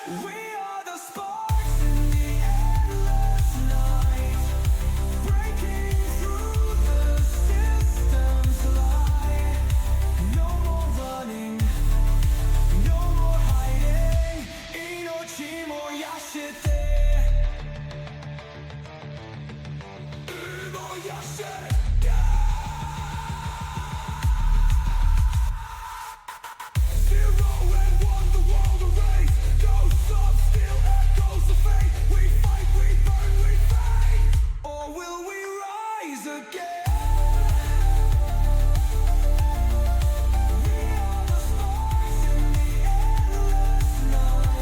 We are the sparks in the endless night, breaking through the system's lie. No more running, no more hiding. Inochi mo yashite. Imo yashite. Zero and one, the world erased. Ghosts of steel, echoes of fate. We fight, we burn, we fade. Or will we rise again? We are the sparks in the endless night.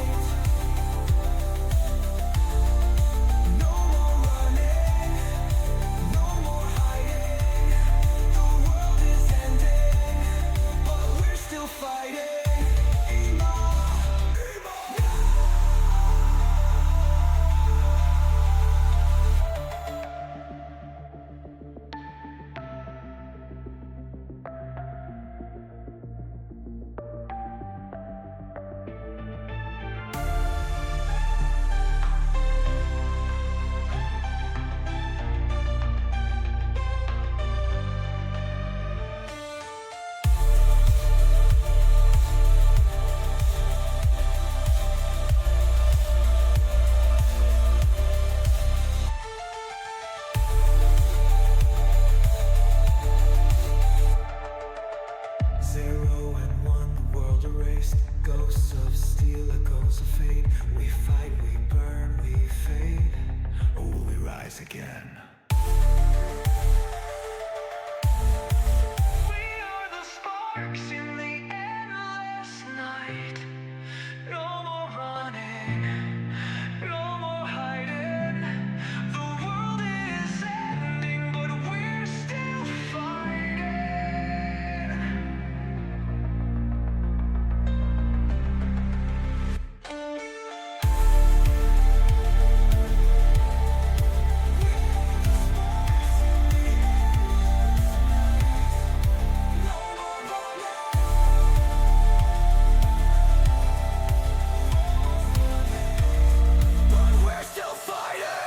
No more running, no more hiding. The world is ending, but we're still fighting. Emo, zero and one, the world erased. Ghosts of steel, echoes of fate. We fight, we burn, we fade. Or will we rise again? We are the sparks in the endless night. No more running, no more hiding. The world is ending, but we're still fighting. But we're still fighting.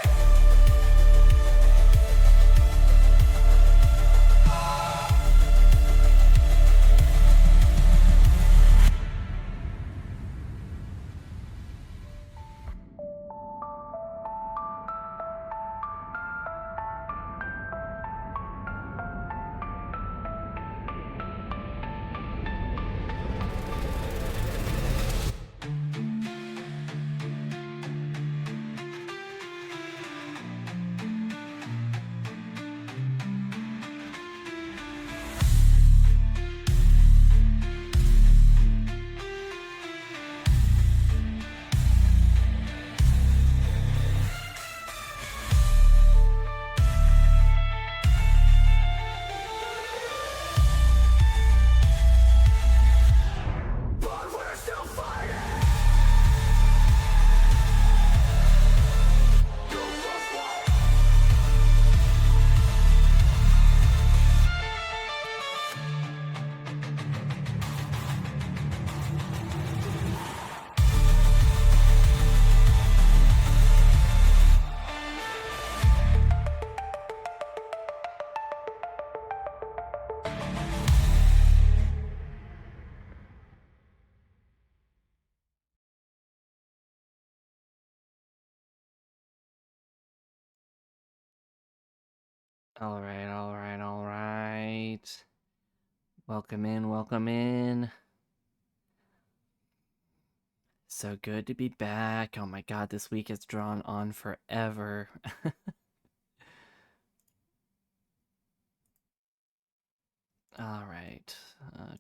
But we're still fighting. You must walk. All right, all right, all right. Welcome in, welcome in. So good to be back. Oh my god, this week has drawn on forever. All right,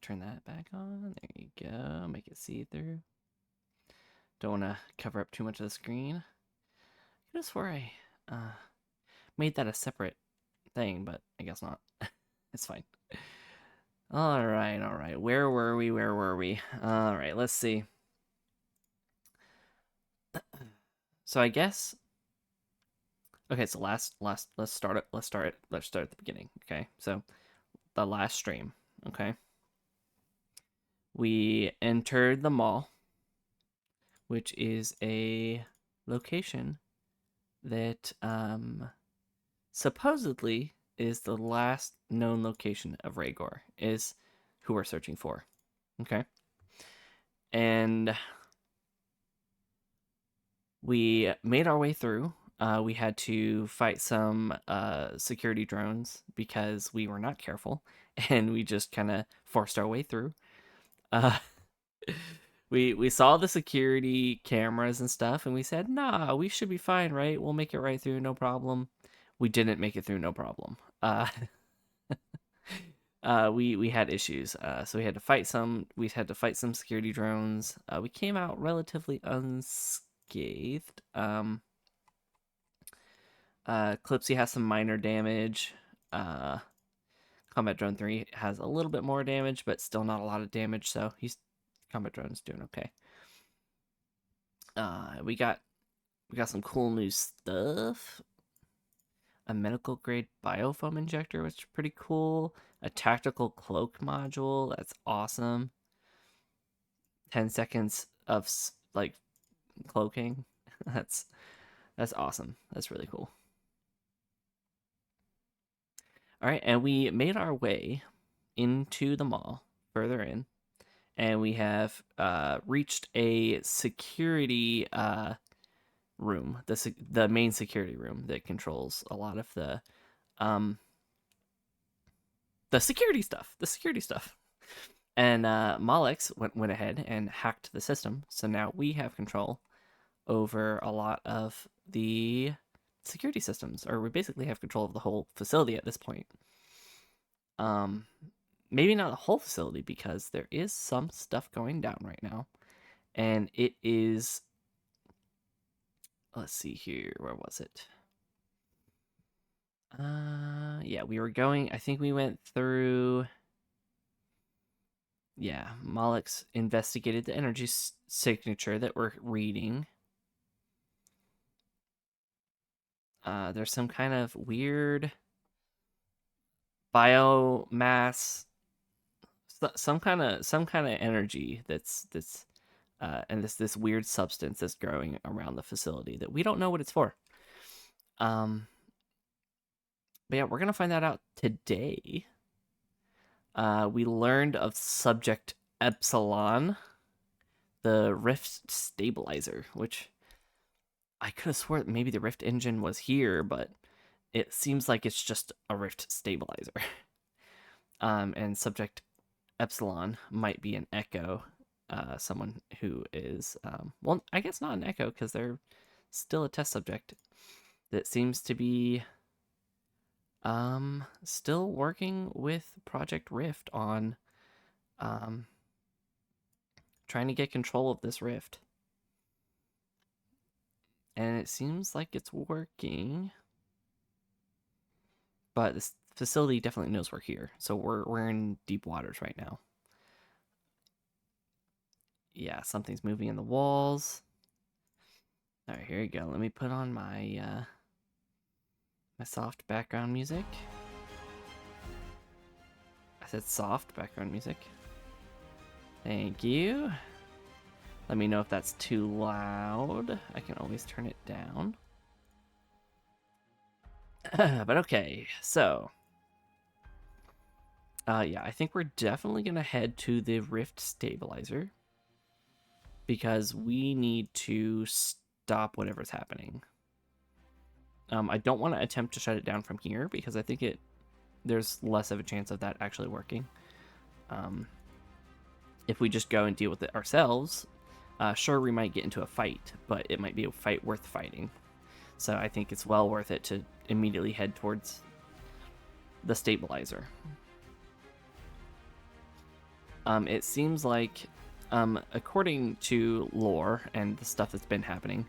turn that back on. There you go. Make it see through. Don't want to cover up too much of the screen. I could have swore I made that a separate thing, but I guess not. It's fine. All right, all right. Where were we? Where were we? All right, let's see. So I guess. Okay, so let's start it. Let's start at the beginning. Okay, so the last stream. Okay, we entered the mall. which is a location that supposedly is the last known location of Rhaegor, is who we're searching for. Okay. And we made our way through. We had to fight some security drones because we were not careful, and we just kind of forced our way through. Uh, we saw the security cameras and stuff, and we said, "Nah, we should be fine, right? We'll make it right through, no problem." We didn't make it through, no problem. We had issues, so we had to fight some. We had to fight some security drones. We came out relatively unscathed. Clipsy has some minor damage. Combat Drone 3 has a little bit more damage, but still not a lot of damage, so Combat Drone's doing okay. We got some cool new stuff. A medical grade biofoam injector, which is pretty cool. A tactical cloak module, that's awesome. 10 seconds of like cloaking. that's awesome. That's really cool. All right, and we made our way into the mall further in, and we have reached a security room, the main security room that controls a lot of the security stuff. And Molex went ahead and hacked the system, so now we have control over a lot of the security systems, or we basically have control of the whole facility at this point. Maybe not the whole facility, because there is some stuff going down right now, and it is, let's see here, where was it? Yeah, we were going, I think we went through, yeah, Molex investigated the energy signature that we're reading. There's some kind of weird biomass, some kind of energy that's and this weird substance that's growing around the facility that we don't know what it's for. But yeah, we're gonna find that out today. We learned of Subject Epsilon, the Rift stabilizer, which I could have swore maybe the Rift engine was here, but it seems like it's just a Rift stabilizer. And Subject Epsilon might be an Echo, someone who is, well, I guess not an Echo, because they're still a test subject that seems to be still working with Project Rift on trying to get control of this rift. And it seems like it's working. But this facility definitely knows we're here, so we're in deep waters right now. Yeah, something's moving in the walls. All right, here you go. Let me put on my my soft background music. I said soft background music. Thank you. Let me know if that's too loud. I can always turn it down. But okay, so yeah, I think we're definitely gonna head to the Rift stabilizer because we need to stop whatever's happening. I don't want to attempt to shut it down from here because I think there's less of a chance of that actually working. If we just go and deal with it ourselves, sure, we might get into a fight, but it might be a fight worth fighting. So I think it's well worth it to immediately head towards the stabilizer. It seems like, according to lore and the stuff that's been happening,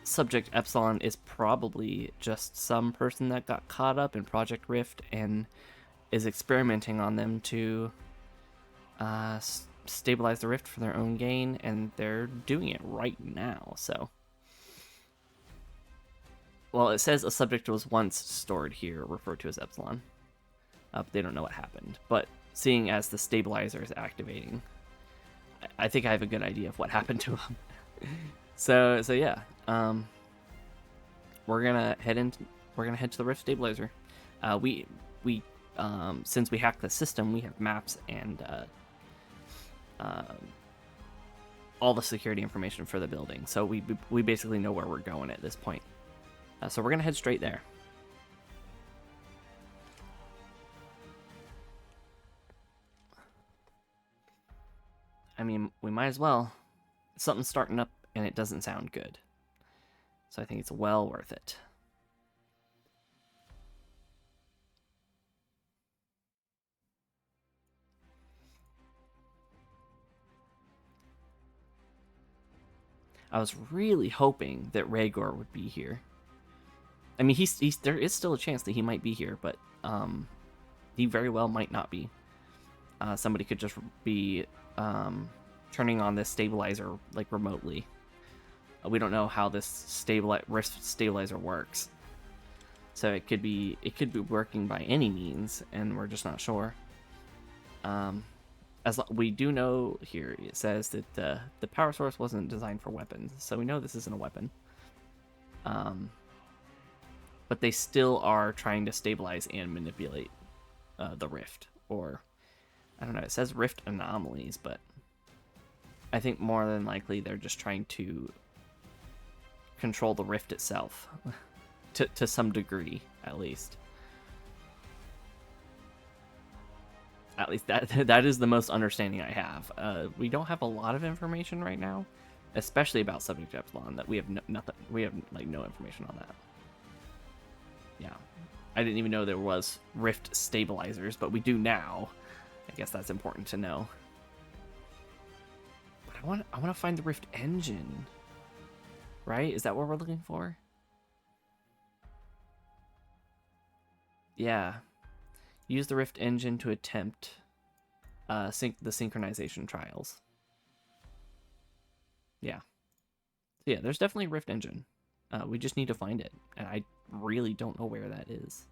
Subject Epsilon is probably just some person that got caught up in Project Rift and is experimenting on them to stabilize the rift for their own gain, and they're doing it right now. So, well, it says a subject was once stored here, referred to as Epsilon. But they don't know what happened. But seeing as the stabilizer is activating, I think I have a good idea of what happened to him. So yeah, we're gonna head to the Rift stabilizer. We since we hacked the system, we have maps and all the security information for the building. So we basically know where we're going at this point. So we're gonna head straight there. I mean, we might as well. Something's starting up and it doesn't sound good. So I think it's well worth it. I was really hoping that Rhaegar would be here. I mean, he's there is still a chance that he might be here, but he very well might not be. Somebody could just be turning on this stabilizer like remotely. We don't know how this Rift stabilizer works, so it could be working by any means, and we're just not sure. We do know here, it says that the power source wasn't designed for weapons, so we know this isn't a weapon. But they still are trying to stabilize and manipulate the rift, or I don't know. It says rift anomalies, but I think more than likely they're just trying to control the rift itself to some degree, at least. At least that is the most understanding I have. We don't have a lot of information right now, especially about Subject Epsilon. That we have nothing. We have like no information on that. Yeah, I didn't even know there was Rift stabilizers, but we do now. I guess that's important to know. But I want to find the Rift engine. Right? Is that what we're looking for? Yeah. Use the Rift engine to attempt the synchronization trials. Yeah. So yeah, there's definitely a Rift engine. We just need to find it, and I really don't know where that is.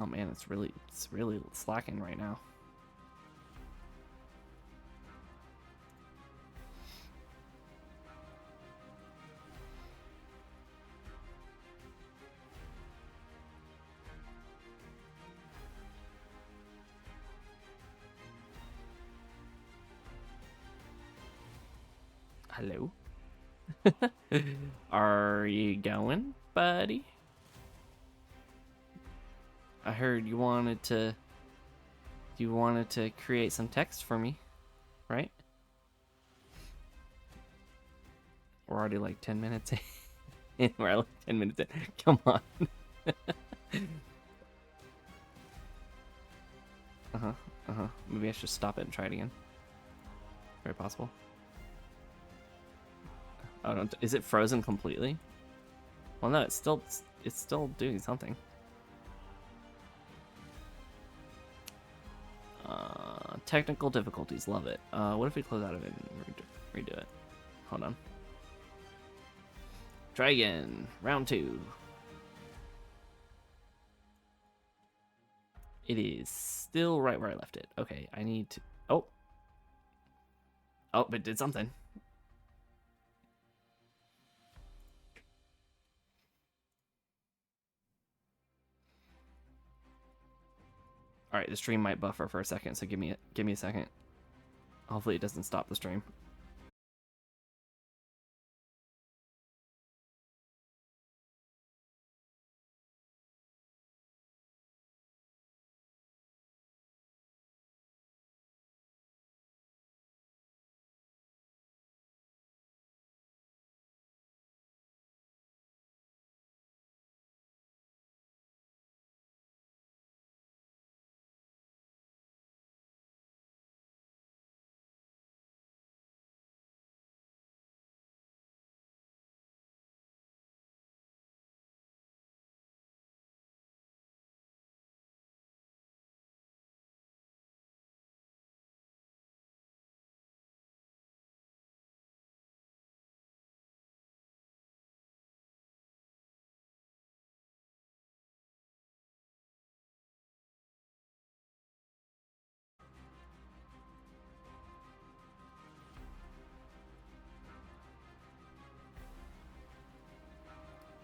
Oh man, it's really slacking right now. Hello? Are you going, buddy? I heard you wanted to create some text for me, right? We're already like 10 minutes in. We're like 10 minutes in. Come on. Maybe I should stop it and try it again. Very possible. Oh, don't. Is it frozen completely? Well, no, it's still doing something. Technical difficulties, love it. What if we close out of it and redo it? Hold on. Try again. Round 2. It is still right where I left it. Okay, I need to... Oh, it did something. All right, the stream might buffer for a second, so give me a second. Hopefully it doesn't stop the stream.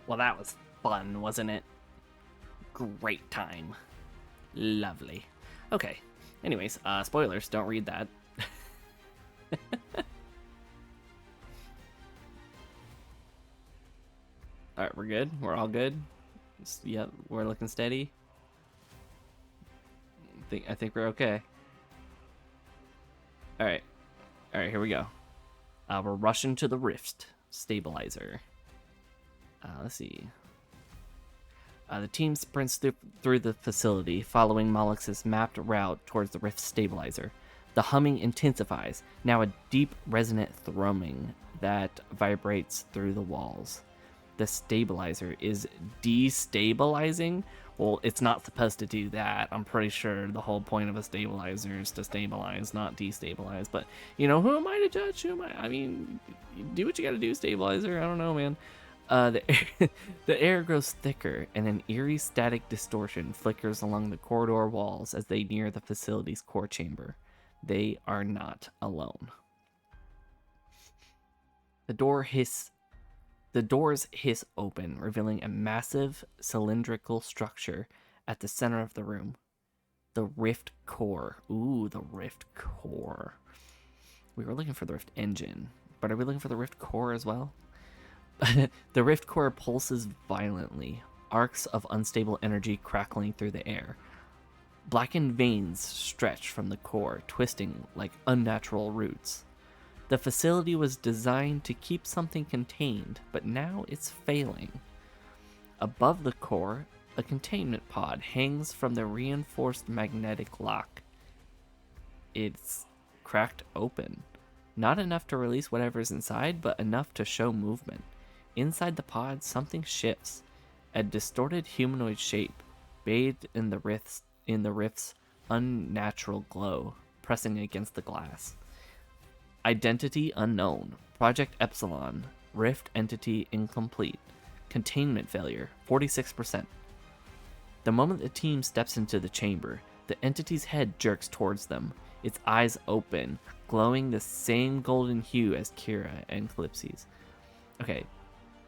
Well, that was fun, wasn't it? Great time. Lovely. Okay. Anyways, spoilers, don't read that. Alright, we're good? We're all good? Yep, we're looking steady. I think we're okay. Alright. Alright, here we go. We're rushing to the rift stabilizer. Let's see. The team sprints through the facility, following Mollix's mapped route towards the rift stabilizer. The humming intensifies, now a deep, resonant thrumming that vibrates through the walls. The stabilizer is destabilizing. Well, it's not supposed to do that. I'm pretty sure the whole point of a stabilizer is to stabilize, not destabilize. But, you know, who am I to judge? Who am I? I mean, do what you gotta do, stabilizer. I don't know, man. The air grows thicker, and an eerie static distortion flickers along the corridor walls as they near the facility's core chamber. They are not alone. The doors hiss open, revealing a massive cylindrical structure at the center of the room. The Rift Core. Ooh, the Rift Core. We were looking for the Rift Engine, but are we looking for the Rift Core as well? The Rift Core pulses violently, arcs of unstable energy crackling through the air. Blackened veins stretch from the core, twisting like unnatural roots. The facility was designed to keep something contained, but now it's failing. Above the core, a containment pod hangs from the reinforced magnetic lock. It's cracked open. Not enough to release whatever's inside, but enough to show movement. Inside the pod, something shifts. A distorted humanoid shape, bathed in the rift's unnatural glow, pressing against the glass. Identity unknown. Project Epsilon. Rift entity incomplete. Containment failure, 46%. The moment the team steps into the chamber, the entity's head jerks towards them, its eyes open, glowing the same golden hue as Kira and Calypsy's. Okay,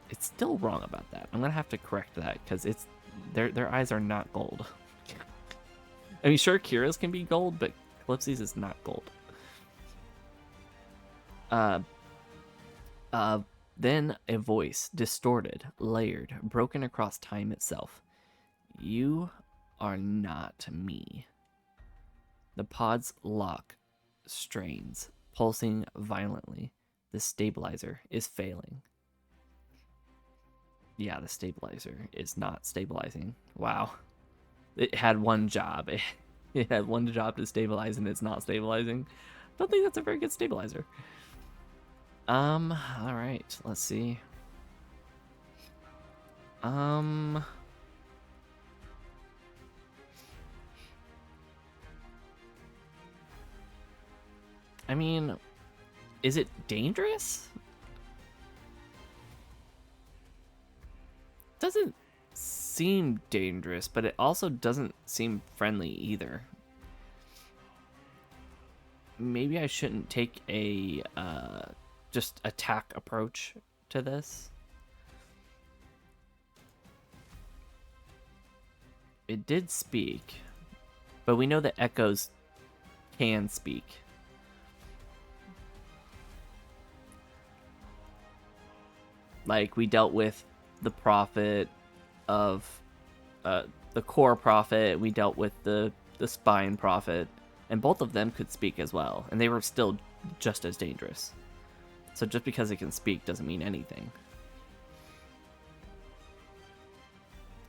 it's still wrong about that. I'm gonna have to correct that because it's their eyes are not gold. I mean, sure, Kira's can be gold, but Calypsy's is not gold. Then a voice, distorted, layered, broken across time itself. You are not me. The pod's lock strains, pulsing violently. The stabilizer is failing. Yeah, the stabilizer is not stabilizing. Wow. It had one job. It had one job to stabilize and it's not stabilizing. Don't think that's a very good stabilizer. All right, let's see. I mean, is it dangerous? Doesn't seem dangerous, but it also doesn't seem friendly either. Maybe I shouldn't take a just attack approach to this. It did speak, but we know that echoes can speak. Like, we dealt with the prophet of the core prophet, we dealt with the spine prophet, and both of them could speak as well, and they were still just as dangerous. So just because it can speak doesn't mean anything.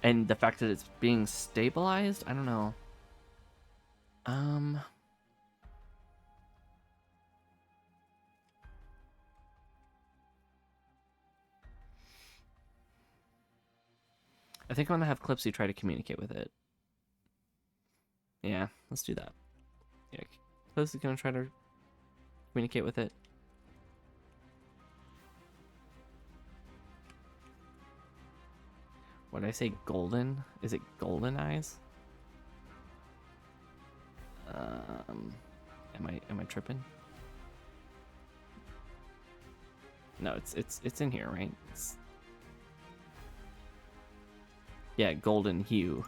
And the fact that it's being stabilized, I don't know. I think I'm gonna have Clipsy try to communicate with it. Yeah, let's do that. Yeah, Clipsy's gonna try to communicate with it. What did I say? Golden? Is it golden eyes? Am I tripping? No, it's in here, right? Yeah, golden hue.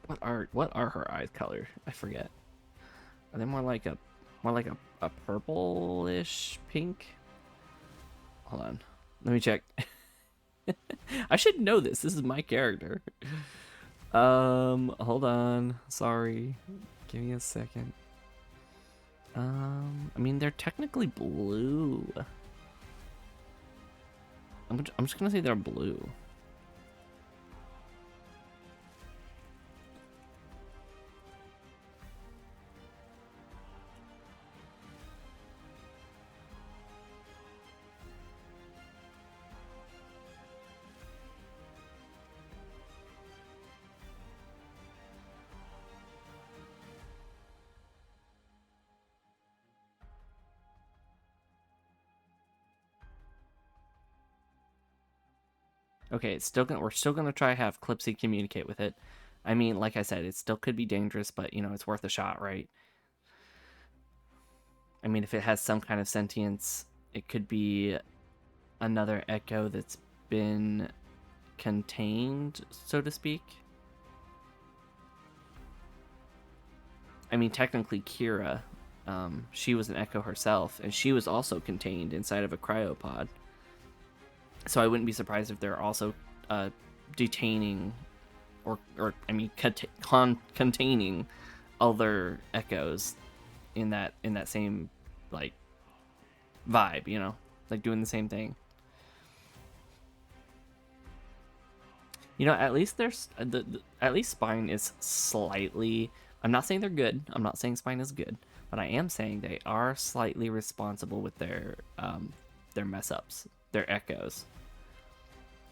What are her eyes color? I forget. Are they more like a purplish pink? Hold on. Let me check. I should know this. This is my character. Hold on. Sorry. Give me a second. I mean, they're technically blue. I'm just gonna say they're blue. Okay, we're still gonna try have Clipsy communicate with it. I mean, like I said, it still could be dangerous, but you know, it's worth a shot, right? I mean, if it has some kind of sentience, it could be another echo that's been contained, so to speak. I mean, technically, Kira, she was an echo herself, and she was also contained inside of a cryopod. So I wouldn't be surprised if they're also detaining, or I mean, containing other echoes in that same like vibe, you know, like doing the same thing. You know, at least there's at least Spine is slightly. I'm not saying they're good. I'm not saying Spine is good, but I am saying they are slightly responsible with their mess ups, their echoes.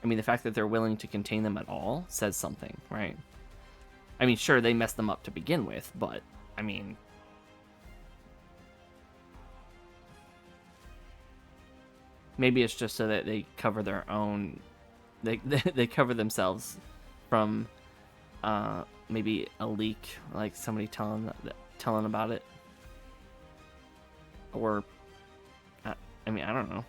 I mean, the fact that they're willing to contain them at all says something, right? I mean, sure, they messed them up to begin with, but I mean, maybe it's just so that they cover their own. They cover themselves from maybe a leak, like somebody telling about it, or I mean, I don't know.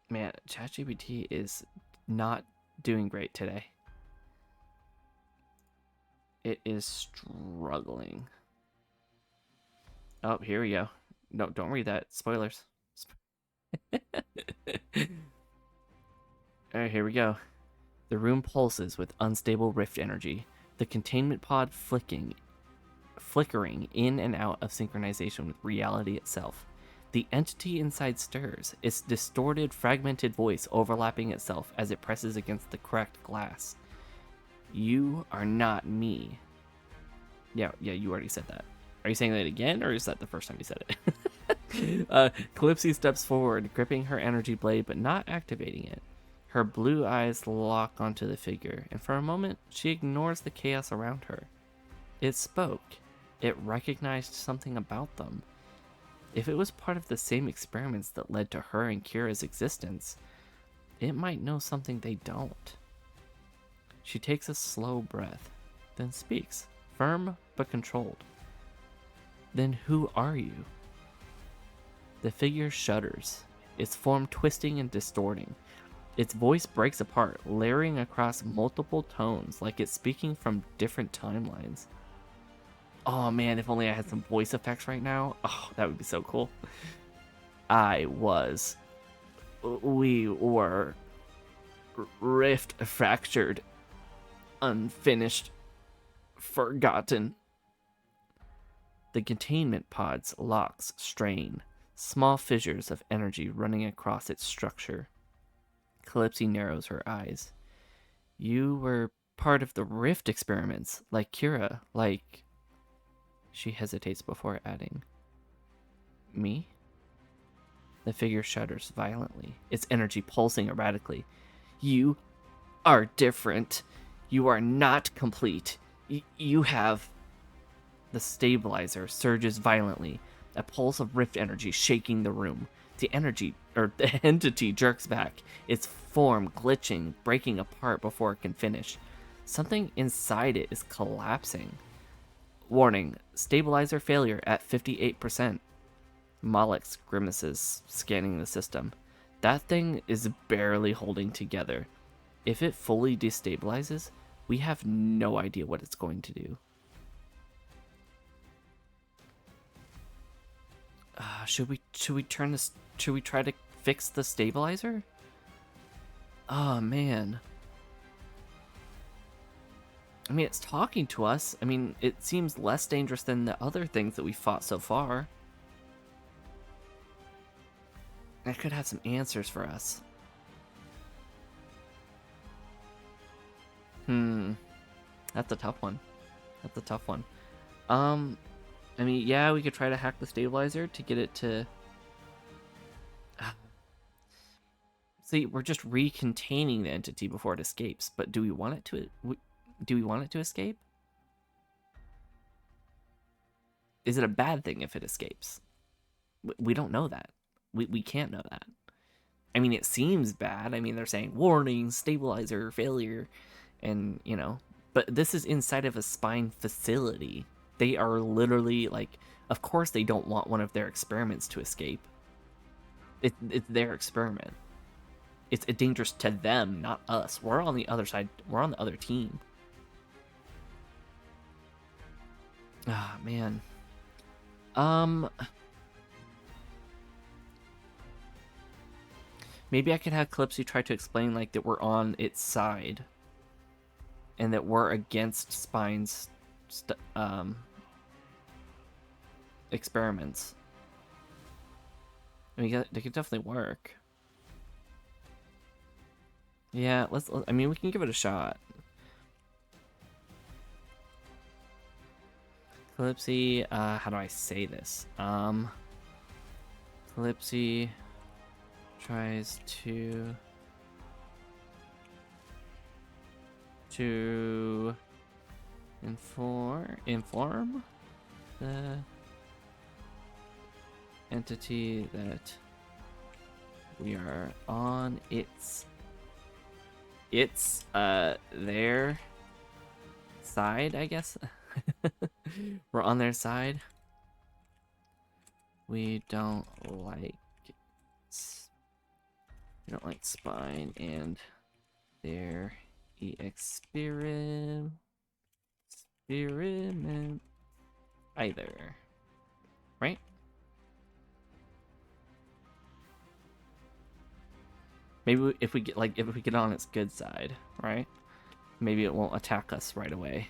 Man, ChatGPT is not doing great today. It is struggling. Oh, here we go. No, don't read that. Spoilers. Alright, here we go. The room pulses with unstable rift energy. The containment pod flickering in and out of synchronization with reality itself. The entity inside stirs, its distorted, fragmented voice overlapping itself as it presses against the cracked glass. You are not me. Yeah, you already said that. Are you saying that again, or is that the first time you said it? Calypsy steps forward, gripping her energy blade but not activating it. Her blue eyes lock onto the figure, and for a moment, she ignores the chaos around her. It spoke. It recognized something about them. If it was part of the same experiments that led to her and Kira's existence, it might know something they don't. She takes a slow breath, then speaks, firm but controlled. Then who are you? The figure shudders, its form twisting and distorting. Its voice breaks apart, layering across multiple tones like it's speaking from different timelines. Oh man, if only I had some voice effects right now. Oh, that would be so cool. We were rift fractured, unfinished, forgotten. The containment pod's locks strain, small fissures of energy running across its structure. Calypsy narrows her eyes. You were part of the rift experiments, like Kira, like... She hesitates before adding, me? The figure shudders violently, its energy pulsing erratically. You are different. You are not complete. You have... The stabilizer surges violently, a pulse of rift energy shaking the room. The entity jerks back, its form glitching, breaking apart before it can finish. Something inside it is collapsing. Warning, stabilizer failure at 58%. Malix grimaces, scanning the system. That thing is barely holding together. If it fully destabilizes, we have no idea what it's going to do. Should we turn this? Should we try to fix the stabilizer? Oh man. I mean, it's talking to us. I mean, it seems less dangerous than the other things that we fought so far. It could have some answers for us. That's a tough one. That's a tough one. I mean, yeah, we could try to hack the stabilizer to get it to... See, we're just recontaining the entity before it escapes, but do we want it to... Do we want it to escape? Is it a bad thing if it escapes? We don't know that. We can't know that. I mean, it seems bad. I mean, they're saying, warning, stabilizer, failure, and, you know... But this is inside of a spine facility. They are literally, like... Of course they don't want one of their experiments to escape. It's their experiment. It's dangerous to them, not us. We're on the other side. We're on the other team. Ah, man. Maybe I could have Calypso try to explain, like, that we're on its side. And that we're against Spine's experiments. I mean, they could definitely work. Yeah, I mean, we can give it a shot. Calypso, how do I say this? Calypso tries to inform the entity that we are on their side, I guess. We're on their side. We don't like Spine and their experiment either, right? Maybe if we get on its good side, right? Maybe it won't attack us right away.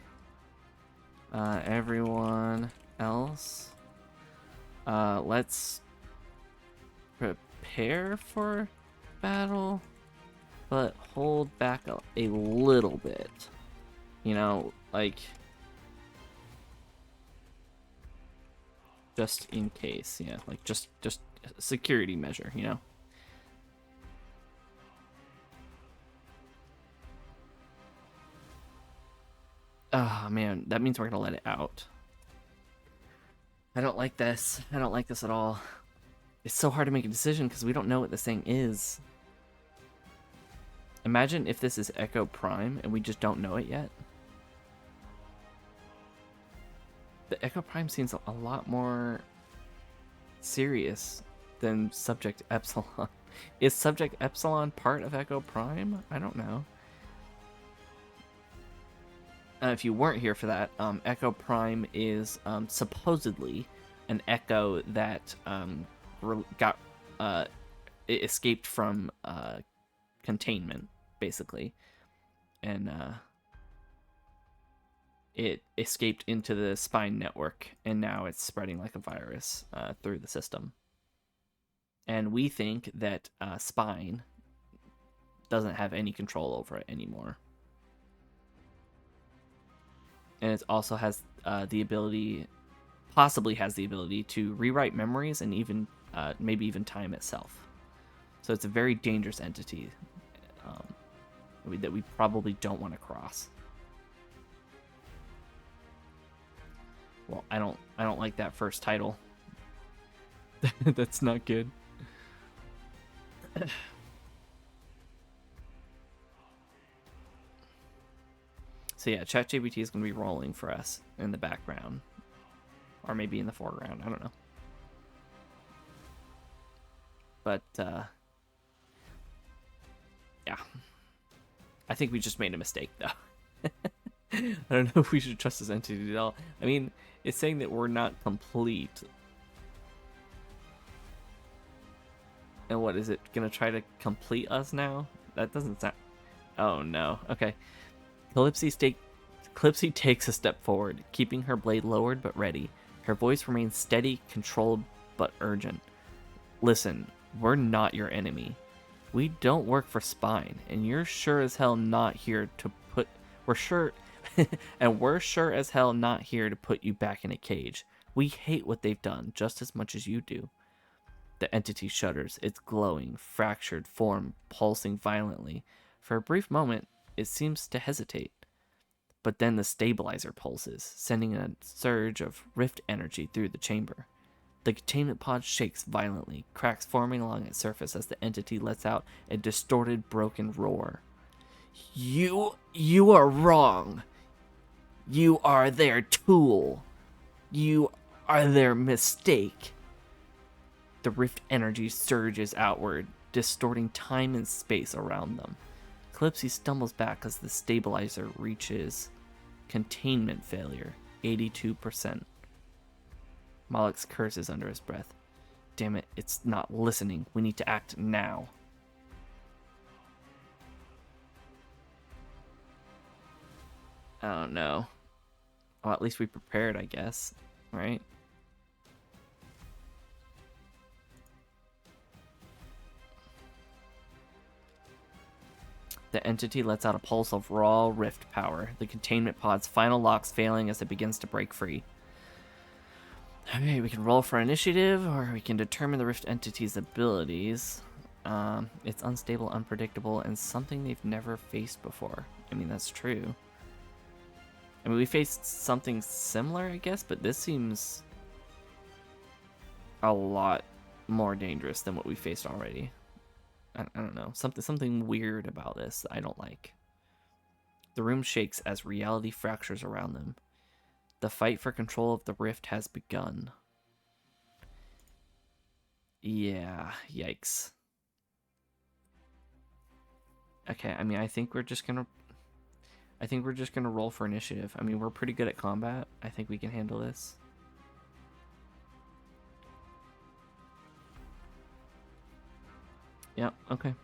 Everyone else, let's prepare for battle, but hold back a little bit. You know, like, just in case, yeah, like just a security measure, you know. Oh man, that means we're gonna let it out. I don't like this. I don't like this at all. It's so hard to make a decision because we don't know what this thing is. Imagine if this is Echo Prime and we just don't know it yet. The Echo Prime seems a lot more serious than Subject Epsilon. Is Subject Epsilon part of Echo Prime? I don't know. If you weren't here for that, Echo Prime is supposedly an Echo that it escaped from containment, basically, and it escaped into the Spine network, and now it's spreading like a virus through the system. And we think that Spine doesn't have any control over it anymore. And it also has the ability, possibly has the ability to rewrite memories and even maybe even time itself. So it's a very dangerous entity that we probably don't want to cross. Well, I don't like that first title. That's not good. So yeah, ChatGPT is going to be rolling for us in the background. Or maybe in the foreground. I don't know. But, yeah. I think we just made a mistake, though. I don't know if we should trust this entity at all. I mean, it's saying that we're not complete. And what, is it going to try to complete us now? That doesn't sound... Oh, no. Okay. Calypsy takes a step forward, keeping her blade lowered but ready. Her voice remains steady, controlled, but urgent. Listen, we're not your enemy. We don't work for Spine, and you're sure as hell not here to put... We're sure... and we're sure as hell not here to put you back in a cage. We hate what they've done just as much as you do. The entity shudders, its glowing, fractured form pulsing violently. For a brief moment, it seems to hesitate. But then the stabilizer pulses, sending a surge of rift energy through the chamber. The containment pod shakes violently, cracks forming along its surface as the entity lets out a distorted, broken roar. You are wrong. You are their tool. You are their mistake. The rift energy surges outward, distorting time and space around them. Calypsy stumbles back as the stabilizer reaches containment failure, 82%. Malix curses under his breath. Damn it, it's not listening. We need to act now. Oh no. Well, at least we prepared, I guess. Right? The entity lets out a pulse of raw rift power, the containment pod's final locks failing as it begins to break free. Okay, we can roll for initiative, or we can determine the rift entity's abilities. It's unstable, unpredictable, and something they've never faced before. I mean, that's true. I mean, we faced something similar, I guess, but this seems a lot more dangerous than what we faced already. I don't know. Something weird about this that I don't like. The room shakes as reality fractures around them. The fight for control of the rift has begun. Yeah, yikes. Okay, I mean, I think we're just gonna roll for initiative. I mean, we're pretty good at combat. I think we can handle this. Yeah, okay.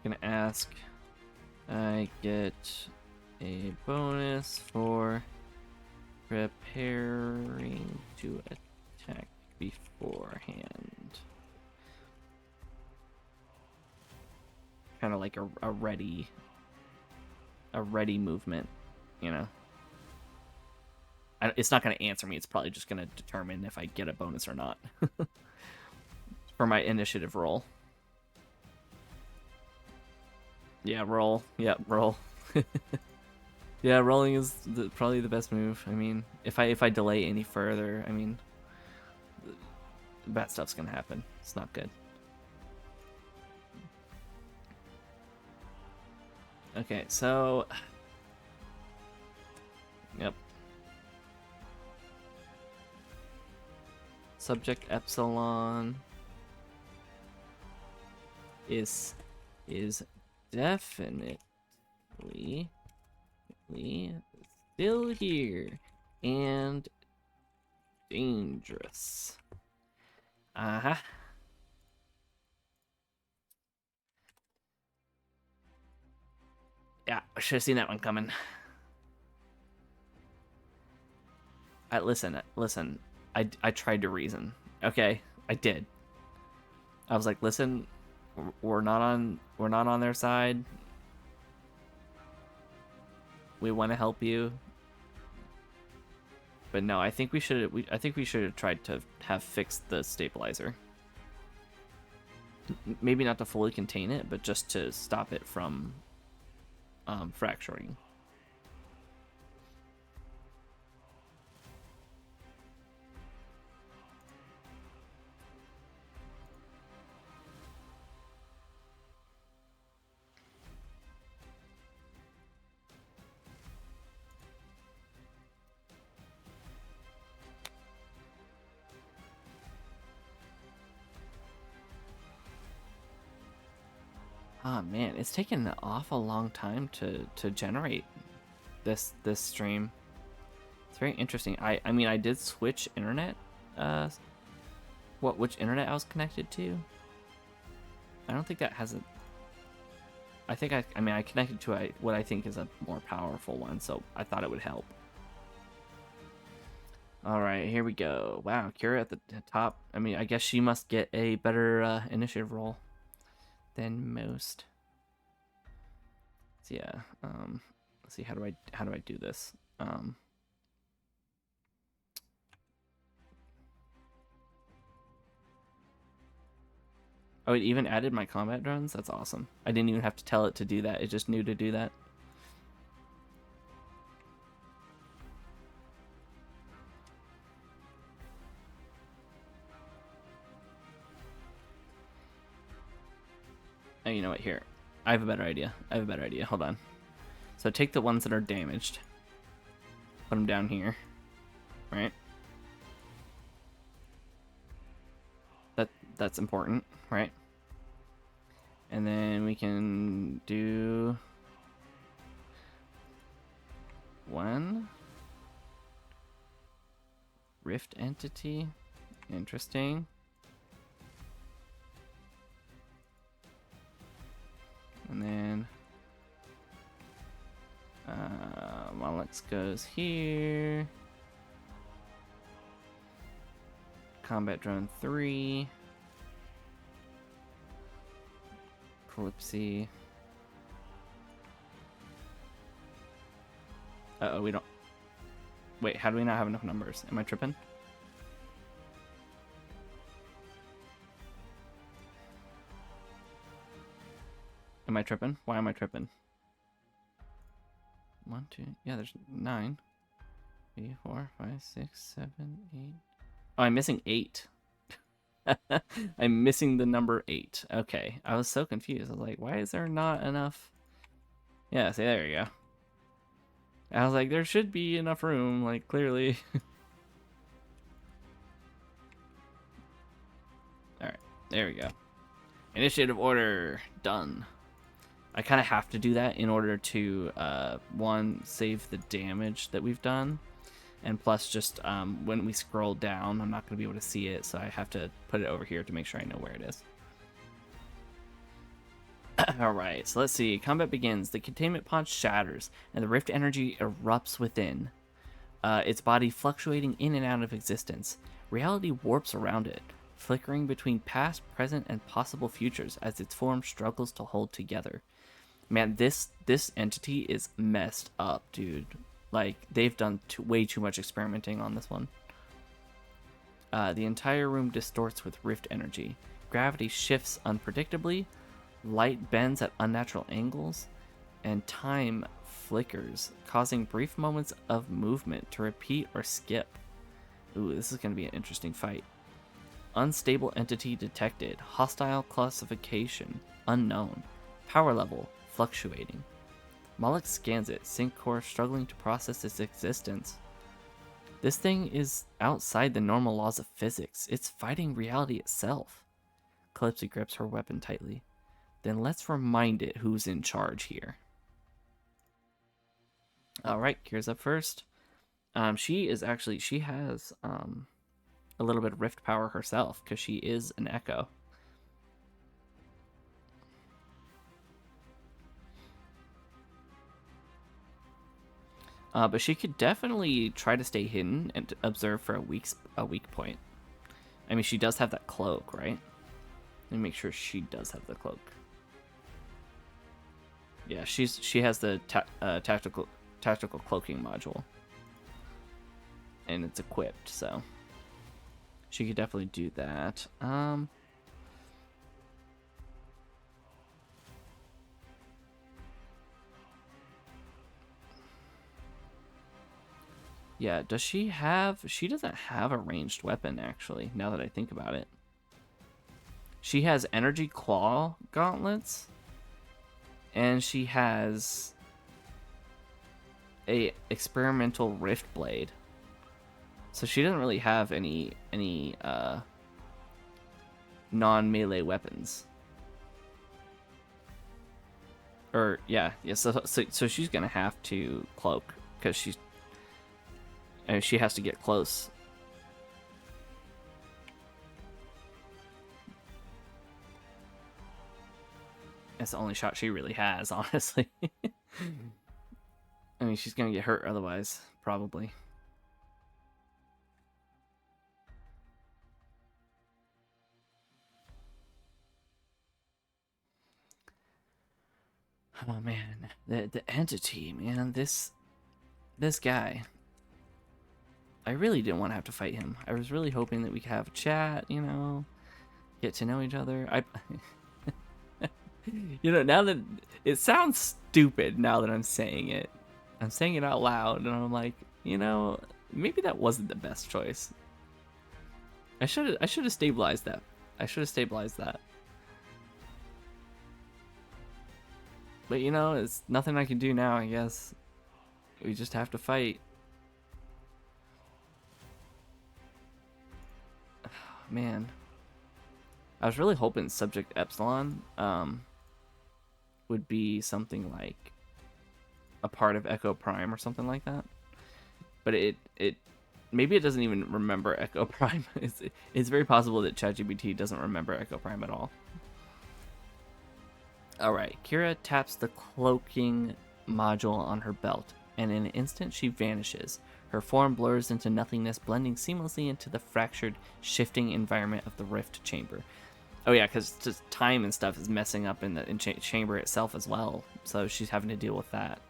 Gonna ask. I get a bonus for preparing to attack beforehand. Kind of like a ready movement, you know. It's not going to answer me. It's probably just going to determine if I get a bonus or not for my initiative roll. Yeah, roll. Yeah, roll. Yeah, rolling is probably the best move. I mean, if I delay any further, I mean, bad stuff's gonna happen. It's not good. Okay, so... Yep. Subject Epsilon is definitely still here and dangerous. Uh-huh. Yeah, I should have seen that one coming. Listen. I tried to reason. Okay, I did. I was like, listen, we're not on their side. We want to help you. But no, I think we should have tried to have fixed the stabilizer. Maybe not to fully contain it, but just to stop it from fracturing. Oh man, it's taken an awful long time to generate this stream. It's very interesting. I mean, I did switch internet. Which internet I was connected to? I don't think that has a. I think I mean I connected to what I think is a more powerful one, so I thought it would help. All right, here we go. Wow, Kira at the top. I mean, I guess she must get a better initiative roll than most. So yeah, let's see, how do I do this? Oh, it even added my combat drones? That's awesome. I didn't even have to tell it to do that. It just knew to do that. Oh, you know what? Here. I have a better idea. Hold on. So take the ones that are damaged. Put them down here. Right? That's important, right? And then we can do one rift entity. Interesting. And then Molex goes here. Combat drone 3. Calypsy. Uh-oh, we don't... Wait, how do we not have enough numbers? Am I tripping? Am I tripping? Why am I tripping? 1, 2... Yeah, there's 9. 3, 4, 5, 6, 7, 8... Oh, I'm missing 8. I'm missing the number 8. Okay, I was so confused. I was like, why is there not enough? Yeah, see, there you go. I was like, there should be enough room, like, clearly. Alright, there we go. Initiative order, done. I kind of have to do that in order to, one, save the damage that we've done. And plus, just when we scroll down, I'm not going to be able to see it, so I have to put it over here to make sure I know where it is. Alright, so let's see. Combat begins. The containment pod shatters, and the rift energy erupts within. Its body fluctuating in and out of existence. Reality warps around it, flickering between past, present, and possible futures as its form struggles to hold together. Man, this entity is messed up, dude. Like, they've done way too much experimenting on this one. The entire room distorts with rift energy. Gravity shifts unpredictably, light bends at unnatural angles, and time flickers, causing brief moments of movement to repeat or skip. Ooh, this is going to be an interesting fight. Unstable entity detected. Hostile classification. Unknown. Power level. Fluctuating. Moloch scans it, sync core struggling to process its existence. This thing is outside the normal laws of physics. It's fighting reality itself. Calypso grips her weapon tightly. Then let's remind it who's in charge here. Alright, Kira's up first. She has a little bit of rift power herself, because she is an echo. But she could definitely try to stay hidden and observe for a weak point. I mean, she does have that cloak, right? Let me make sure she does have the cloak. Yeah, she has the tactical cloaking module, and it's equipped, so she could definitely do that. Yeah, does she have... She doesn't have a ranged weapon, actually, now that I think about it. She has energy claw gauntlets, and she has a experimental rift blade. So she doesn't really have any non-melee weapons. Or yeah. So she's gonna have to cloak because she has to get close. It's the only shot she really has, honestly. I mean, she's gonna get hurt otherwise, probably. Oh man, the entity, man, this guy. I really didn't want to have to fight him. I was really hoping that we could have a chat, you know, get to know each other. Now that it sounds stupid now that I'm saying it out loud, and I'm like, maybe that wasn't the best choice. I should have stabilized that. But it's nothing I can do now. I guess we just have to fight. Man, I was really hoping Subject Epsilon would be something like a part of Echo Prime or something like that. But it maybe it doesn't even remember Echo Prime. It's very possible that ChatGPT doesn't remember Echo Prime at all. Alright, Kira taps the cloaking module on her belt, and in an instant she vanishes. Her form blurs into nothingness, blending seamlessly into the fractured, shifting environment of the rift chamber. Oh yeah, because just time and stuff is messing up in the chamber itself as well, so she's having to deal with that,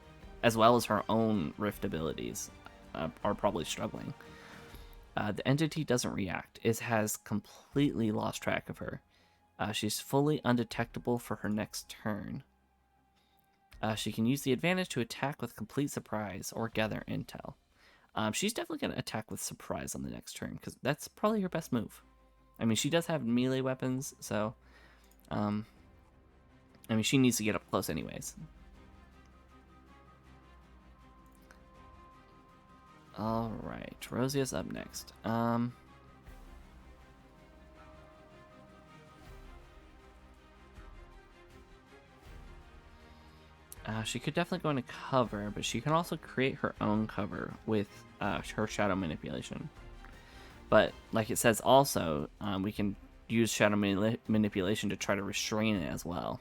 as well as her own rift abilities are probably struggling. The entity doesn't react. It has completely lost track of her. She's fully undetectable for her next turn. She can use the advantage to attack with complete surprise or gather intel. She's definitely going to attack with surprise on the next turn, because that's probably her best move. I mean, she does have melee weapons, so... I mean, she needs to get up close anyways. Alright, Rosia's up next. She could definitely go into cover, but she can also create her own cover with her shadow manipulation. But like it says also, we can use shadow manipulation to try to restrain it as well.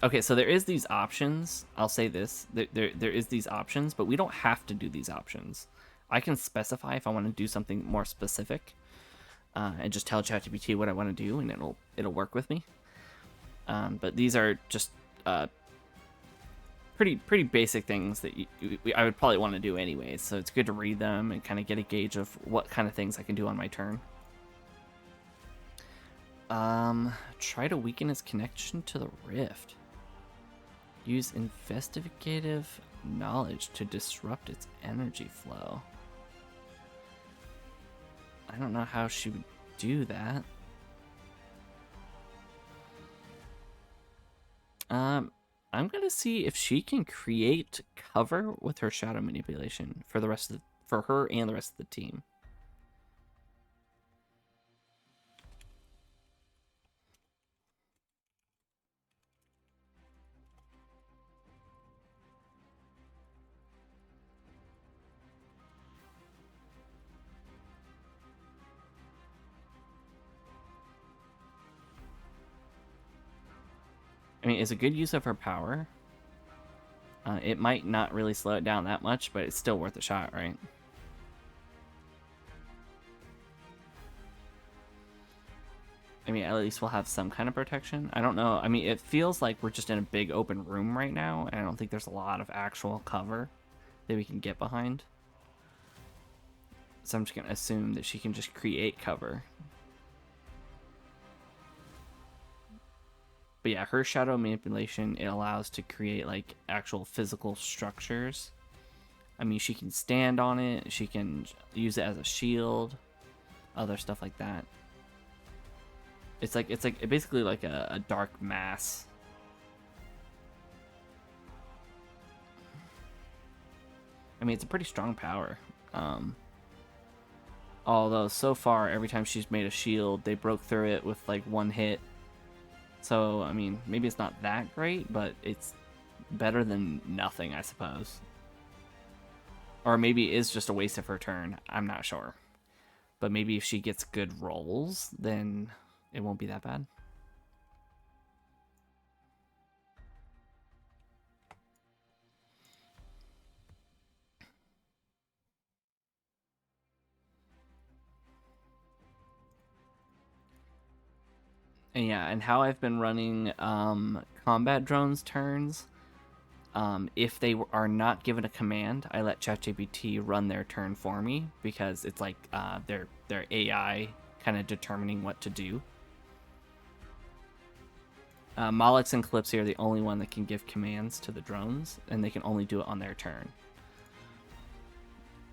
Okay, so there is these options. I'll say this. There is these options, but we don't have to do these options. I can specify if I want to do something more specific and just tell ChatGPT what I want to do, and it'll work with me. But these are just pretty basic things that I would probably want to do anyways. So it's good to read them and kind of get a gauge of what kind of things I can do on my turn. Try to weaken his connection to the rift. Use investigative knowledge to disrupt its energy flow. I don't know how she would do that. I'm gonna see if she can create cover with her shadow manipulation for her and the rest of the team. I mean, it's a good use of her power. It might not really slow it down that much, but it's still worth a shot, right? I mean, at least we'll have some kind of protection. I don't know. I mean, it feels like we're just in a big open room right now, and I don't think there's a lot of actual cover that we can get behind. So I'm just going to assume that she can just create cover. But yeah, her shadow manipulation, it allows to create like actual physical structures. I mean, she can stand on it, she can use it as a shield, other stuff like that. It's basically like a dark mass. I mean, it's a pretty strong power. Although so far, every time she's made a shield, they broke through it with like one hit. So, I mean, maybe it's not that great, but it's better than nothing, I suppose. Or maybe it is just a waste of her turn. I'm not sure. But maybe if she gets good rolls, then it won't be that bad. And yeah, and how I've been running combat drones turns, if they are not given a command, I let ChatGPT run their turn for me because it's like their AI kind of determining what to do. Mollix and Calypso are the only one that can give commands to the drones, and they can only do it on their turn.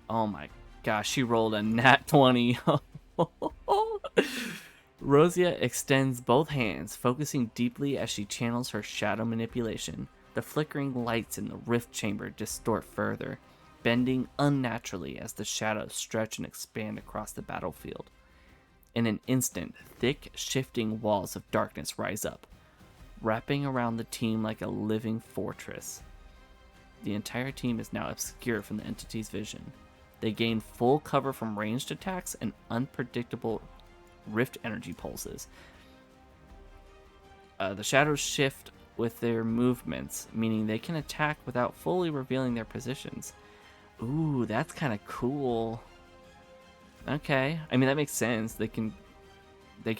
Oh my gosh, she rolled a nat 20. Rosia extends both hands, focusing deeply as she channels her shadow manipulation. The flickering lights in the rift chamber distort further, bending unnaturally as the shadows stretch and expand across the battlefield. In an instant, thick, shifting walls of darkness rise up, wrapping around the team like a living fortress. The entire team is now obscured from the entity's vision. They gain full cover from ranged attacks and unpredictable rift energy pulses. The shadows shift with their movements, meaning they can attack without fully revealing their positions. Ooh, that's kind of cool. Okay, I mean that makes sense. They can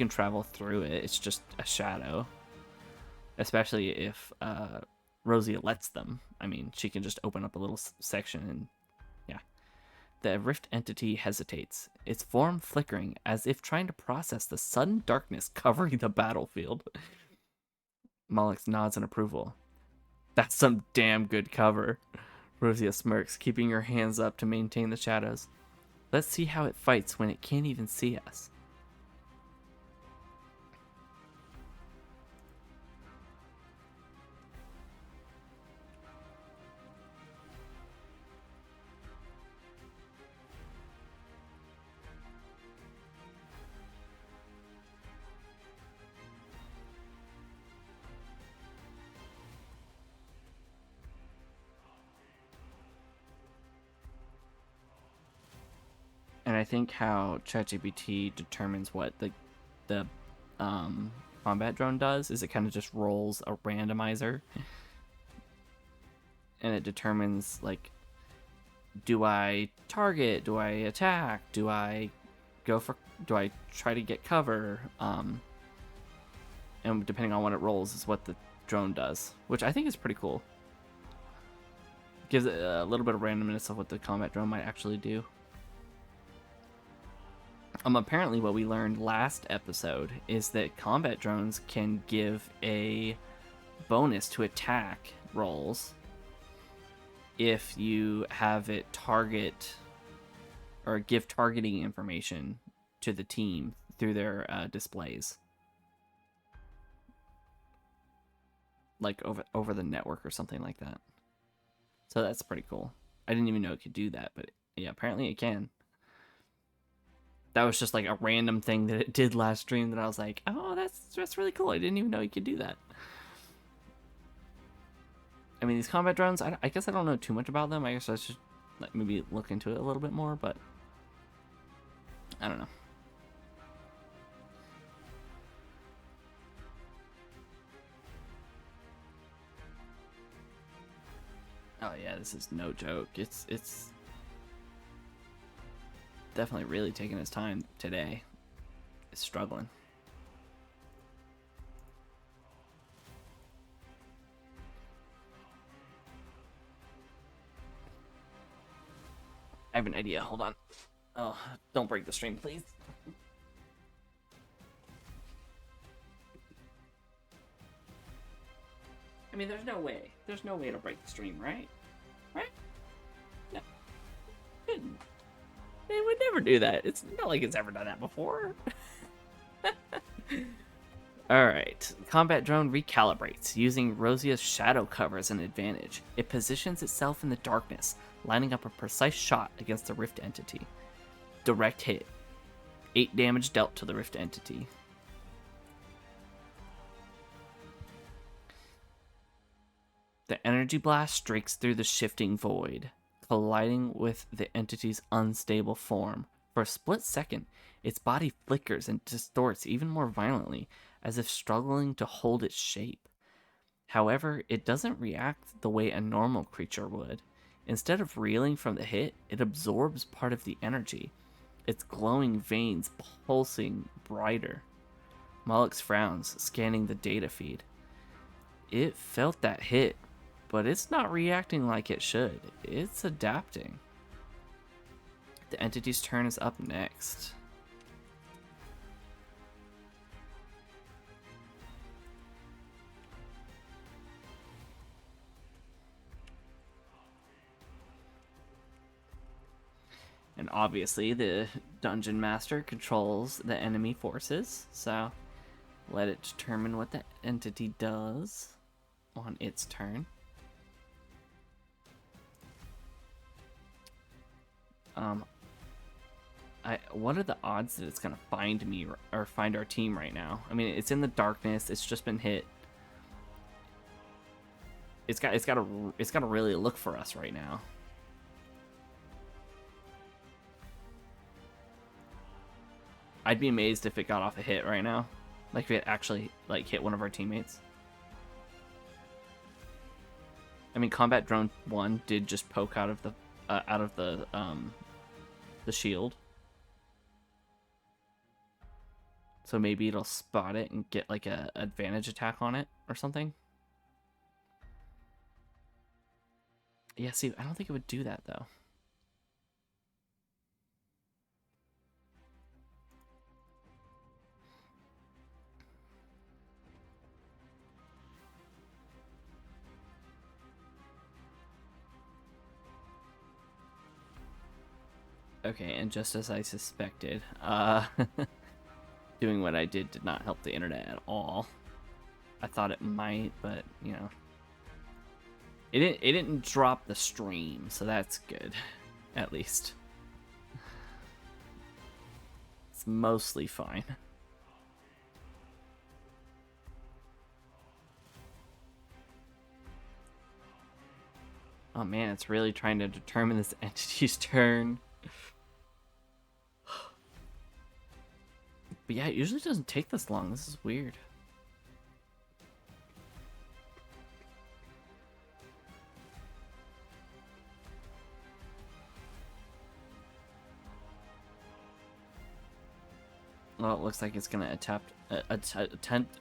travel through it. It's just a shadow, especially if Rosie lets them. I mean, she can just open up a little section and yeah. The rift entity hesitates, its form flickering as if trying to process the sudden darkness covering the battlefield. Mollix nods in approval. That's some damn good cover. Rosia smirks, keeping her hands up to maintain the shadows. Let's see how it fights when it can't even see us. And I think how ChatGPT determines what the combat drone does is it kind of just rolls a randomizer, and it determines like, do I target? Do I attack? Do I try to get cover? And depending on what it rolls is what the drone does, which I think is pretty cool. Gives it a little bit of randomness of what the combat drone might actually do. Apparently what we learned last episode is that combat drones can give a bonus to attack rolls if you have it target or give targeting information to the team through their displays, like over the network or something like that. So that's pretty cool. I didn't even know it could do that, but yeah, apparently it can. That was just like a random thing that it did last stream that I was like, oh, that's really cool. I didn't even know you could do that. I mean, these combat drones, I guess I don't know too much about them. I guess I should like maybe look into it a little bit more, but I don't know. Oh yeah, this is no joke. It's definitely really taking its time today. It's struggling. I have an idea. Hold on. Oh, don't break the stream, please. I mean, there's no way. There's no way to break the stream, right? Right? No. It would never do that. It's not like it's ever done that before. Alright. Combat drone recalibrates, using Rosia's shadow cover as an advantage. It positions itself in the darkness, lining up a precise shot against the rift entity. Direct hit. 8 damage dealt to the rift entity. The energy blast streaks through the shifting void, colliding with the entity's unstable form. For a split second, its body flickers and distorts even more violently, as if struggling to hold its shape. However, it doesn't react the way a normal creature would. Instead of reeling from the hit, it absorbs part of the energy, its glowing veins pulsing brighter. Mullox frowns, scanning the data feed. It felt that hit, but it's not reacting like it should. It's adapting. The entity's turn is up next. And obviously, the dungeon master controls the enemy forces, so let it determine what the entity does on its turn. What are the odds that it's gonna find me or find our team right now? I mean, it's in the darkness. It's just been hit. It's got to really look for us right now. I'd be amazed if it got off a hit right now, like if it actually like hit one of our teammates. I mean, Combat Drone 1 did just poke out of the shield. So maybe it'll spot it and get like a advantage attack on it or something. Yeah, see, I don't think it would do that though. Okay, and just as I suspected, doing what I did not help the internet at all. I thought it might, but you know, it didn't drop the stream, so that's good, at least. It's mostly fine. Oh man, it's really trying to determine this entity's turn. But yeah, it usually doesn't take this long. This is weird. Well, it looks like it's gonna attempt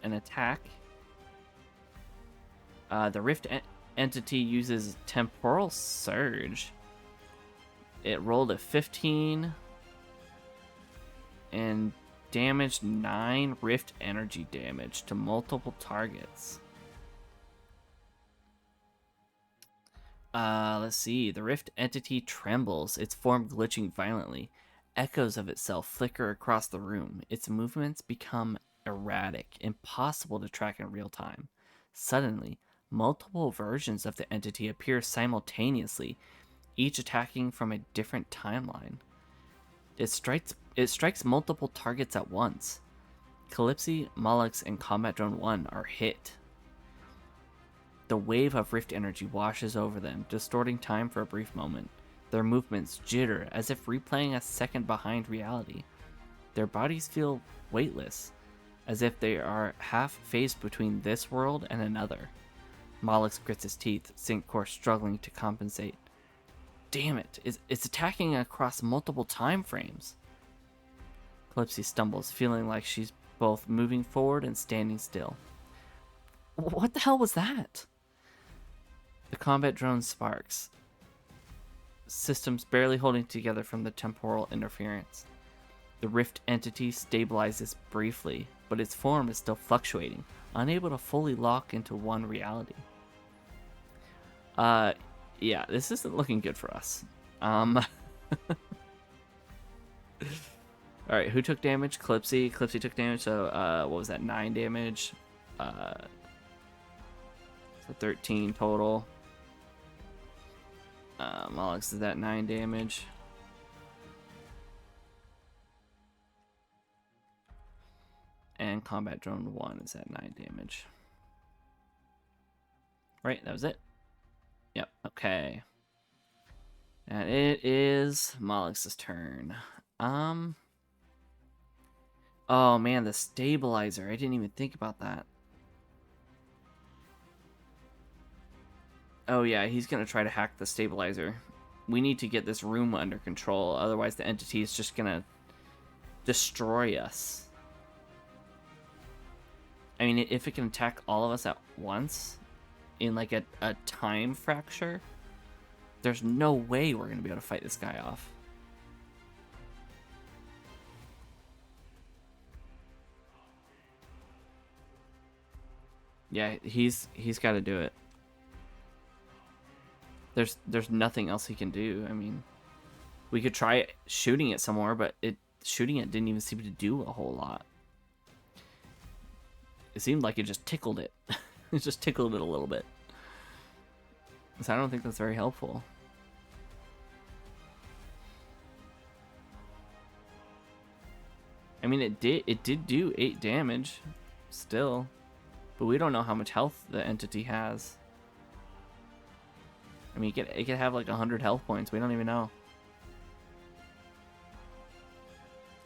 an attack. The Rift entity uses Temporal Surge. It rolled a 15 and damaged 9 Rift energy damage to multiple targets. Let's see. The Rift entity trembles, its form glitching violently. Echoes of itself flicker across the room. Its movements become erratic, impossible to track in real time. Suddenly, multiple versions of the entity appear simultaneously, each attacking from a different timeline. It strikes multiple targets at once. Calypsy, Mollux, and Combat Drone 1 are hit. The wave of Rift energy washes over them, distorting time for a brief moment. Their movements jitter as if replaying a second behind reality. Their bodies feel weightless, as if they are half phased between this world and another. Mollux grits his teeth, Synccore struggling to compensate. Damn it, it's attacking across multiple time frames. Calypsy stumbles, feeling like she's both moving forward and standing still. What the hell was that? The combat drone sparks, systems barely holding together from the temporal interference. The Rift entity stabilizes briefly, but its form is still fluctuating, unable to fully lock into one reality. Yeah, this isn't looking good for us. Alright, who took damage? Calypsy. Calypsy took damage, so, what was that, 9 damage? So 13 total. Mollux is at 9 damage. And Combat Drone 1 is at 9 damage. Right, that was it. Okay. And it is Malix's turn. Oh man, the stabilizer. I didn't even think about that. Oh yeah, he's gonna try to hack the stabilizer. We need to get this room under control, otherwise the entity is just gonna destroy us. I mean, if it can attack all of us at once in like a time fracture, there's no way we're gonna be able to fight this guy off. Yeah, he's got to do it. There's nothing else he can do. I mean, we could try shooting it somewhere, but shooting it didn't even seem to do a whole lot. It seemed like it just tickled it. It just tickled it a little bit. So I don't think that's very helpful. I mean, it did do 8 damage still, but we don't know how much health the entity has. I mean, it could have like 100 health points. We don't even know.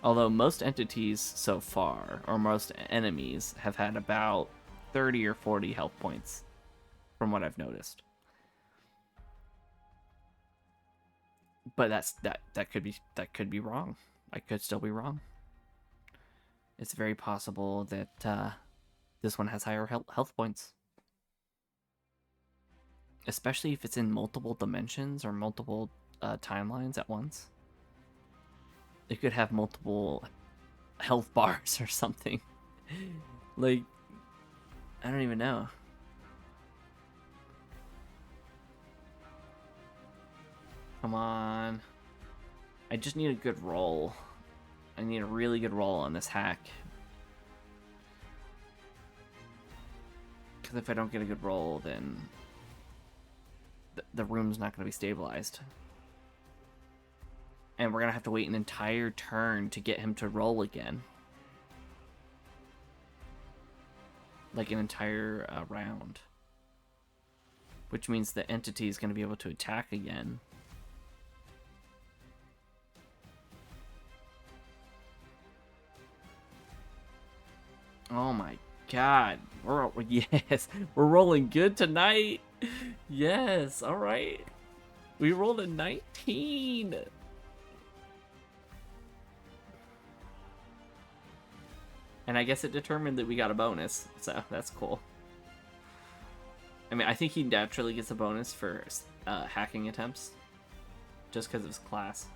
Although most entities so far, or most enemies, have had about 30 or 40 health points, from what I've noticed. But that could be wrong. I could still be wrong. It's very possible that this one has higher health points, especially if it's in multiple dimensions or multiple timelines at once. It could have multiple health bars or something. Like, I don't even know. Come on. I just need a good roll. I need a really good roll on this hack. Because if I don't get a good roll, then the room's not going to be stabilized. And we're going to have to wait an entire turn to get him to roll again. Like an entire round. Which means the entity is going to be able to attack again. Oh my god. Yes, we're rolling good tonight. Yes, all right. We rolled a 19. And I guess it determined that we got a bonus, so that's cool. I mean, I think he naturally gets a bonus for hacking attempts, just because of his class.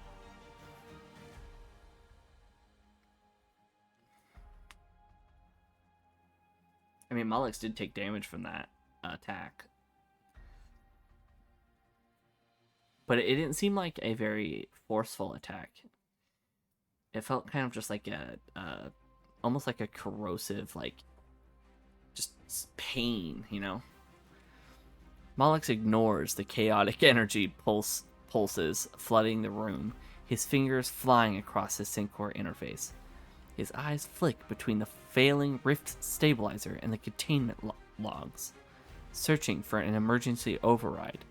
I mean, Malix did take damage from that attack. But it didn't seem like a very forceful attack. It felt kind of just like almost like a corrosive, like, just pain, you know? Malix ignores the chaotic energy pulses flooding the room, his fingers flying across his Syncor interface. His eyes flick between the failing rift stabilizer and the containment logs, searching for an emergency override.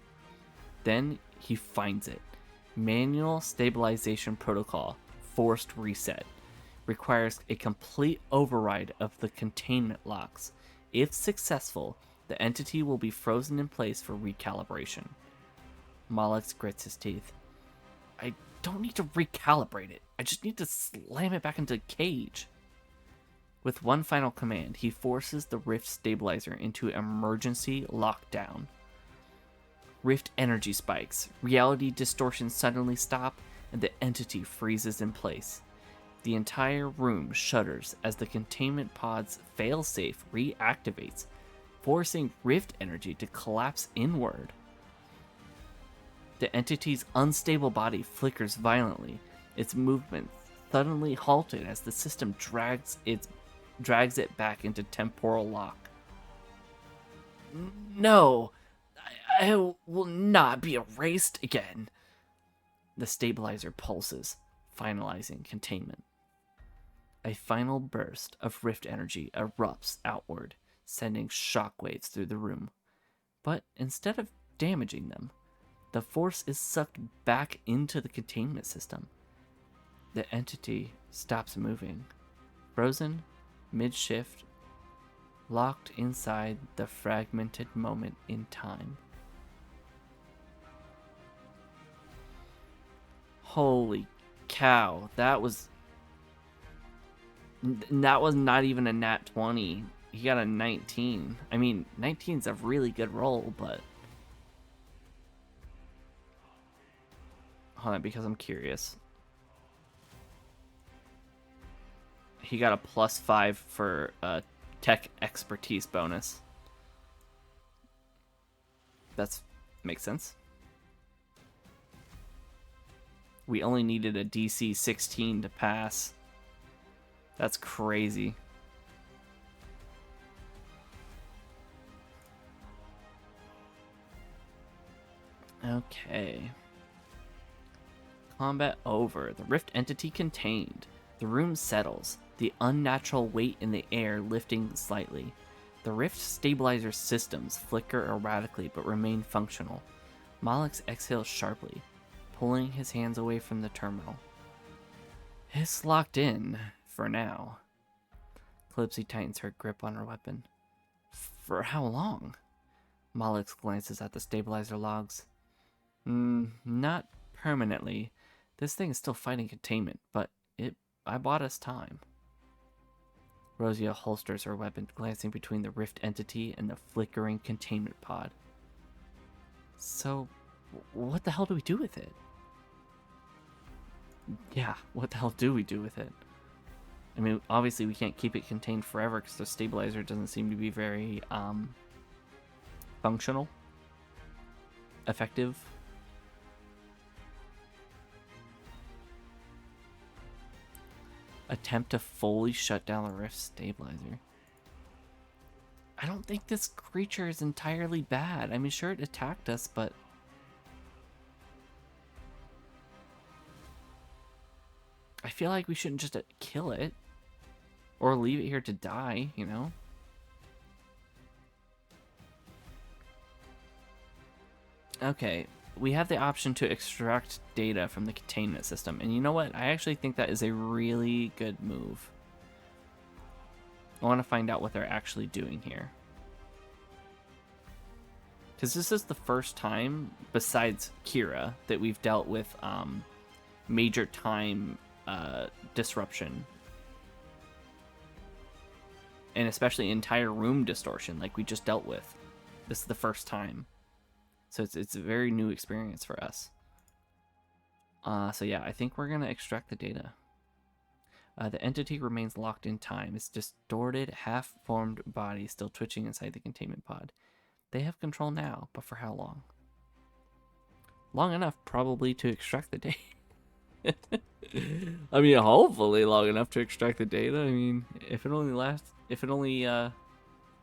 Then he finds it. Manual stabilization protocol, forced reset. Requires a complete override of the containment locks. If successful, the entity will be frozen in place for recalibration. Malix grits his teeth. I don't need to recalibrate it. I just need to slam it back into the cage. With one final command, he forces the Rift stabilizer into emergency lockdown. Rift energy spikes, reality distortions suddenly stop, and the entity freezes in place. The entire room shudders as the containment pod's failsafe reactivates, forcing Rift energy to collapse inward. The entity's unstable body flickers violently, its movement suddenly halted as the system drags it back into temporal lock. No, I will not be erased again. The stabilizer pulses, finalizing containment. A final burst of rift energy erupts outward, sending shockwaves through the room. But instead of damaging them, The force is sucked back into the containment system. The entity stops moving, frozen, mid-shift, locked inside the fragmented moment in time. Holy cow, that was not even a nat 20. He got a 19. I mean, 19's a really good roll, but hold on, because I'm curious. He got a +5 for a tech expertise bonus. That's makes sense. We only needed a DC 16 to pass. That's crazy. Okay. Combat over. The rift entity contained. The room settles, the unnatural weight in the air lifting slightly. The rift stabilizer systems flicker erratically but remain functional. Malix exhales sharply, pulling his hands away from the terminal. It's locked in, for now. Calypsy tightens her grip on her weapon. For how long? Malix glances at the stabilizer logs. Not permanently. This thing is still fighting containment, but I bought us time. Rosia holsters her weapon, glancing between the rift entity and the flickering containment pod. So, what the hell do we do with it? Yeah, what the hell do we do with it? I mean, obviously we can't keep it contained forever because the stabilizer doesn't seem to be very, functional. Effective. Attempt to fully shut down the rift stabilizer. I don't think this creature is entirely bad. I mean, sure, it attacked us, but I feel like we shouldn't just kill it or leave it here to die, you know? Okay, we have the option to extract data from the containment system, and you know what? I actually think that is a really good move. I want to find out what they're actually doing here. Because this is the first time, besides Kira, that we've dealt with major time disruption. And especially entire room distortion like we just dealt with. This is the first time. So it's a very new experience for us. So yeah, I think we're going to extract the data. The entity remains locked in time. Its distorted, half-formed body still twitching inside the containment pod. They have control now, but for how long? Long enough, probably, to extract the data. I mean, hopefully long enough to extract the data. I mean, if it only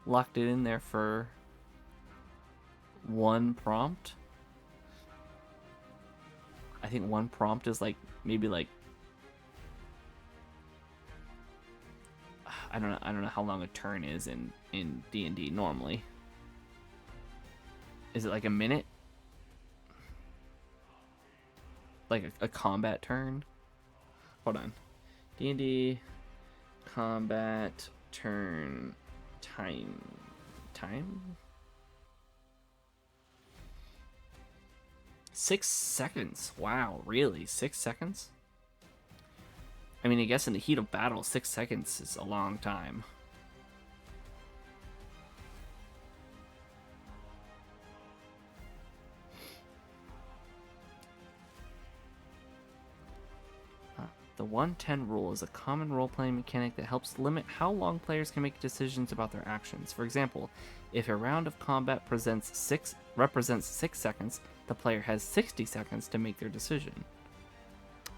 locked it in there for one prompt, I think one prompt is like maybe like I don't know how long a turn is in D&D normally. Is it like a minute? Like a combat turn? Hold on. D&D combat turn time. 6 seconds. Wow, really? 6 seconds? I mean, I guess in the heat of battle, 6 seconds is a long time. The 110 rule is a common role-playing mechanic that helps limit how long players can make decisions about their actions. For example, if a round of combat represents 6 seconds, the player has 60 seconds to make their decision.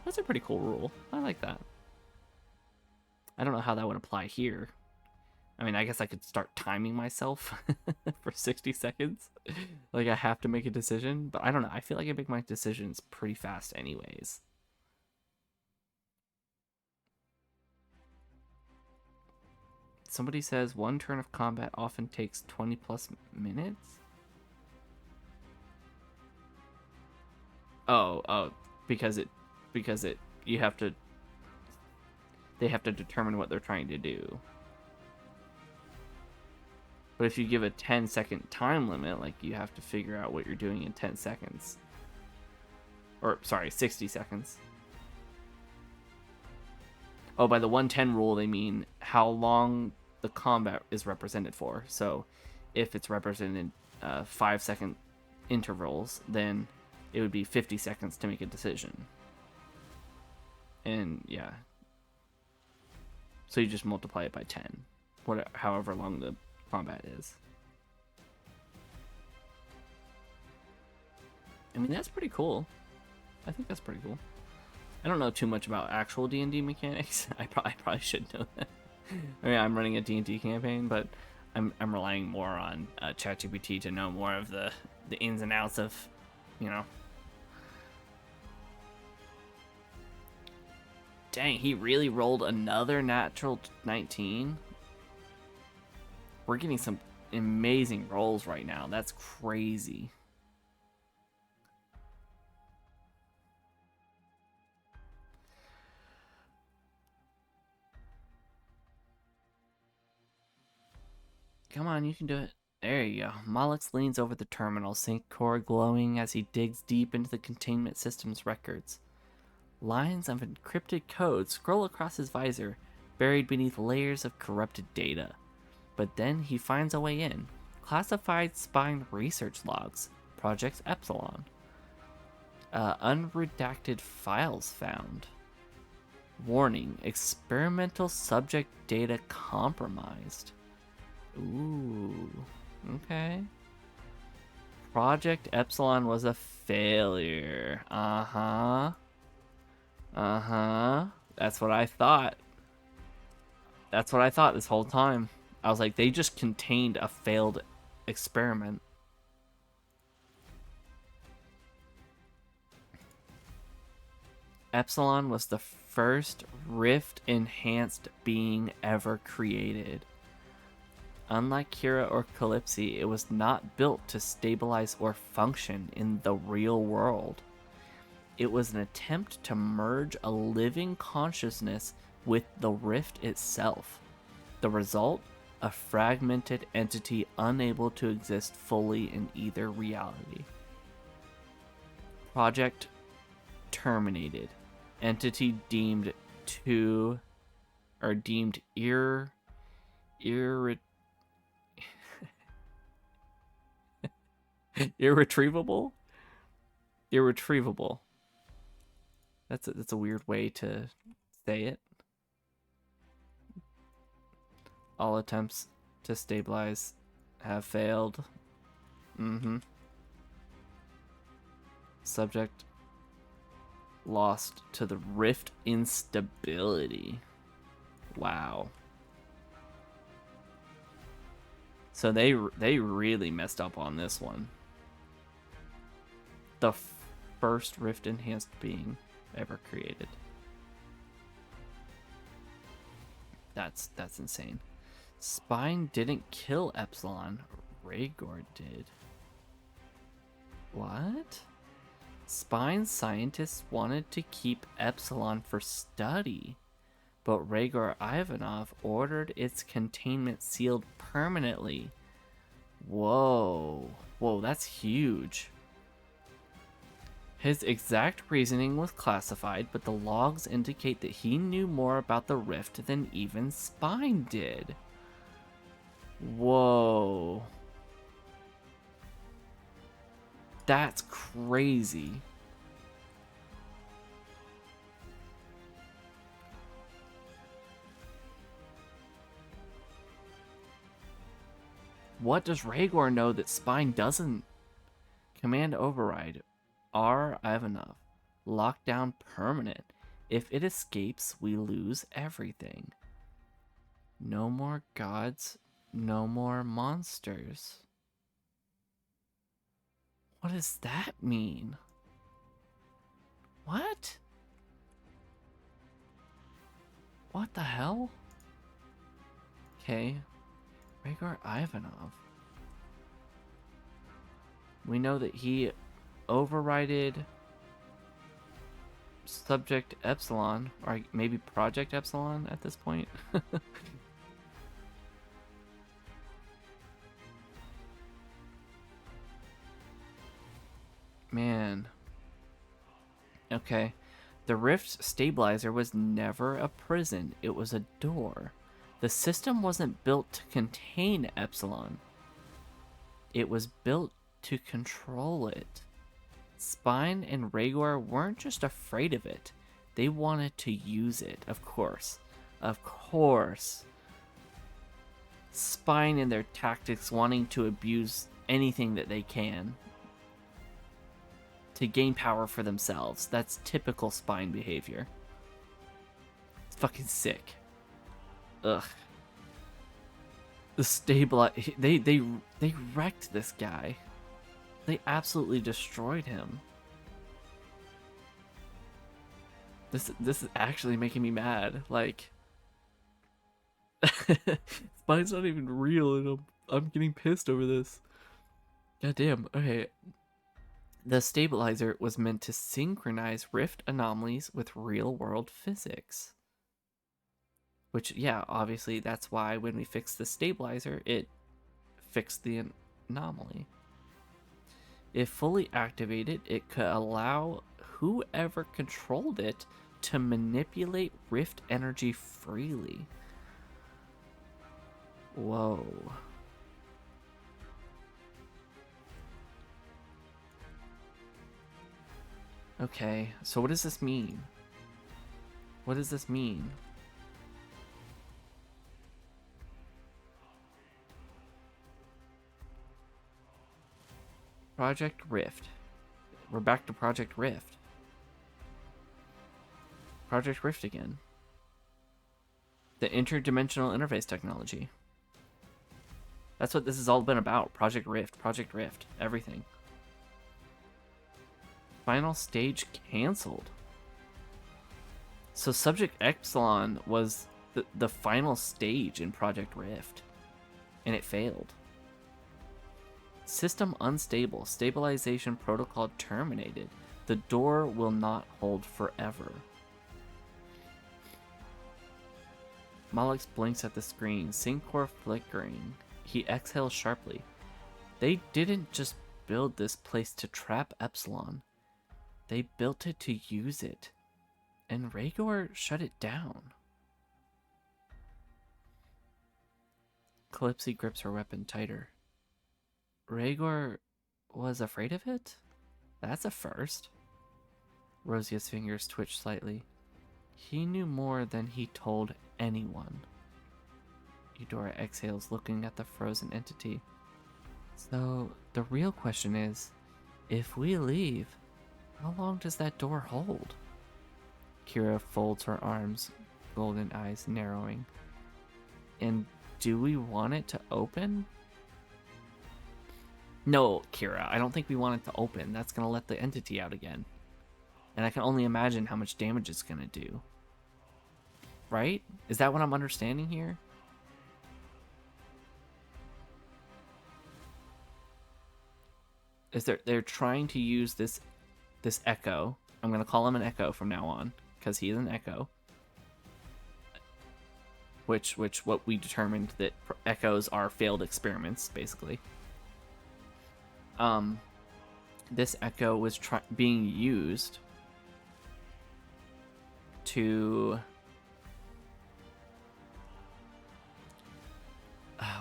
That's a pretty cool rule. I like that. I don't know how that would apply here. I mean, I guess I could start timing myself for 60 seconds. Like, I have to make a decision, but I don't know. I feel like I make my decisions pretty fast anyways. Somebody says one turn of combat often takes 20 plus minutes. Oh, because it you have to they have to determine what they're trying to do. But if you give a 10-second time limit, like you have to figure out what you're doing in 10 seconds. Or sorry, 60 seconds. Oh, by the 110 rule, they mean how long the combat is represented for. So if it's represented 5-second intervals, then it would be 50 seconds to make a decision. And yeah. So you just multiply it by 10, however long the combat is. I mean, that's pretty cool. I think that's pretty cool. I don't know too much about actual D&D mechanics. I probably should know that. I mean, I'm running a D&D campaign, but I'm relying more on ChatGPT to know more of the ins and outs of, you know. Dang, he really rolled another natural 19. We're getting some amazing rolls right now. That's crazy. Come on, you can do it. There you go. Mollix leans over the terminal, sync core glowing as he digs deep into the containment system's records. Lines of encrypted code scroll across his visor, buried beneath layers of corrupted data. But then he finds a way in. Classified spine research logs. Project Epsilon. Unredacted files found. Warning, experimental subject data compromised. Ooh, okay. Project Epsilon was a failure. Uh-huh. That's what I thought. That's what I thought this whole time. I was like, they just contained a failed experiment. Epsilon was the first Rift-enhanced being ever created. Unlike Kira or Calypsi, it was not built to stabilize or function in the real world. It was an attempt to merge a living consciousness with the Rift itself. The result? A fragmented entity unable to exist fully in either reality. Project terminated. Entity deemed irretrievable. Irretrievable. That's a weird way to say it. All attempts to stabilize have failed. Subject lost to the rift instability. Wow. So they really messed up on this one. The first rift enhanced being ever created. That's insane. Spine didn't kill Epsilon. Rhaegor did. What? Spine scientists wanted to keep Epsilon for study, but Rhaegor Ivanov ordered its containment sealed permanently. Whoa, that's huge. His exact reasoning was classified, but the logs indicate that he knew more about the rift than even Spine did. Whoa. That's crazy. What does Rhaegor know that Spine doesn't? Command override. R. Ivanov. Lockdown permanent. If it escapes, we lose everything. No more gods, no more monsters. What does that mean? What? What the hell? Okay. Rhaegor Ivanov. We know that he overrided Subject Epsilon, or maybe Project Epsilon at this point. Man. Okay. The Rift's stabilizer was never a prison, it was a door. The system wasn't built to contain Epsilon, it was built to control it. Spine and Rhaegar weren't just afraid of it, they wanted to use it, of course. Of course. Spine and their tactics wanting to abuse anything that they can to gain power for themselves. That's typical Spine behavior. It's fucking sick. Ugh. The they wrecked this guy. They absolutely destroyed him. This is actually making me mad. Like, Spine's not even real, and I'm getting pissed over this. God damn. Okay. The stabilizer was meant to synchronize rift anomalies with real-world physics. Which, yeah, obviously that's why when we fixed the stabilizer, it fixed the anomaly. If fully activated, it could allow whoever controlled it to manipulate rift energy freely. Whoa. Okay, so what does this mean? What does this mean? Project Rift. We're back to Project Rift. Project Rift again. The interdimensional interface technology. That's what this has all been about. Project Rift, everything. Final stage canceled. So Subject Epsilon was the final stage in Project Rift, and it failed. System unstable. Stabilization protocol terminated. The door will not hold forever. Malix blinks at the screen, Syncor flickering. He exhales sharply. They didn't just build this place to trap Epsilon. They built it to use it. And Rhaegar shut it down. Calypsy grips her weapon tighter. Rhaegar was afraid of it? That's a first. Rosia's fingers twitched slightly. He knew more than he told anyone. Eudora exhales, looking at the frozen entity. So, the real question is, if we leave, how long does that door hold? Kira folds her arms, golden eyes narrowing. And do we want it to open? No, Kira, I don't think we want it to open. That's going to let the entity out again. And I can only imagine how much damage it's going to do. Right? Is that what I'm understanding here? Is they're trying to use this echo. I'm going to call him an echo from now on, because he is an echo. Which what we determined that echoes are failed experiments, basically. This echo was being used to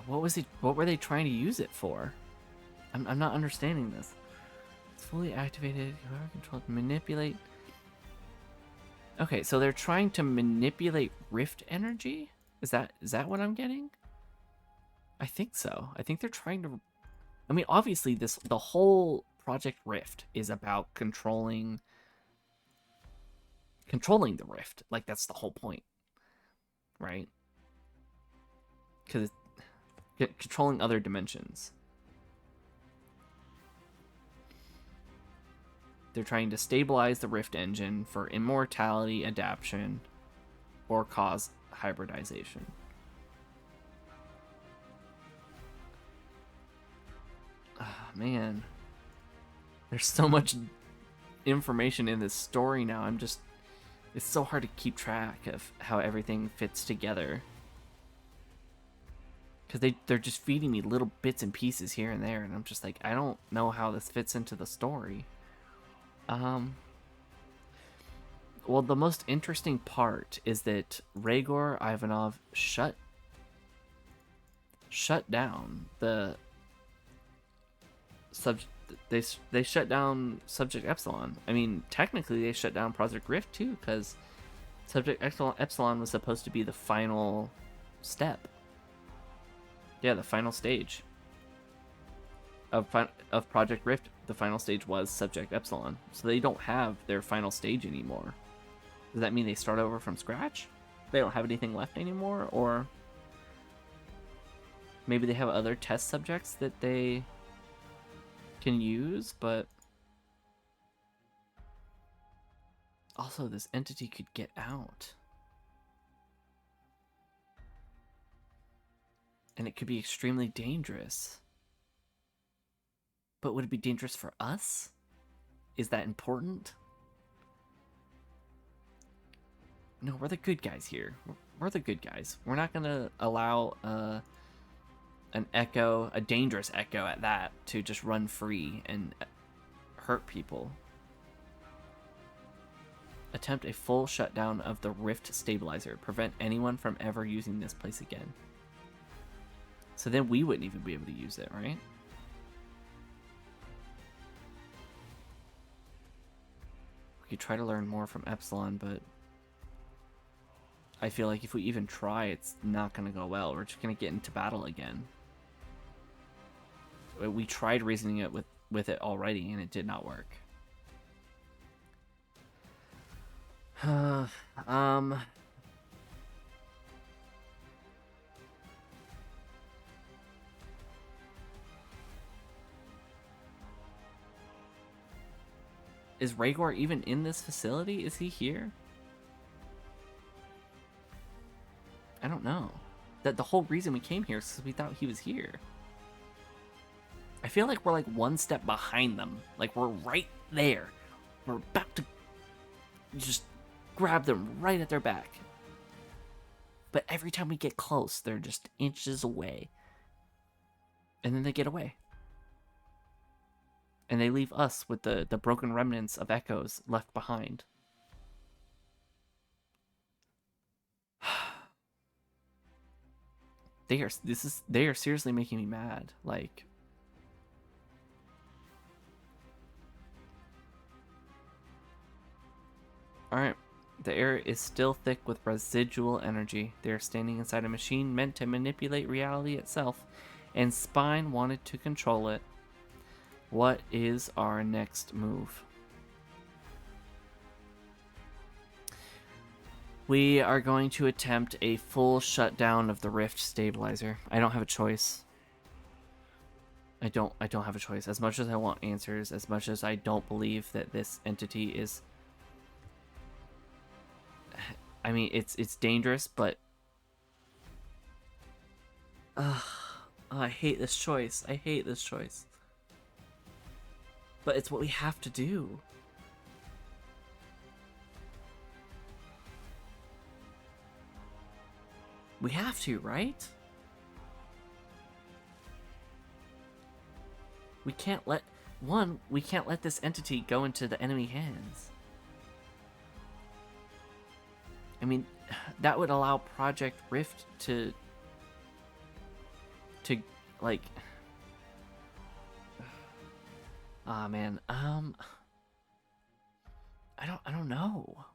what were they trying to use it for? I'm not understanding this. It's fully activated. Whoever controlled manipulate. Okay, so they're trying to manipulate rift energy? Is that what I'm getting? I think so. I think they're trying to. I mean, obviously, the whole Project Rift is about controlling the rift. Like, that's the whole point, right? Because controlling other dimensions. They're trying to stabilize the rift engine for immortality, adaptation, or cause hybridization. Ah, man. There's so much information in this story now. I'm just It's so hard to keep track of how everything fits together. Because they're just feeding me little bits and pieces here and there, and I'm just like, I don't know how this fits into the story. Well, the most interesting part is that Rhaegar Ivanov shut down the they shut down Subject Epsilon. I mean, technically they shut down Project Rift too, because Subject Epsilon was supposed to be the final step. Yeah, the final stage of Project Rift. The final stage was Subject Epsilon, so they don't have their final stage anymore. Does that mean they start over from scratch? They don't have anything left anymore, or maybe they have other test subjects that they can use, but also this entity could get out. And it could be extremely dangerous. But would it be dangerous for us? Is that important? No, we're the good guys here. We're the good guys. We're not gonna allow an echo, a dangerous echo at that, to just run free and hurt people. Attempt a full shutdown of the Rift stabilizer. Prevent anyone from ever using this place again. So then we wouldn't even be able to use it, right? We could try to learn more from Epsilon, but I feel like if we even try, it's not going to go well. We're just going to get into battle again. We tried reasoning it with it already, and it did not work. Is Rhaegar even in this facility? Is he here? I don't know. That the whole reason we came here is because we thought he was here. I feel like we're like one step behind them. Like we're right there. We're about to just grab them right at their back. But every time we get close, they're just inches away. And then they get away. And they leave us with the broken remnants of echoes left behind. They are seriously making me mad. Like, alright. The air is still thick with residual energy. They are standing inside a machine meant to manipulate reality itself, and Spine wanted to control it. What is our next move? We are going to attempt a full shutdown of the Rift stabilizer. I don't have a choice. I don't have a choice. As much as I want answers, as much as I don't believe that this entity is, I mean, it's dangerous, but I hate this choice. I hate this choice. But it's what we have to do. We have to, right? We can't let this entity go into the enemy hands. I mean, that would allow Project Rift to like, man, I don't know.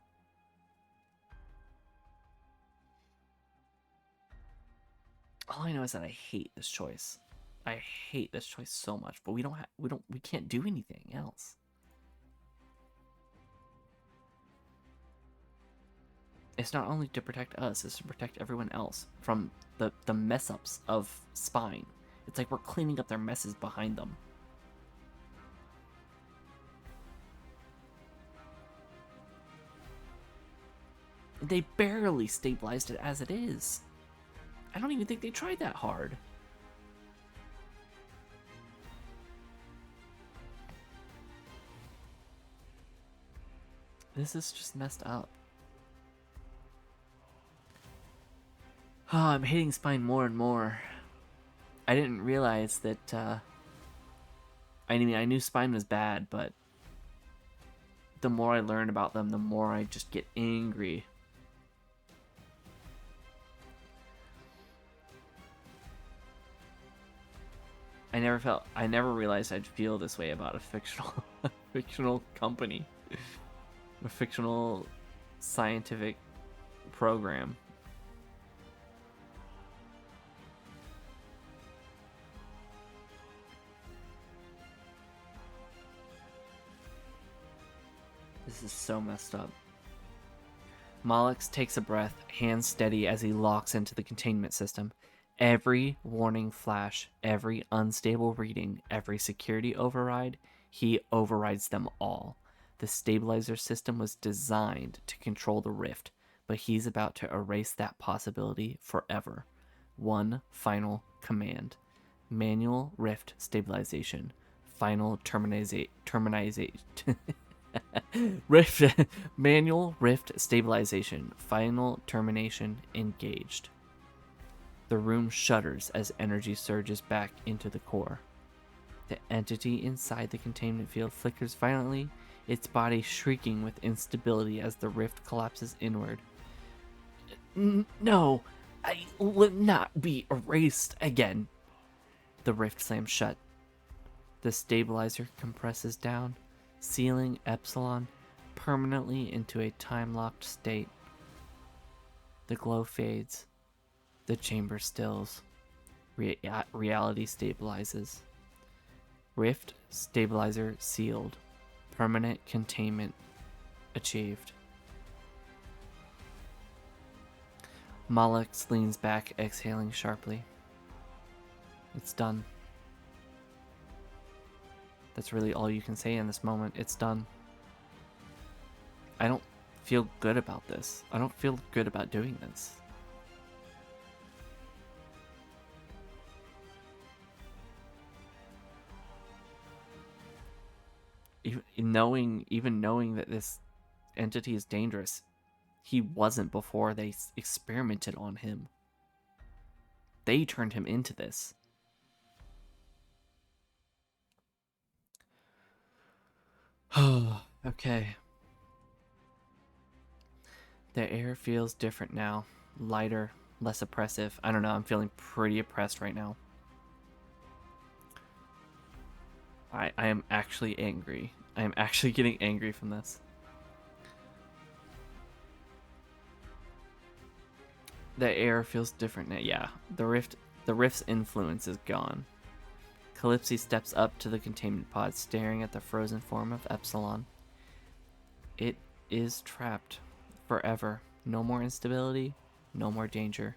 All I know is that I hate this choice. I hate this choice so much, but we can't do anything else. It's not only to protect us, it's to protect everyone else from the mess ups of Spine. It's like we're cleaning up their messes behind them. They barely stabilized it as it is. I don't even think they tried that hard. This is just messed up. Oh, I'm hating spine more and more. I didn't realize that, I mean, I knew spine was bad, but the more I learn about them, the more I just get angry. I never realized I'd feel this way about a fictional, fictional company, a fictional scientific program. This is so messed up. Mollix takes a breath, hands steady as he locks into the containment system. Every warning flash, every unstable reading, every security override, he overrides them all. The stabilizer system was designed to control the rift, but he's about to erase that possibility forever. One final command. Manual rift stabilization. Final terminization. Rift manual rift stabilization. Final termination engaged. The room shudders as energy surges back into the core. The entity inside the containment field flickers violently, its body shrieking with instability as the rift collapses inward. No, I will not be erased again. The rift slams shut. The stabilizer compresses down, sealing Epsilon permanently into a time-locked state. The glow fades. The chamber stills. Reality stabilizes. Rift stabilizer sealed. Permanent containment achieved. Mollix leans back, exhaling sharply. It's done. That's really all you can say in this moment. It's done. I don't feel good about this. I don't feel good about doing this. Even knowing that this entity is dangerous, he wasn't before they experimented on him. They turned him into this. Okay. The air feels different now. Lighter, less oppressive. I don't know, I'm feeling pretty oppressed right now. I am actually angry. I am actually getting angry from this. The air feels different now. Yeah, the rift's influence is gone. Calypsy steps up to the containment pod, staring at the frozen form of Epsilon. It is trapped forever. No more instability, no more danger.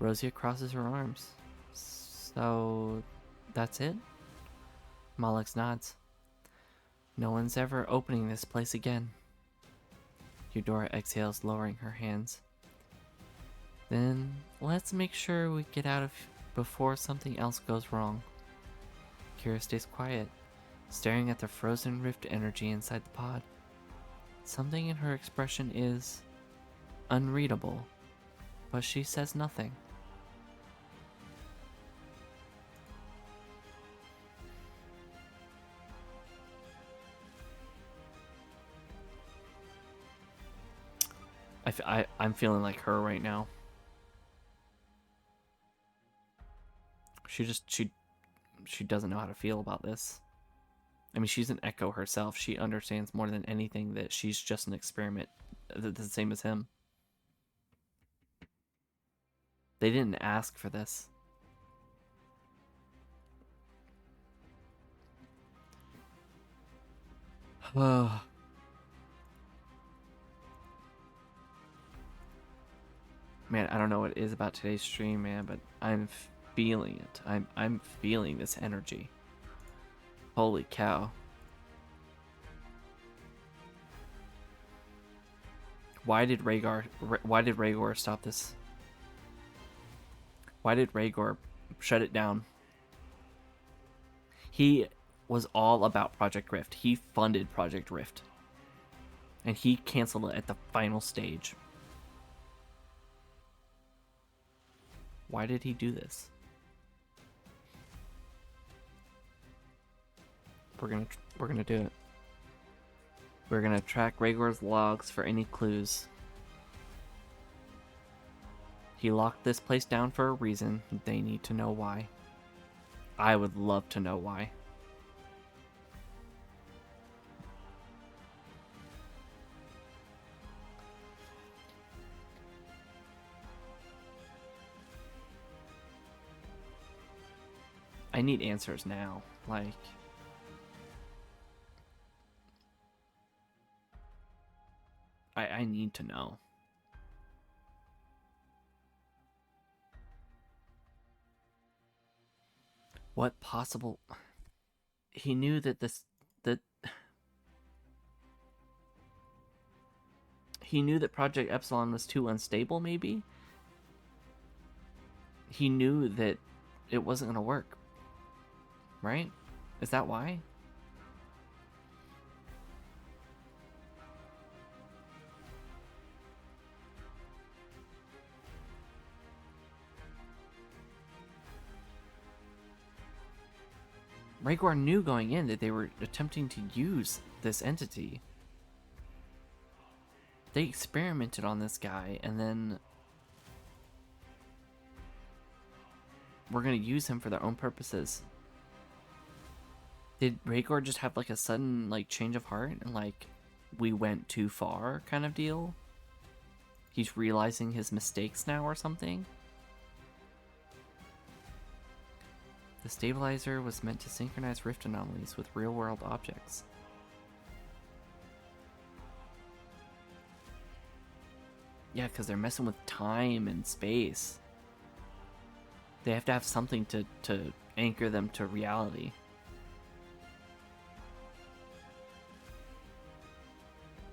Rosia crosses her arms. So, that's it? Mollix nods. No one's ever opening this place again. Eudora exhales, lowering her hands. Then let's make sure we get out of before something else goes wrong. Kira stays quiet, staring at the frozen rift energy inside the pod. Something in her expression is unreadable, but she says nothing. I'm feeling like her right now. She doesn't know how to feel about this. I mean, she's an echo herself. She understands more than anything that she's just an experiment, the same as him. They didn't ask for this. Oh. Man, I don't know what it is about today's stream, man, but I'm feeling it. I'm feeling this energy. Holy cow. Why did Rhaegar stop this? Why did Rhaegar shut it down? He was all about Project Rift. He funded Project Rift. And he canceled it at the final stage. Why did he do this? We're gonna do it. We're gonna track Rhaegor's logs for any clues. He locked this place down for a reason. They need to know why. I would love to know why. I need answers now. Like, I need to know. What possible... He knew that he knew that Project Epsilon was too unstable, maybe? He knew that it wasn't gonna work. Right? Is that why? Rhaegar knew going in that they were attempting to use this entity. They experimented on this guy, and then we're gonna use him for their own purposes. Did Rhaegar just have like a sudden like change of heart and like we went too far kind of deal? He's realizing his mistakes now or something? The stabilizer was meant to synchronize rift anomalies with real-world objects. Yeah, because they're messing with time and space. They have to have something to anchor them to reality.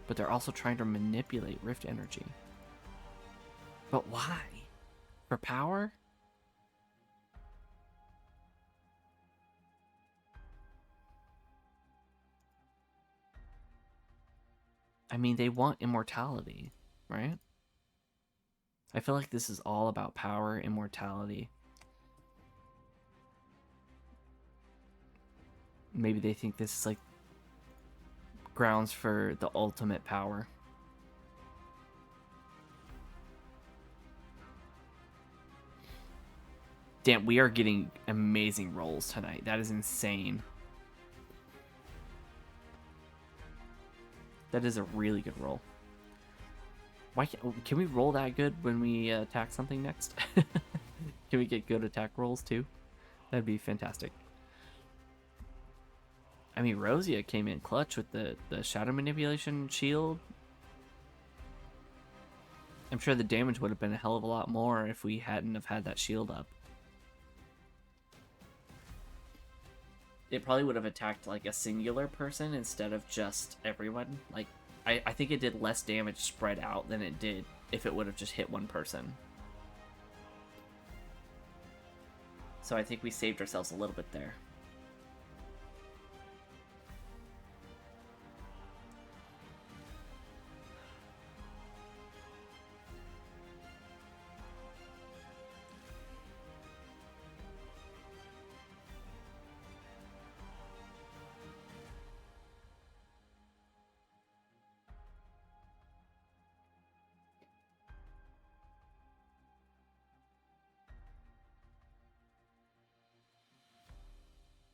But they're also trying to manipulate rift energy. But why? For power? I mean, they want immortality, right? I feel like this is all about power, immortality. Maybe they think this is like grounds for the ultimate power. Damn, we are getting amazing rolls tonight. That is insane. That is a really good roll. Why can we roll that good when we attack something next? Can we get good attack rolls too? That'd be fantastic. I mean, Rosia came in clutch with the shadow manipulation shield. I'm sure the damage would have been a hell of a lot more if we hadn't have had that shield up. It probably would have attacked like a singular person instead of just everyone. Like, I think it did less damage spread out than it did if it would have just hit one person. So I think we saved ourselves a little bit there.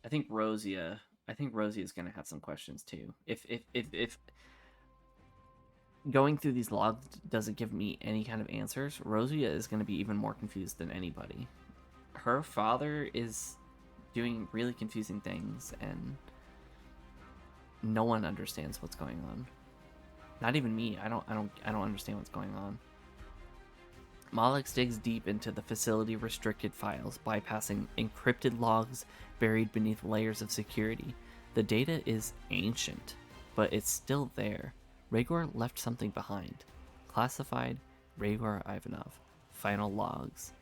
I think Rosia is gonna have some questions too. If going through these logs doesn't give me any kind of answers, Rosia is gonna be even more confused than anybody. Her father is doing really confusing things, and no one understands what's going on. Not even me. I don't understand what's going on. Malix digs deep into the facility restricted files, bypassing encrypted logs buried beneath layers of security. The data is ancient, but it's still there. Rhaegar left something behind. Classified Rhaegar Ivanov. Final logs.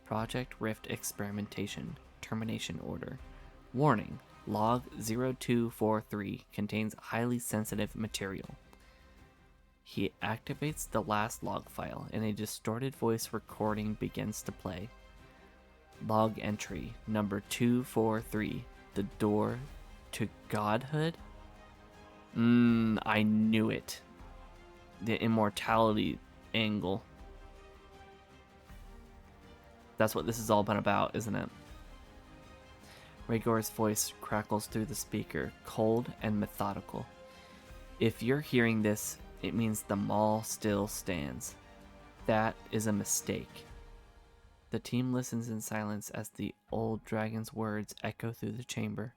Project Rift experimentation. Termination order. Warning. Log 0243 contains highly sensitive material. He activates the last log file, and a distorted voice recording begins to play. Log entry number 243. The door to godhood? I knew it. The immortality angle. That's what this has all been about, isn't it? Rhaegor's voice crackles through the speaker, cold and methodical. If you're hearing this, it means the mall still stands. That is a mistake. The team listens in silence as the old dragon's words echo through the chamber.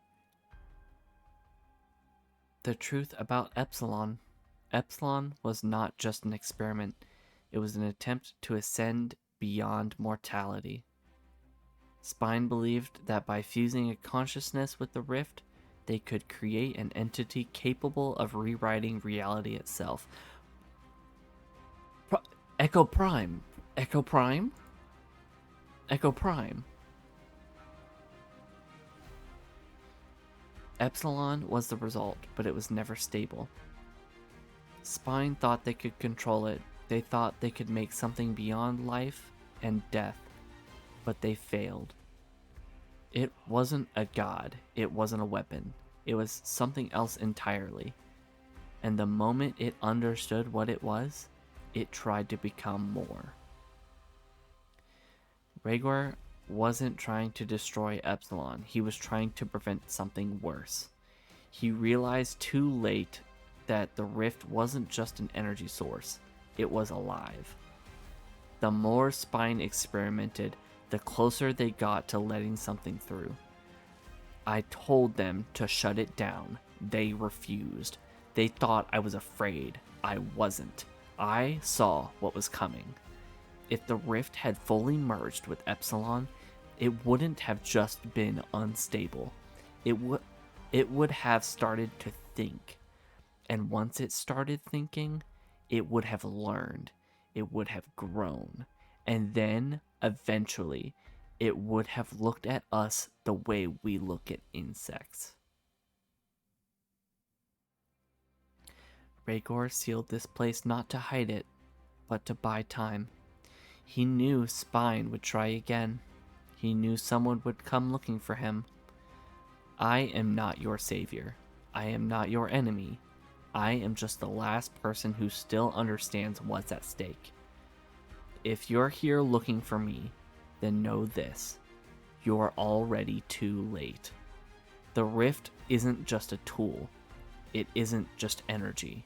The truth about Epsilon. Epsilon was not just an experiment. It was an attempt to ascend beyond mortality. Spine believed that by fusing a consciousness with the rift, they could create an entity capable of rewriting reality itself. Echo Prime. Echo Prime? Echo Prime. Epsilon was the result, but it was never stable. Spine thought they could control it. They thought they could make something beyond life and death, but they failed. It wasn't a god. It wasn't a weapon. It was something else entirely. And the moment it understood what it was, it tried to become more. Rhaegor wasn't trying to destroy Epsilon. He was trying to prevent something worse. He realized too late that the rift wasn't just an energy source. It was alive. The more Spine experimented, the closer they got to letting something through. I told them to shut it down. They refused. They thought I was afraid. I wasn't. I saw what was coming. If the rift had fully merged with Epsilon, it wouldn't have just been unstable. It would have started to think. And once it started thinking, it would have learned. It would have grown. And then, eventually, it would have looked at us the way we look at insects. Rhaegor sealed this place not to hide it, but to buy time. He knew Spine would try again. He knew someone would come looking for him. I am not your savior. I am not your enemy. I am just the last person who still understands what's at stake. If you're here looking for me, then know this. You're already too late. The rift isn't just a tool. It isn't just energy.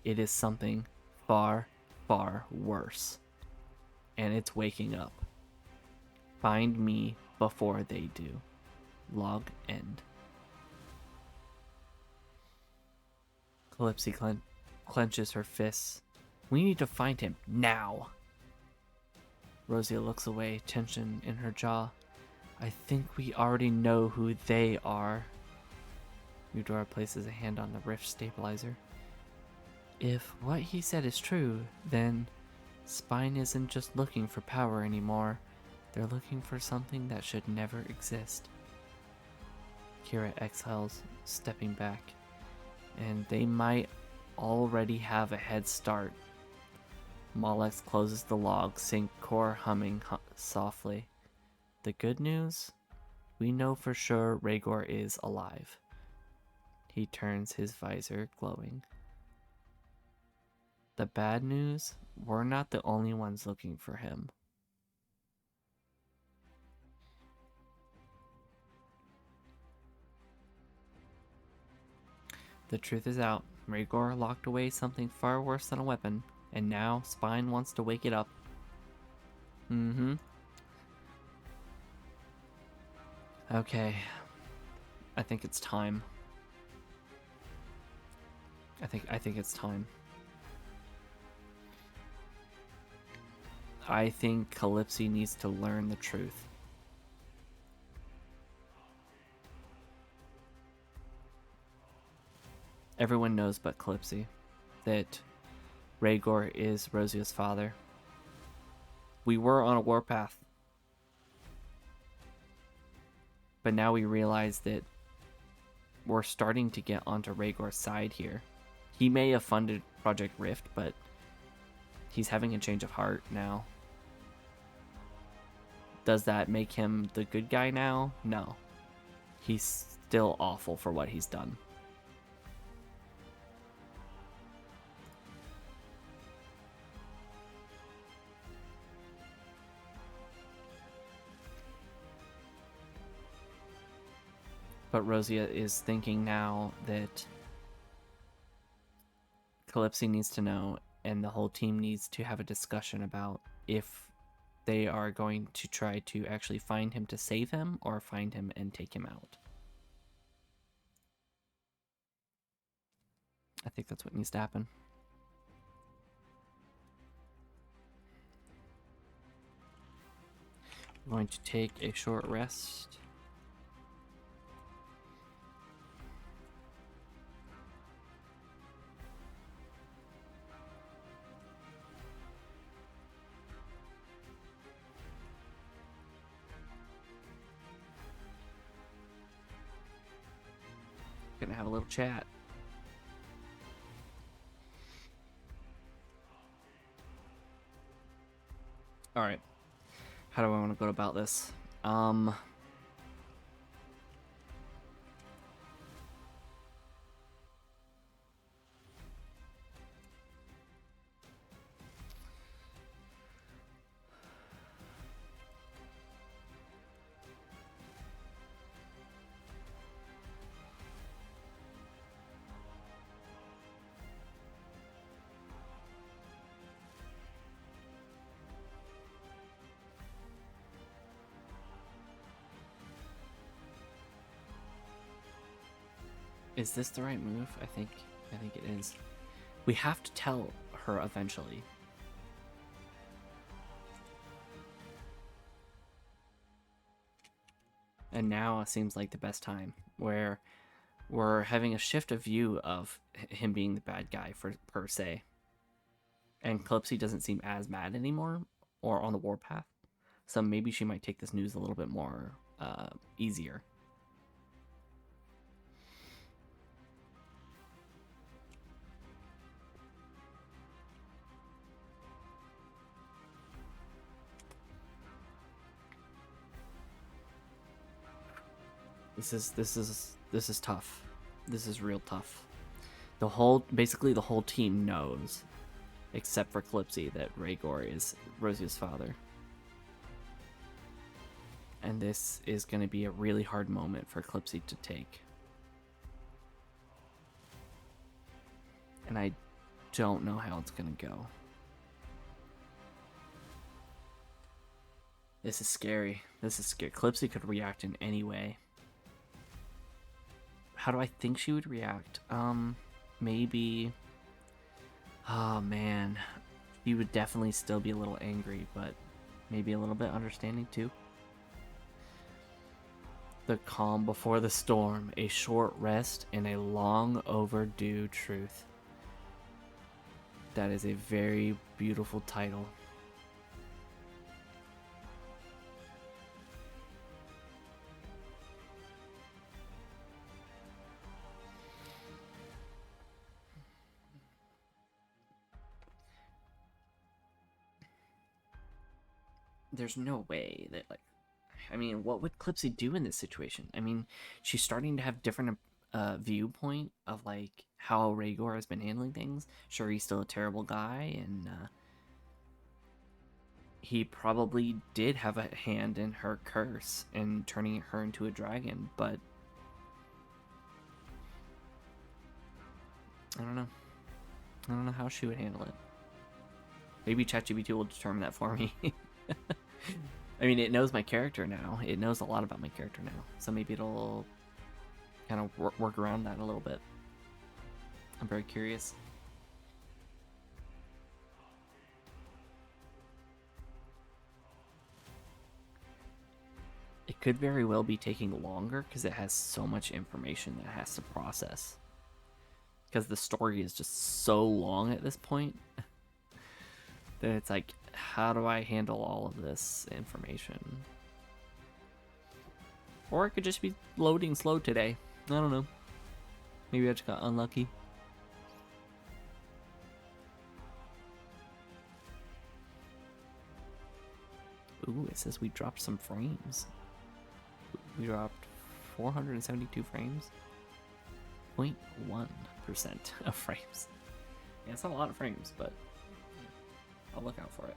It is something far, far worse. And it's waking up. Find me before they do. Log end. Calypso clenches her fists. We need to find him now. Rosia looks away, tension in her jaw. I think we already know who they are. Eudora places a hand on the rift stabilizer. If what he said is true, then Spine isn't just looking for power anymore. They're looking for something that should never exist. Kira exhales, stepping back. And they might already have a head start. Molex closes the log, sync core humming softly. The good news? We know for sure Rhaegor is alive. He turns his visor, glowing. The bad news? We're not the only ones looking for him. The truth is out. Rhaegor locked away something far worse than a weapon, and now Spine wants to wake it up. Okay. I think it's time. I think it's time. I think Calypso needs to learn the truth. Everyone knows but Calypso that Rhaegor is Rosia's father. We were on a warpath. But now we realize that we're starting to get onto Rhaegor's side here. He may have funded Project Rift, but he's having a change of heart now. Does that make him the good guy now? No. He's still awful for what he's done. But Rosia is thinking now that Calypso needs to know, and the whole team needs to have a discussion about if they are going to try to actually find him to save him or find him and take him out. I think that's what needs to happen. I'm going to take a short rest. Gonna have a little chat. All right. How do I want to go about this? Is this the right move? I think it is. We have to tell her eventually. And now it seems like the best time, where we're having a shift of view of him being the bad guy per se. And Calypso doesn't seem as mad anymore or on the warpath. So maybe she might take this news a little bit more easier. This is tough. This is real tough. Basically the whole team knows, except for Calypso, that Rhaegor is Rosia's father. And this is going to be a really hard moment for Calypso to take. And I don't know how it's going to go. This is scary. This is scary. Calypso could react in any way. How do I think she would react? Maybe... Oh, man. She would definitely still be a little angry, but maybe a little bit understanding, too. The calm before the storm, a short rest, and a long overdue truth. That is a very beautiful title. There's no way that, like, I mean, what would Calypso do in this situation? I mean, she's starting to have different viewpoint of, like, how Rhaegor has been handling things. Sure, he's still a terrible guy, and he probably did have a hand in her curse and turning her into a dragon, but I don't know. I don't know how she would handle it. Maybe ChatGPT will determine that for me. I mean, it knows my character now. It knows a lot about my character now. So maybe it'll kind of work around that a little bit. I'm very curious. It could very well be taking longer because it has so much information that it has to process. Because the story is just so long at this point that it's like, how do I handle all of this information? Or it could just be loading slow today. I don't know. Maybe I just got unlucky. Ooh, it says we dropped some frames. We dropped 472 frames. 0.1% of frames. Yeah, it's not a lot of frames, but I'll look out for it.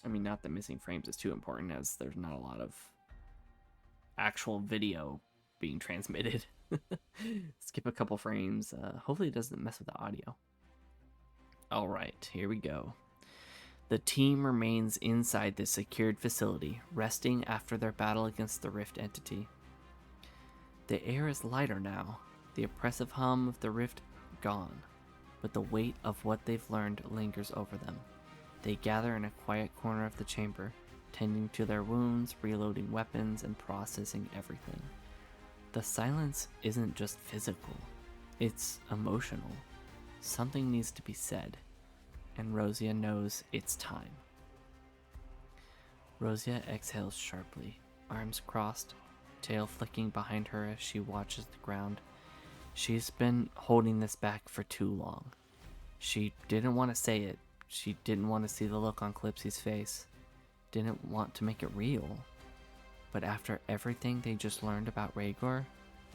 I mean, not that missing frames is too important, as there's not a lot of actual video being transmitted. Skip a couple frames. Hopefully it doesn't mess with the audio. All right, here we go. The team remains inside the secured facility, resting after their battle against the Rift entity. The air is lighter now, the oppressive hum of the Rift gone, but the weight of what they've learned lingers over them. They gather in a quiet corner of the chamber, tending to their wounds, reloading weapons, and processing everything. The silence isn't just physical, it's emotional. Something needs to be said, and Rosia knows it's time. Rosia exhales sharply, arms crossed, tail flicking behind her as she watches the ground. She's been holding this back for too long. She didn't want to say it. She didn't want to see the look on Calypsy's face. Didn't want to make it real. But after everything they just learned about Rhaegar,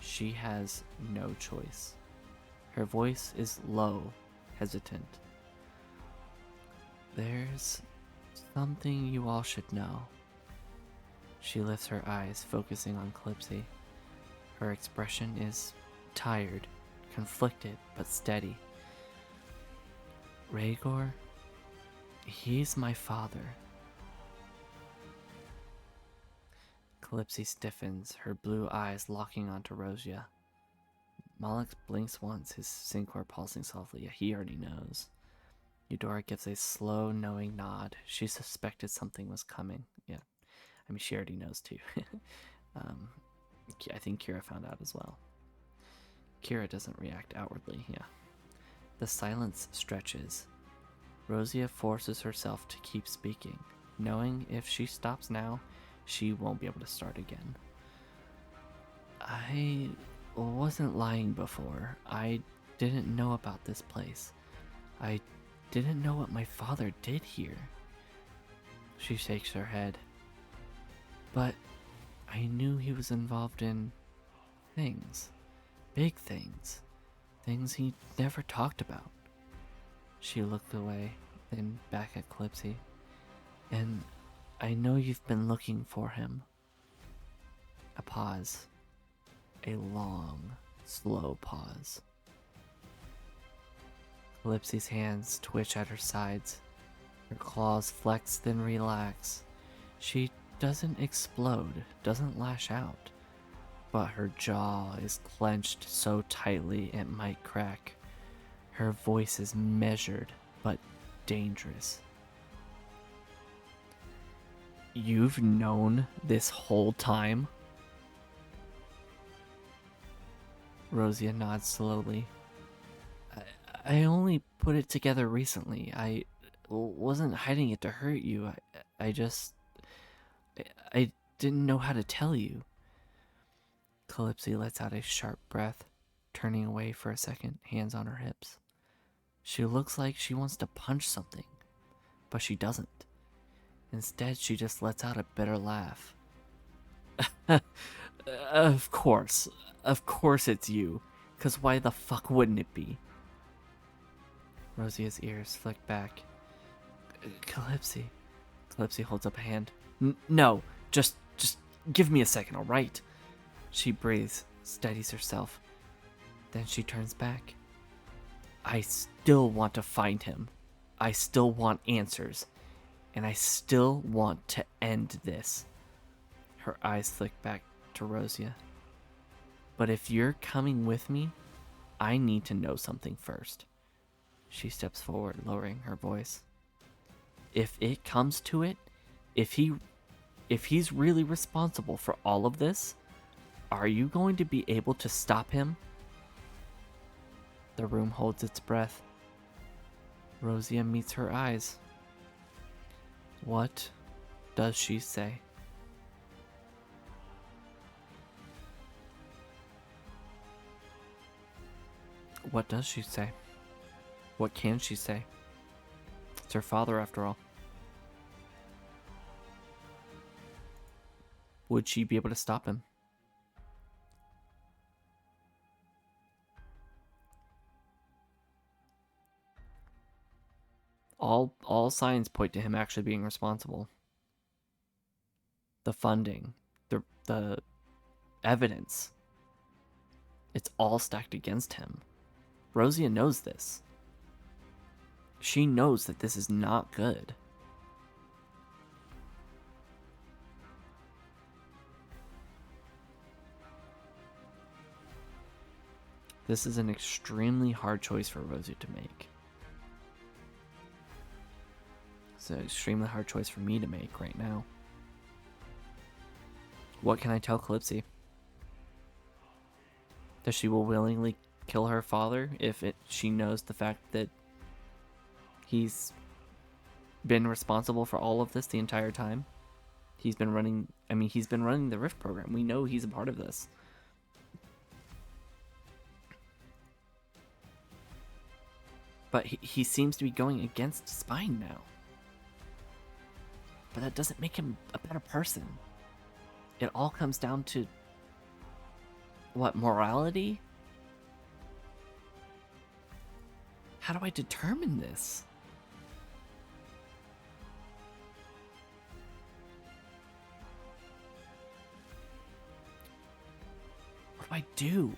she has no choice. Her voice is low, hesitant. There's something you all should know. She lifts her eyes, focusing on Calypsy. Her expression is tired, conflicted, but steady. Rhaegar, he's my father. Calypsy stiffens, her blue eyes locking onto Rosia. Malix blinks once, his syncor pulsing softly. He already knows. Eudora gives a slow, knowing nod. She suspected something was coming. Yeah, I mean, she already knows too. I think Kira found out as well. Kira doesn't react outwardly, yeah. The silence stretches. Rosia forces herself to keep speaking, knowing if she stops now, she won't be able to start again. I wasn't lying before. I didn't know about this place. I didn't know what my father did here. She shakes her head. But I knew he was involved in things. Big things. Things he never talked about. She looked away, then back at Calypsy. And I know you've been looking for him. A pause. A long, slow pause. Calypsy's hands twitch at her sides. Her claws flex, then relax. She doesn't explode, doesn't lash out, but her jaw is clenched so tightly it might crack. Her voice is measured, but dangerous. You've known this whole time? Rosia nods slowly. I only put it together recently. I wasn't hiding it to hurt you. I didn't know how to tell you. Calypsy lets out a sharp breath, turning away for a second, hands on her hips. She looks like she wants to punch something, but she doesn't. Instead, she just lets out a bitter laugh. Of course it's you, 'cause why the fuck wouldn't it be? Rosia's ears flick back. Calypsy. Calypsy holds up a hand. No, just give me a second, alright? She breathes, steadies herself. Then she turns back. I still want to find him. I still want answers. And I still want to end this. Her eyes flick back to Rosia. But if you're coming with me, I need to know something first. She steps forward, lowering her voice. If it comes to it, if he's really responsible for all of this, are you going to be able to stop him? The room holds its breath. Rosia meets her eyes. What does she say? What does she say? What can she say? It's her father, after all. Would she be able to stop him? All signs point to him actually being responsible. The funding, the evidence, it's all stacked against him. Rosia knows this. She knows that this is not good. This is an extremely hard choice for Rosia to make. It's an extremely hard choice for me to make right now. What can I tell Calypsy? That she will willingly kill her father if she knows the fact that he's been responsible for all of this the entire time. He's been running the Rift program. We know he's a part of this. But he seems to be going against Spine now. But that doesn't make him a better person. It all comes down to what, morality? How do I determine this? What do I do?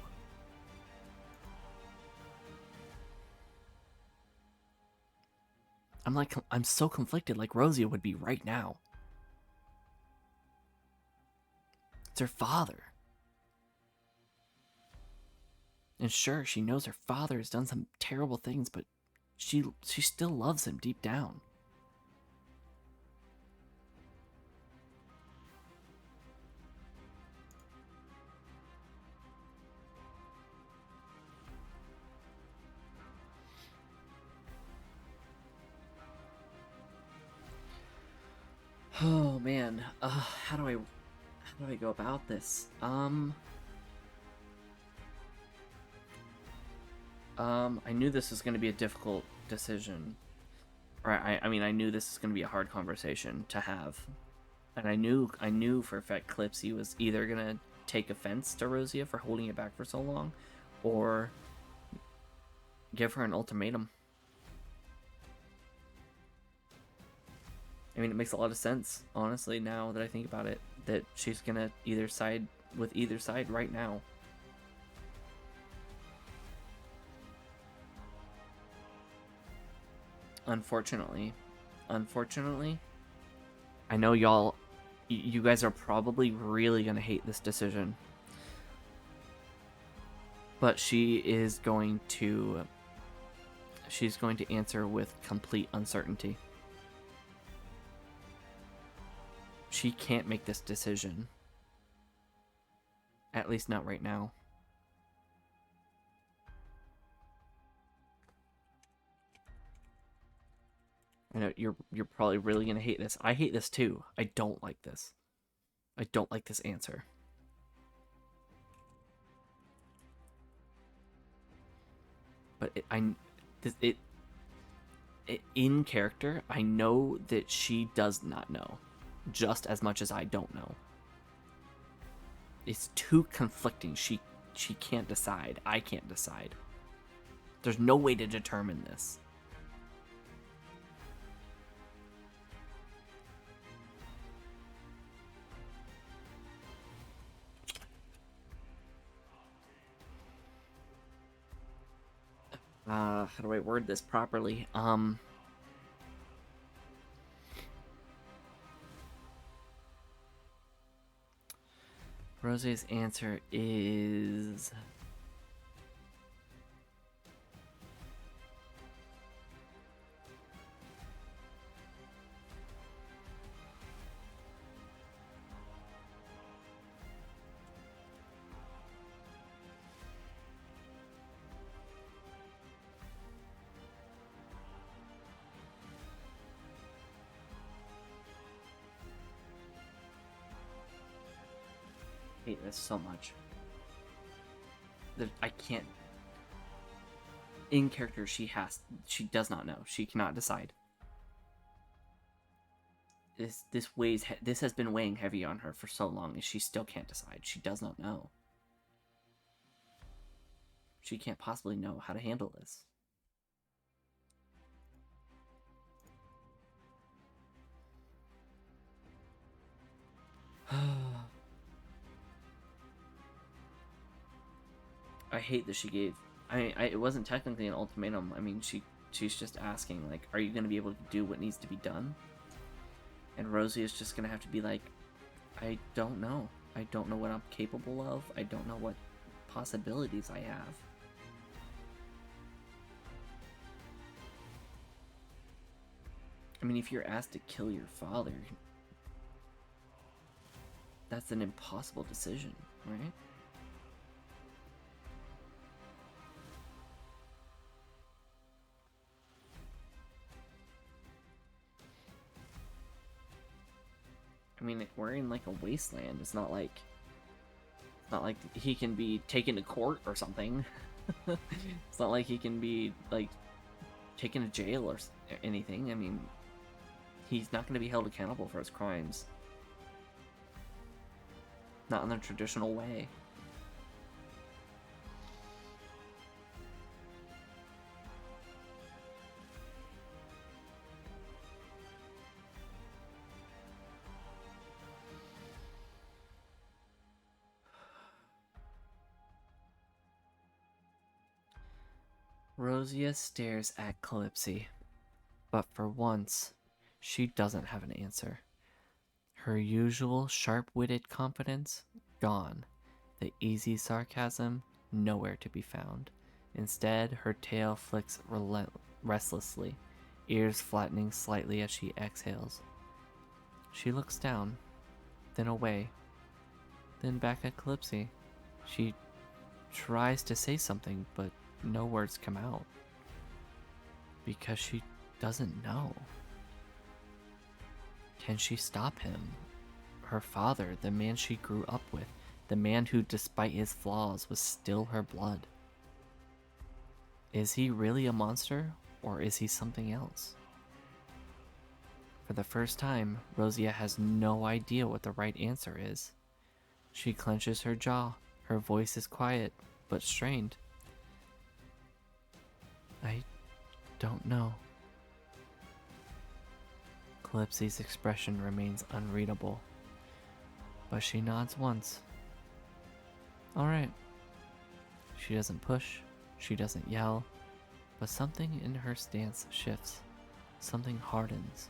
I'm so conflicted, like Rosia would be right now. It's her father. And sure, she knows her father has done some terrible things, but she still loves him deep down. Oh man, how do I go about this? I knew this was going to be a difficult decision. Or I mean, I knew this was going to be a hard conversation to have. And I knew for a fact Clipsy was either going to take offense to Rosia for holding it back for so long, or give her an ultimatum. I mean, it makes a lot of sense, honestly, now that I think about it, that she's going to either side with either side right now. Unfortunately, I know you guys are probably really going to hate this decision. But she's going to answer with complete uncertainty. She can't make this decision. At least not right now. I know you're probably really gonna hate this. I hate this too. I don't like this. I don't like this answer. But in character, I know that she does not know, just as much as I don't know. It's too conflicting. She can't decide. I can't decide. There's no way to determine this. How do I word this properly? Rosie's answer is... I hate this so much. I can't... in character, she does not know. She cannot decide. This has been weighing heavy on her for so long, and she still can't decide. She does not know. She can't possibly know how to handle this. I hate that she gave. It wasn't technically an ultimatum. I mean, she's just asking, like, are you going to be able to do what needs to be done? And Rosie is just going to have to be like, I don't know. I don't know what I'm capable of. I don't know what possibilities I have. I mean, if you're asked to kill your father, that's an impossible decision, right? I mean, we're in like a wasteland. It's not like he can be taken to court or something. It's not like he can be like taken to jail or anything. I mean, he's not going to be held accountable for his crimes. Not in the traditional way. Rosia stares at Calypsy, but for once, she doesn't have an answer. Her usual sharp-witted confidence, gone. The easy sarcasm, nowhere to be found. Instead, her tail flicks restlessly, ears flattening slightly as she exhales. She looks down, then away, then back at Calypsy. She tries to say something, but no words come out. Because she doesn't know. Can she stop him? Her father, the man she grew up with, the man who, despite his flaws, was still her blood. Is he really a monster, or is he something else? For the first time, Rosia has no idea what the right answer is. She clenches her jaw. Her voice is quiet, but strained. I don't know. Calypsy's expression remains unreadable, but she nods once. All right. She doesn't push, she doesn't yell, but something in her stance shifts. Something hardens.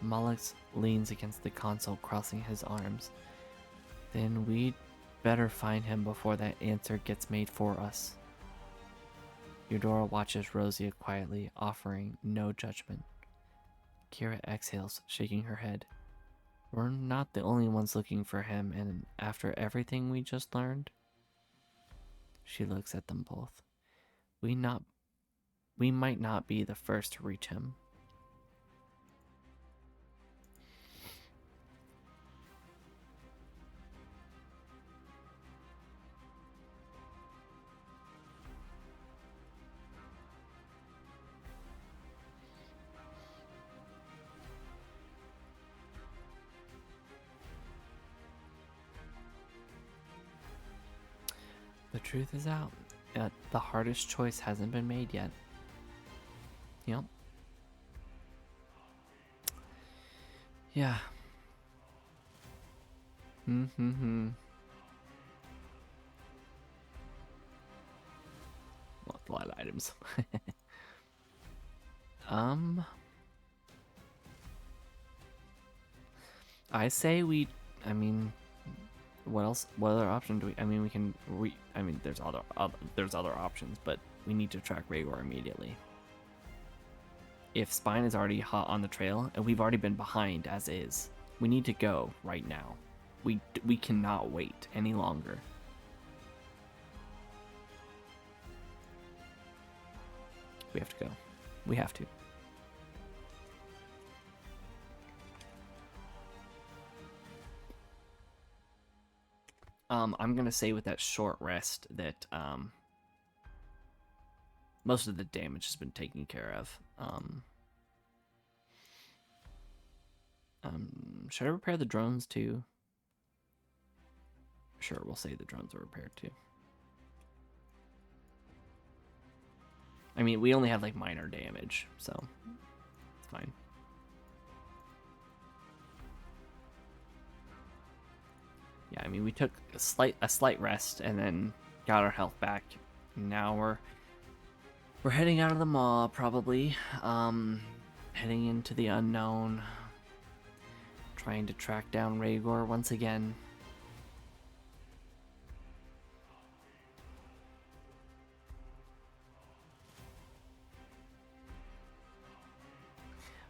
Mollix leans against the console, crossing his arms. Then we'd better find him before that answer gets made for us. Eudora watches Rosia quietly, offering no judgment. Kira exhales, shaking her head. We're not the only ones looking for him, and after everything we just learned... She looks at them both. We might not be the first to reach him. The truth is out. The hardest choice hasn't been made yet. Yep. Yeah. Well, a lot of items. I say we... I mean... What else? What other option do we... I mean, we can... I mean, there's other options, but we need to track Rhaegar immediately. If Spine is already hot on the trail, and we've already been behind as is, we need to go right now. We cannot wait any longer. We have to go. We have to. I'm gonna say with that short rest that most of the damage has been taken care of. Should I repair the drones too? Sure, we'll say the drones are repaired too. I mean, we only have like minor damage, so it's fine. Yeah, I mean, we took a slight rest and then got our health back. Now we're heading out of the maw, probably. Heading into the unknown, trying to track down Rhaegor once again.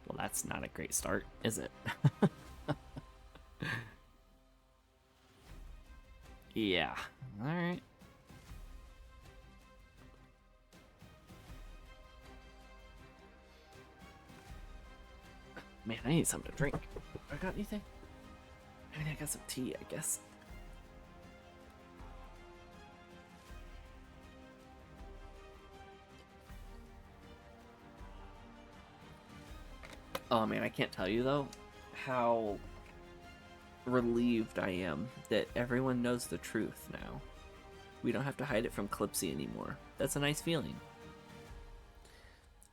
Well, that's not a great start, is it? Yeah. All right. Man, I need something to drink. I got anything? I mean, I got some tea, I guess. Oh man, I can't tell you though how relieved I am that everyone knows the truth now. We don't have to hide it from Clipsy anymore. That's a nice feeling.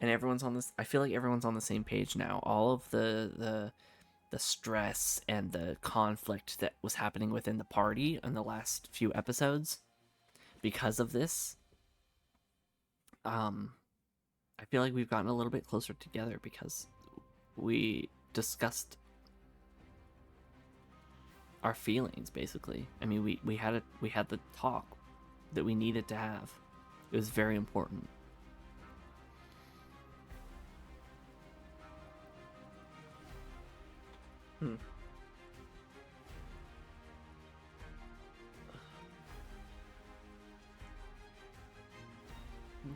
And everyone's on this. I feel like everyone's on the same page now. All of the stress and the conflict that was happening within the party in the last few episodes because of this. I feel like we've gotten a little bit closer together because we discussed our feelings basically. I mean, we had the talk that we needed to have. It was very important.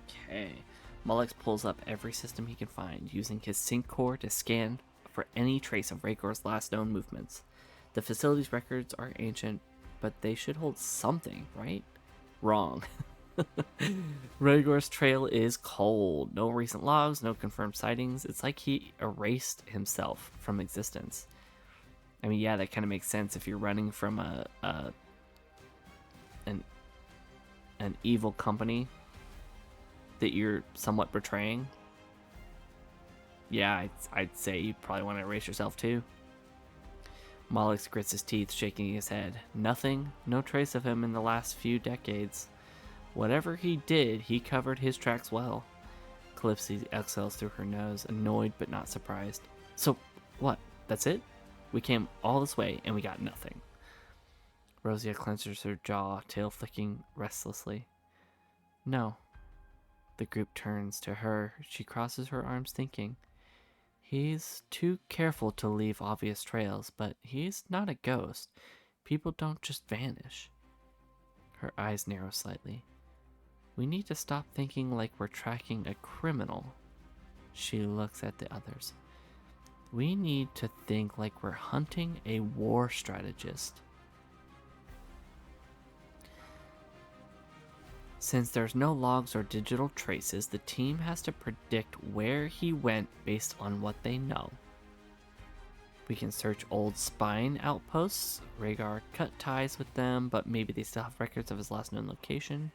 Okay. Mullix pulls up every system he can find, using his sync core to scan for any trace of Rhaegor's last known movements. The facility's records are ancient, but they should hold something, right? Wrong. Rhaegor's trail is cold. No recent logs, no confirmed sightings. It's like he erased himself from existence. I mean, yeah, that kind of makes sense if you're running from an evil company that you're somewhat betraying. Yeah, I'd say you probably want to erase yourself too. Mollix grits his teeth, shaking his head. Nothing, no trace of him in the last few decades. Whatever he did, he covered his tracks well. Calypso exhales through her nose, annoyed but not surprised. So, what? That's it? We came all this way and we got nothing. Rosia clenches her jaw, tail flicking restlessly. No. The group turns to her. She crosses her arms, thinking. He's too careful to leave obvious trails, but he's not a ghost. People don't just vanish. Her eyes narrow slightly. We need to stop thinking like we're tracking a criminal. She looks at the others. We need to think like we're hunting a war strategist. Since there's no logs or digital traces, the team has to predict where he went based on what they know. We can search old spine outposts. Rhaegar cut ties with them, but maybe they still have records of his last known location.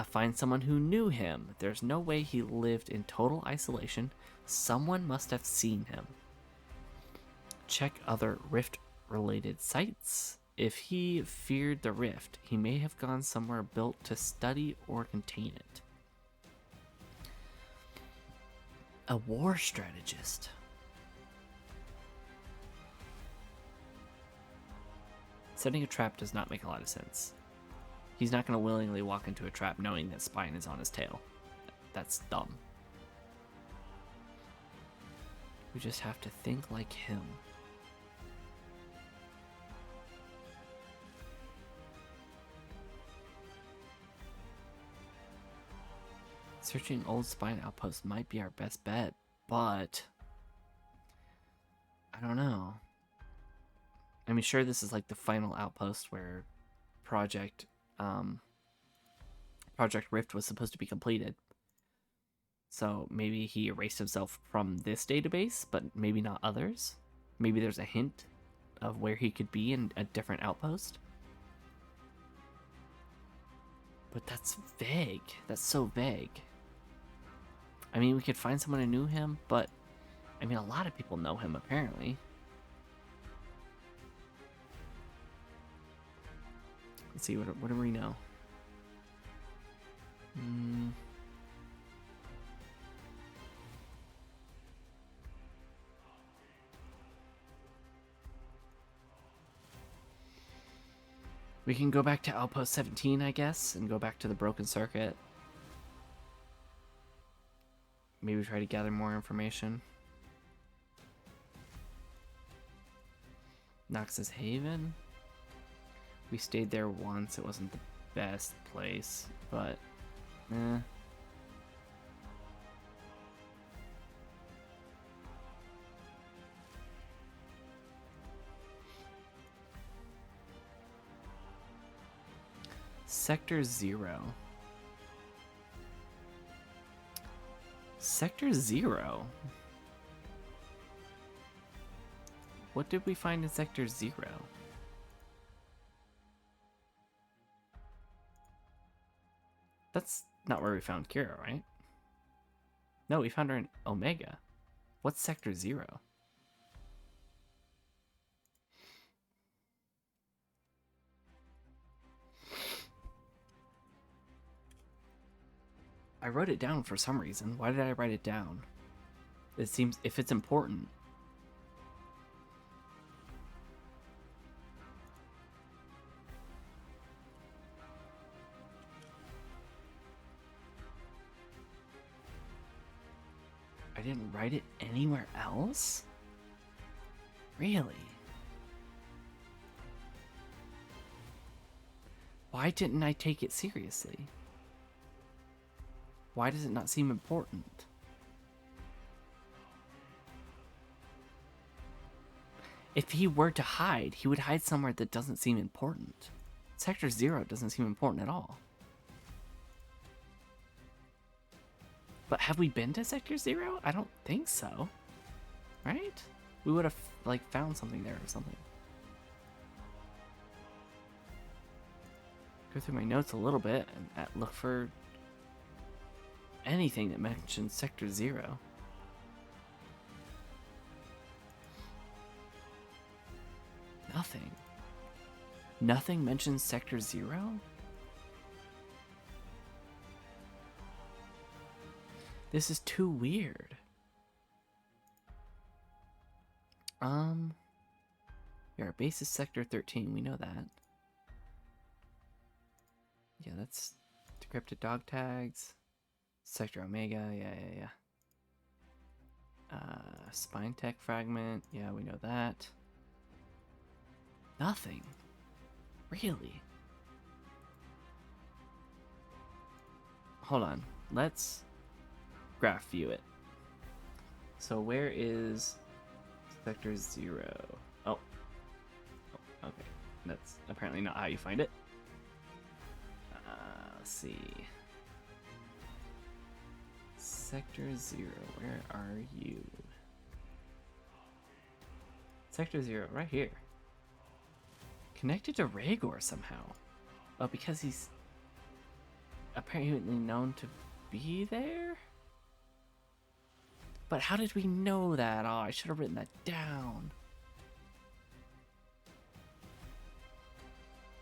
Find someone who knew him. There's no way he lived in total isolation. Someone must have seen him. Check other rift-related sites. If he feared the rift, he may have gone somewhere built to study or contain it. A war strategist. Setting a trap does not make a lot of sense. He's not going to willingly walk into a trap knowing that Spine is on his tail. That's dumb. We just have to think like him. Searching old Spine outposts might be our best bet, but I don't know. I mean, sure, this is like the final outpost where Project Rift was supposed to be completed. So maybe he erased himself from this database, but maybe not others. Maybe there's a hint of where he could be in a different outpost. But that's vague. That's so vague. I mean, we could find someone who knew him, but I mean, a lot of people know him apparently. Let's see, what do we know? We can go back to Outpost 17, I guess, and go back to the broken circuit. Maybe try to gather more information. Noxus Haven? We stayed there once. It wasn't the best place, but eh. Sector 0. Sector 0? What did we find in Sector 0? That's not where we found Kira, right? No, we found her in Omega. What's Sector 0? I wrote it down for some reason. Why did I write it down? It seems, if it's important. I didn't write it anywhere else? Really? Why didn't I take it seriously? Why does it not seem important? If he were to hide, he would hide somewhere that doesn't seem important. Sector 0 doesn't seem important at all. But have we been to Sector 0? I don't think so. Right? We would have, like, found something there or something. Go through my notes a little bit and look for anything that mentions Sector 0. Nothing. Nothing mentions Sector 0? This is too weird. Yeah, our base is Sector 13, we know that. Yeah, that's decrypted dog tags. Sector Omega, yeah. Spine tech fragment, yeah, we know that. Nothing. Really? Hold on, let's graph view it. So where is Sector 0? Oh, okay. That's apparently not how you find it. Let's see. Sector 0, where are you? Sector 0, right here. Connected to Rhaegor somehow. Oh, because he's apparently known to be there? But how did we know that? Oh, I should have written that down.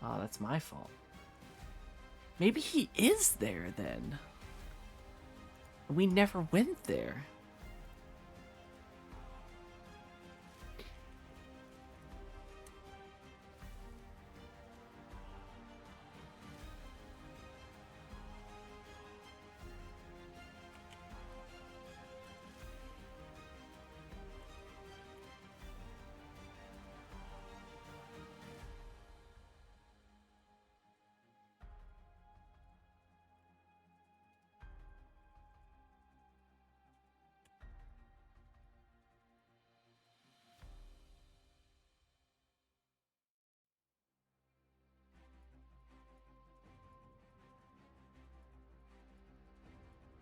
Oh, that's my fault. Maybe he is there then. We never went there.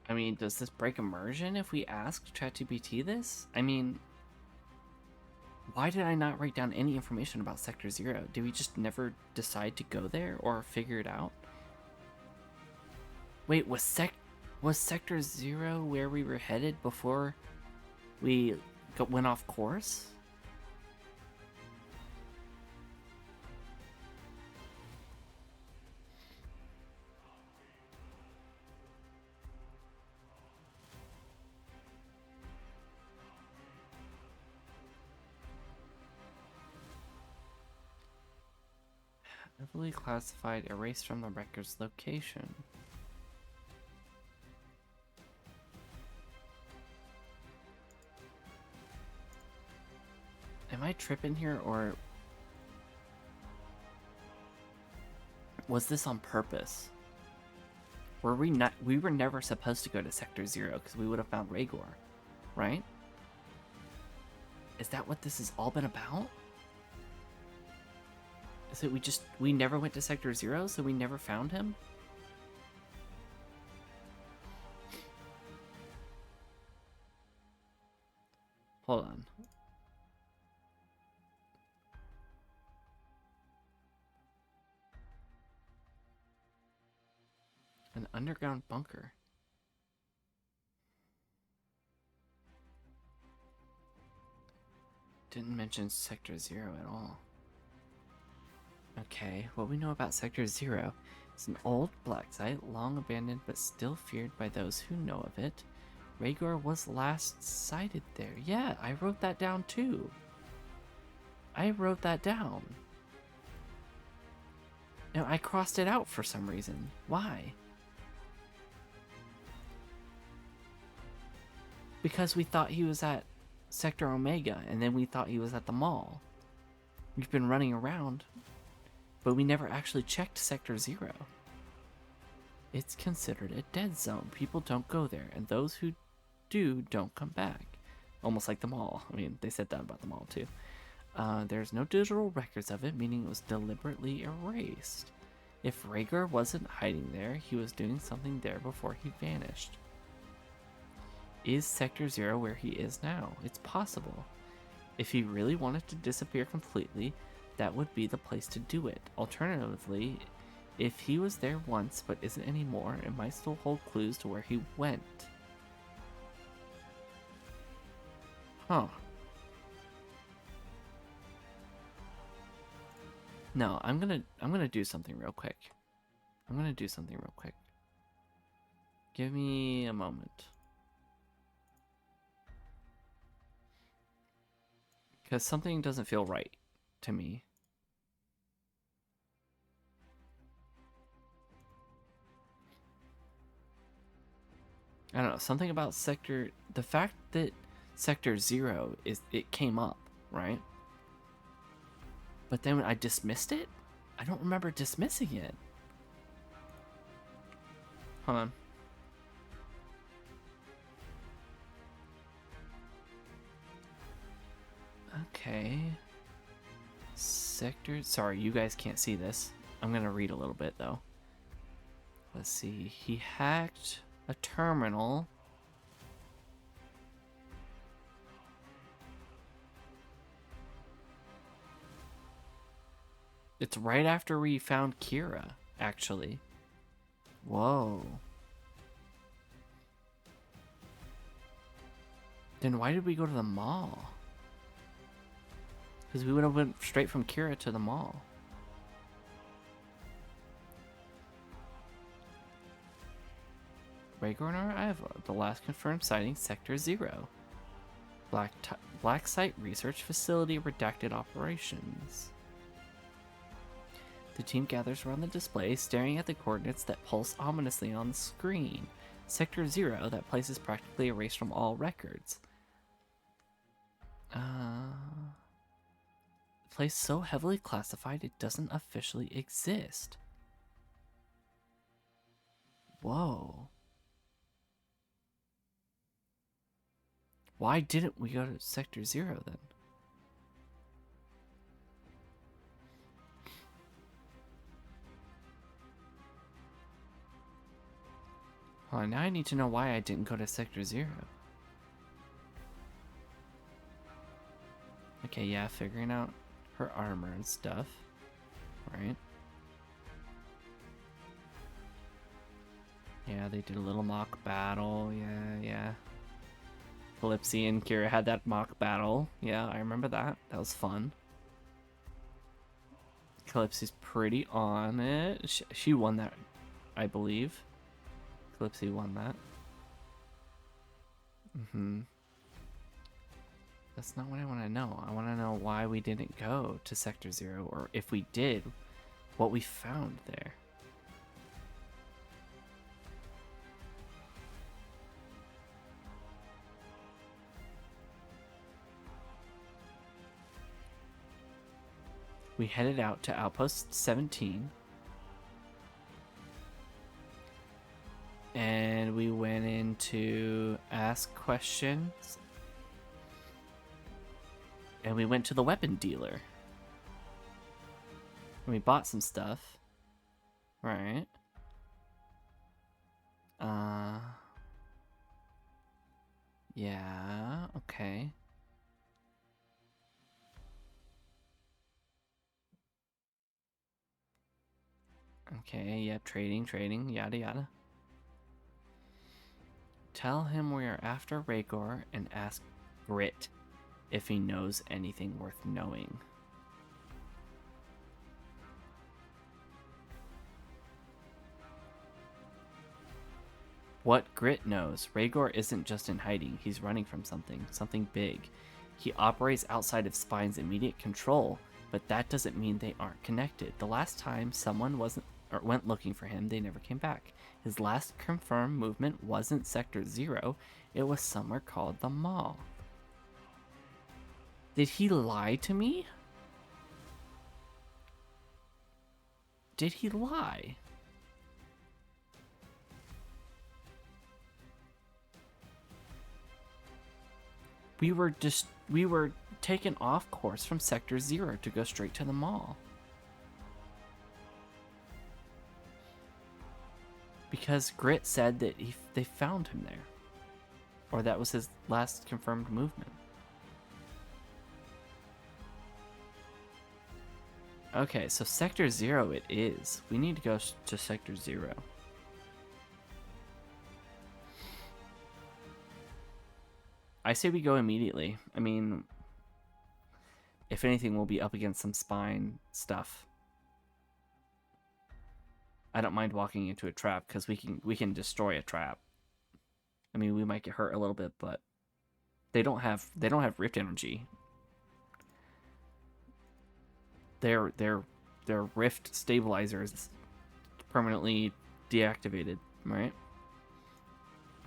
I mean, does this break immersion if we ask ChatGPT this? I mean, why did I not write down any information about Sector Zero? Did we just never decide to go there or figure it out? Wait, was Sector Zero where we were headed before we went off course? Heavily classified, erased from the record's location. Am I tripping here, or was this on purpose? Were we not? We were never supposed to go to Sector Zero because we would have found Rhaegor, right? Is that what this has all been about? Is it we never went to Sector Zero, so we never found him? Hold on. An underground bunker. Didn't mention Sector Zero at all. Okay, what we know about Sector Zero. It's an old black site, long abandoned but still feared by those who know of it. Rhaegor was last sighted there. Yeah, I wrote that down too. I wrote that down. Now, I crossed it out for some reason. Why? Because we thought he was at Sector Omega, and then we thought he was at the mall. We've been running around, but we never actually checked Sector Zero. It's considered a dead zone. People don't go there, and those who do don't come back. Almost like the mall. I mean, they said that about the mall too. There's no digital records of it, meaning it was deliberately erased. If Rhaegor wasn't hiding there, he was doing something there before he vanished. Is Sector Zero where he is now? It's possible. If he really wanted to disappear completely, that would be the place to do it. Alternatively, if he was there once but isn't anymore, it might still hold clues to where he went. Huh. No, I'm gonna do something real quick. Give me a moment. Because something doesn't feel right to me. I don't know, something about the fact that Sector Zero it came up, right? But then I dismissed it? I don't remember dismissing it. Hold on. Okay. Sorry, you guys can't see this. I'm gonna read a little bit though. Let's see. He hacked a terminal. It's right after we found Kira, actually. Whoa. Then why did we go to the mall? Because we would have went straight from Kira to the mall. Rhaegor and Iva, the last confirmed sighting, Sector Zero. Black Site Research Facility redacted operations. The team gathers around the display, staring at the coordinates that pulse ominously on the screen. Sector Zero, that place is practically erased from all records. The place so heavily classified it doesn't officially exist. Whoa. Why didn't we go to Sector Zero then? Hold on, now I need to know why I didn't go to Sector 0. Okay, yeah, figuring out her armor and stuff. Right. Yeah, they did a little mock battle. Yeah. Calypsy and Kira had that mock battle. Yeah, I remember that. That was fun. Calypsy's pretty on it. She won that, I believe. Calypsy won that. That's not what I want to know. I want to know why we didn't go to Sector 0, or if we did, what we found there. We headed out to Outpost 17. And we went in to ask questions. And we went to the weapon dealer. And we bought some stuff. Right. Yeah, okay. Okay, yeah, trading, yada yada. Tell him we are after Rhaegor and ask Grit if he knows anything worth knowing. What Grit knows, Rhaegor isn't just in hiding, he's running from something big. He operates outside of Spine's immediate control, but that doesn't mean they aren't connected. The last time someone went looking for him, they never came back. His last confirmed movement wasn't Sector 0, it was somewhere called the Mall. Did he lie to me? Did he lie? We were taken off course from Sector 0 to go straight to the Mall. Because Grit said that they found him there. Or that was his last confirmed movement. Okay, so Sector 0 it is. We need to go to Sector 0. I say we go immediately. I mean, if anything, we'll be up against some Spine stuff. I don't mind walking into a trap because we can destroy a trap. I mean, we might get hurt a little bit, but they don't have rift energy. Their rift stabilizer is permanently deactivated, right?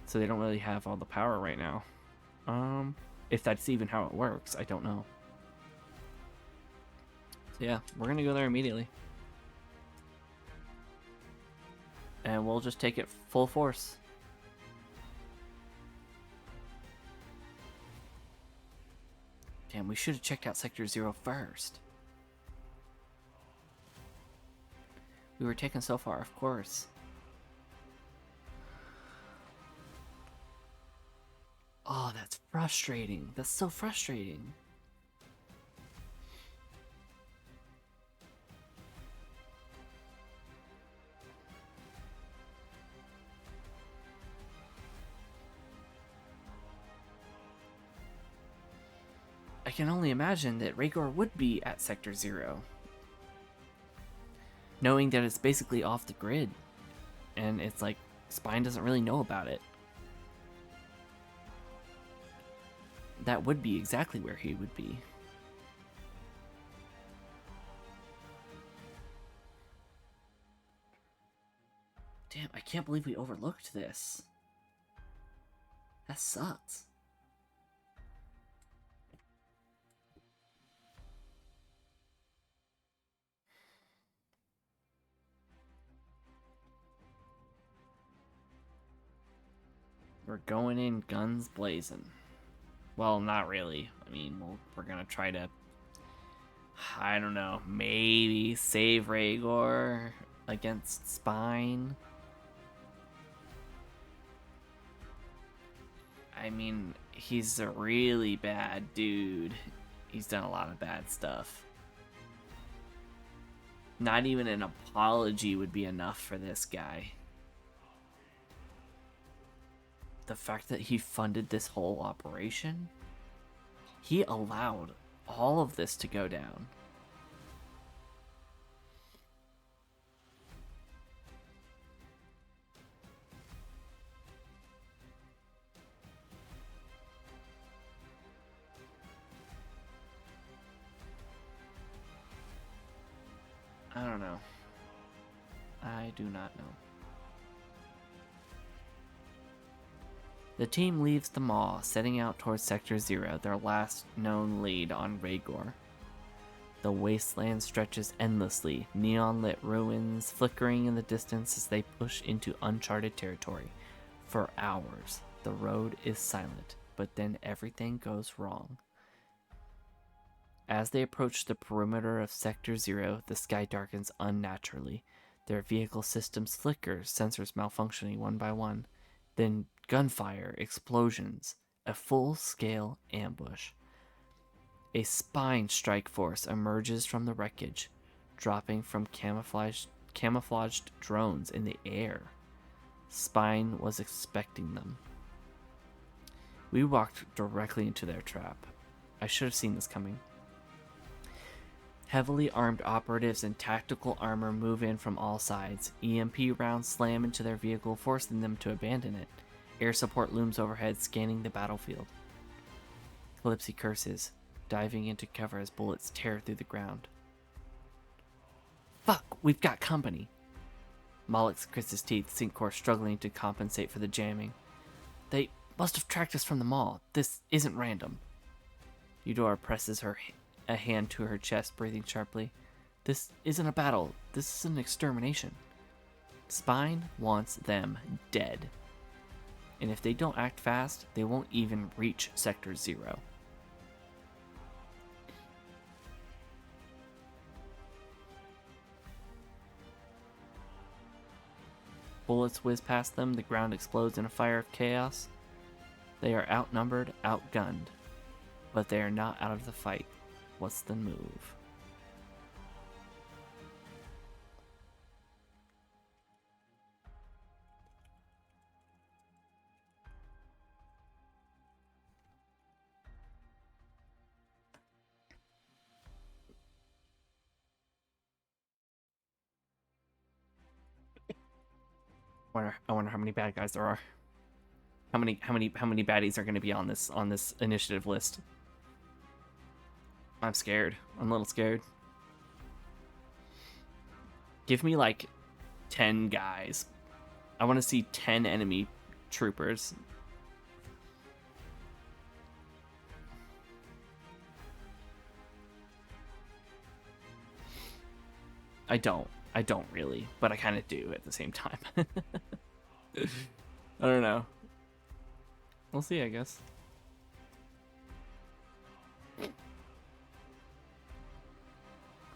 So they don't really have all the power right now. If that's even how it works, I don't know. So yeah, we're gonna go there immediately. And we'll just take it full force. Damn, we should have checked out Sector 0 first. We were taken so far, of course. Oh, that's frustrating. That's so frustrating. I can only imagine that Rhaegor would be at Sector 0. Knowing that it's basically off the grid. And it's like, Spine doesn't really know about it. That would be exactly where he would be. Damn, I can't believe we overlooked this. That sucks. We're going in guns blazing. Well, not really. I mean, we're gonna try to, I don't know, maybe save Rhaegor against Spine. I mean, he's a really bad dude. He's done a lot of bad stuff. Not even an apology would be enough for this guy. The fact that he funded this whole operation, he allowed all of this to go down. I don't know. I do not know. The team leaves the mall, setting out towards Sector 0, their last known lead on Rhaegor. The wasteland stretches endlessly, neon-lit ruins flickering in the distance as they push into uncharted territory. For hours, the road is silent, but then everything goes wrong. As they approach the perimeter of Sector 0, the sky darkens unnaturally. Their vehicle systems flicker, sensors malfunctioning one by one. Then gunfire, explosions, a full-scale ambush. A spine strike force emerges from the wreckage, dropping from camouflaged drones in the air. Spine was expecting them. We walked directly into their trap. I should have seen this coming. Heavily armed operatives in tactical armor move in from all sides. EMP rounds slam into their vehicle, forcing them to abandon it. Air support looms overhead, scanning the battlefield. Calypsy curses, diving into cover as bullets tear through the ground. Fuck, we've got company. Moloch grits his teeth, Syncor struggling to compensate for the jamming. They must have tracked us from the mall. This isn't random. Eudora presses a hand to her chest, breathing sharply. This isn't a battle. This is an extermination. Spine wants them dead. And if they don't act fast, they won't even reach Sector 0. Bullets whiz past them, the ground explodes in a fire of chaos. They are outnumbered, outgunned, but they are not out of the fight. What's the move? I wonder how many bad guys there are. How many baddies are going to be on this initiative list? I'm scared. I'm a little scared. Give me like 10 guys. I want to see 10 enemy troopers. I don't really, but I kind of do at the same time. I don't know. We'll see, I guess.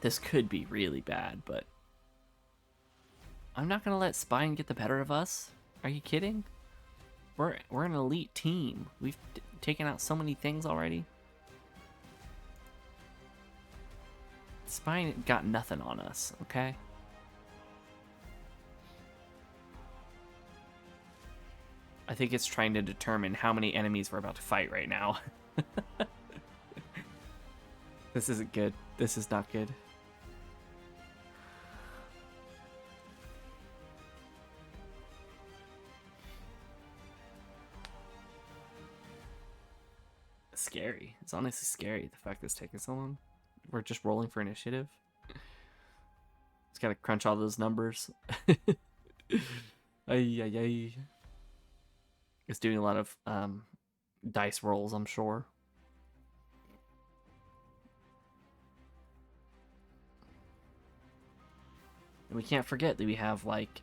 This could be really bad, but I'm not gonna let Spine get the better of us. Are you kidding? We're an elite team. We've taken out so many things already. Spine got nothing on us, okay? I think it's trying to determine how many enemies we're about to fight right now. This isn't good. This is not good. Scary. It's honestly scary, the fact that it's taking so long. We're just rolling for initiative. Just gotta crunch all those numbers. Ay. It's doing a lot of dice rolls, I'm sure. And we can't forget that we have like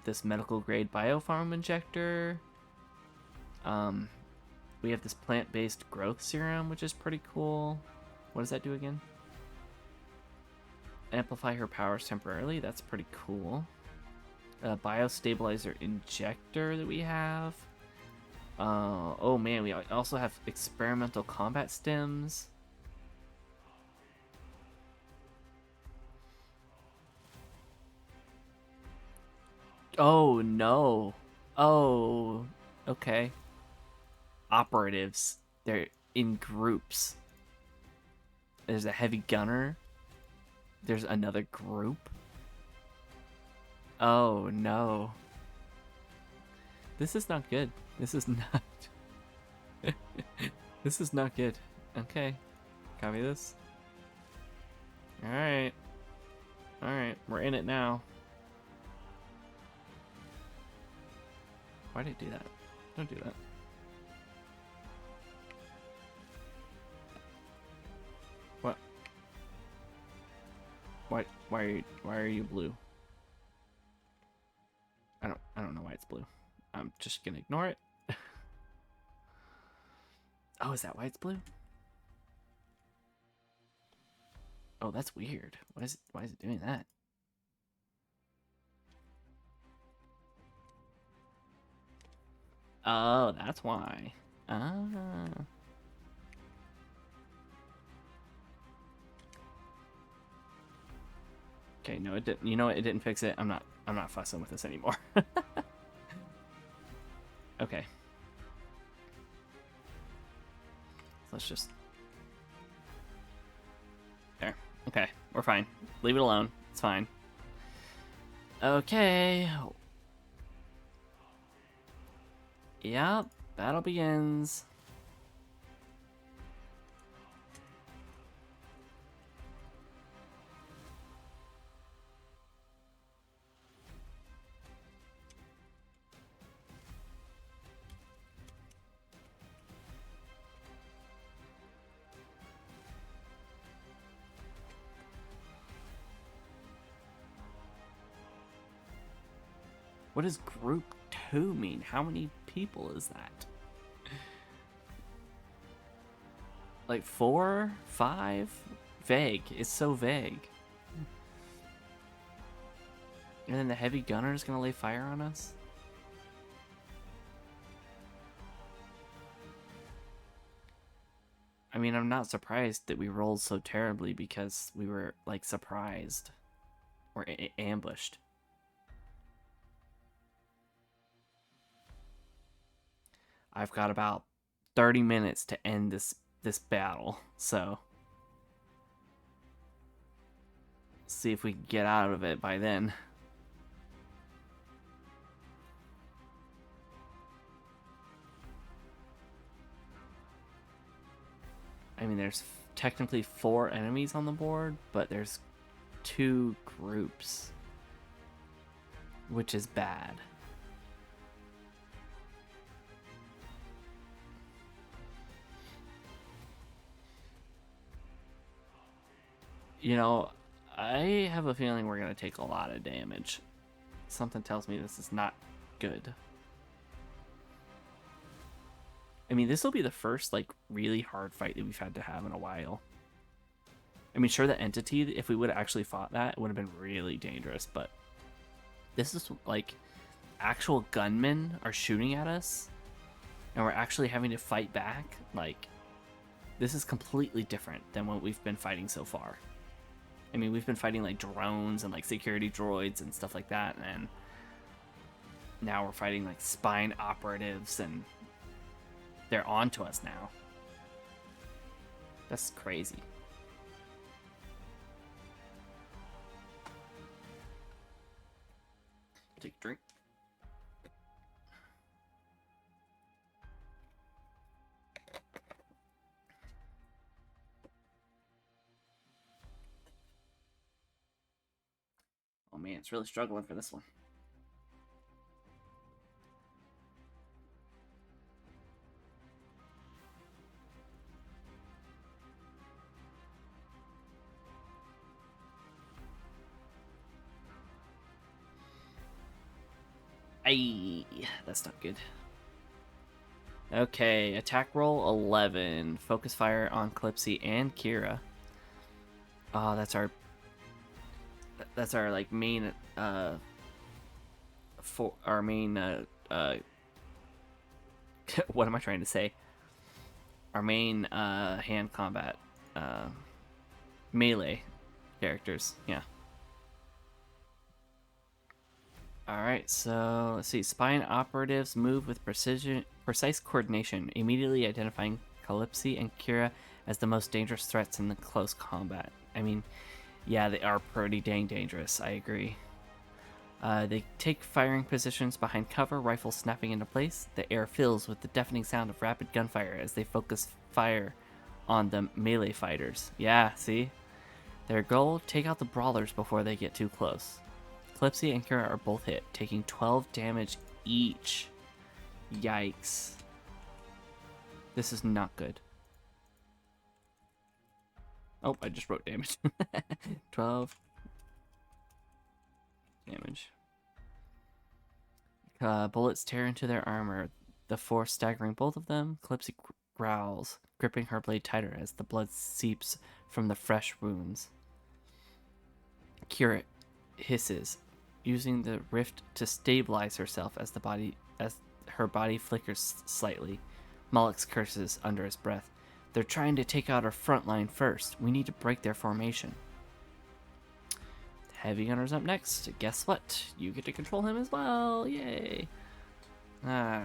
this medical grade biopharm injector. We have this plant-based growth serum, which is pretty cool. What does that do again? Amplify her powers temporarily. That's pretty cool. A biostabilizer injector that we have. Oh man, we also have experimental combat stems. Oh no. Oh, okay. Operatives. They're in groups. There's a heavy gunner. There's another group. Oh no. This is not good. This is not. This is not good. Okay. Copy this. Alright. Alright. We're in it now. Why did it do that? Don't do that. What? Why are you blue? I don't know why it's blue. I'm just gonna ignore it. Oh, is that why it's blue? Oh, that's weird. Why is it doing that? Oh, that's why. Ah. Okay, no, it didn't. You know what? It didn't fix it. I'm not fussing with this anymore. Okay. Let's just. There. Okay, we're fine. Leave it alone. It's fine. Okay. Yep. Battle begins. What does group 2 mean? How many people is that? Like 4? 5? Vague. It's so vague. And then the heavy gunner is gonna lay fire on us? I mean, I'm not surprised that we rolled so terribly because we were, like, surprised. Or ambushed. I've got about 30 minutes to end this battle, so see if we can get out of it by then. I mean, there's technically 4 enemies on the board, but there's 2 groups, which is bad. You know, I have a feeling we're going to take a lot of damage. Something tells me this is not good. I mean, this will be the first, like, really hard fight that we've had to have in a while. I mean, sure, the entity, if we would have actually fought that, it would have been really dangerous, but this is, like, actual gunmen are shooting at us, and we're actually having to fight back. Like, this is completely different than what we've been fighting so far. I mean, we've been fighting, like, drones and, like, security droids and stuff like that, and now we're fighting, like, spine operatives, and they're on to us now. That's crazy. Take a drink. Oh man, it's really struggling for this one. Ay, that's not good. Okay, attack roll 11. Focus fire on Clipsy and Kira. Oh, that's our like main for our main what am I trying to say? Our main hand combat uh, melee characters. Yeah. Alright, so let's see. Spine operatives move with precise coordination, immediately identifying Calypsy and Kira as the most dangerous threats in the close combat. I mean, yeah, they are pretty dang dangerous, I agree. They take firing positions behind cover, rifles snapping into place. The air fills with the deafening sound of rapid gunfire as they focus fire on the melee fighters. Yeah, see? Their goal, take out the brawlers before they get too close. Calypsy and Kira are both hit, taking 12 damage each. Yikes. This is not good. Oh, I just wrote damage. 12 damage. Bullets tear into their armor, the force staggering both of them. Calypsy growls, gripping her blade tighter as the blood seeps from the fresh wounds. Kira hisses, using the rift to stabilize herself as her body flickers slightly. Mollix curses under his breath. They're trying to take out our front line first. We need to break their formation. Heavy Gunner's up next. Guess what? You get to control him as well. Yay. Ah.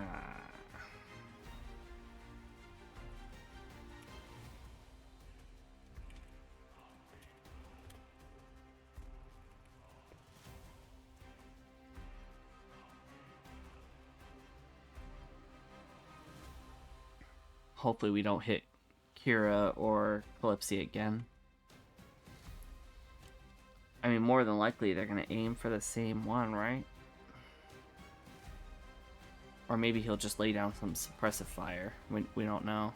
Hopefully we don't hit Kira or Calypsy again. I mean, more than likely they're going to aim for the same one, right? Or maybe he'll just lay down some suppressive fire. We don't know.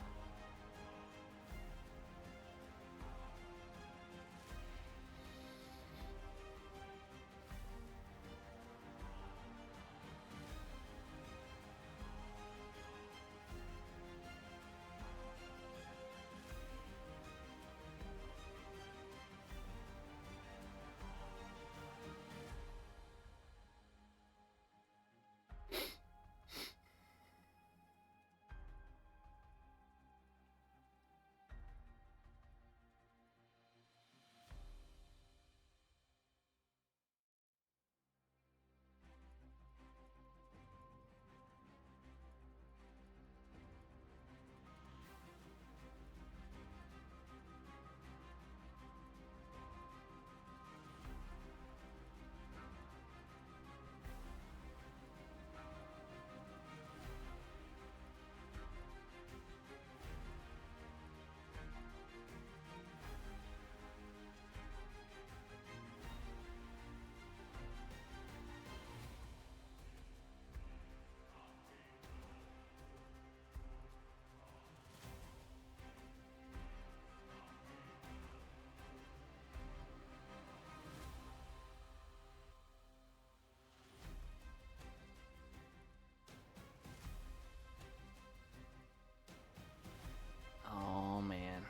Oh, man.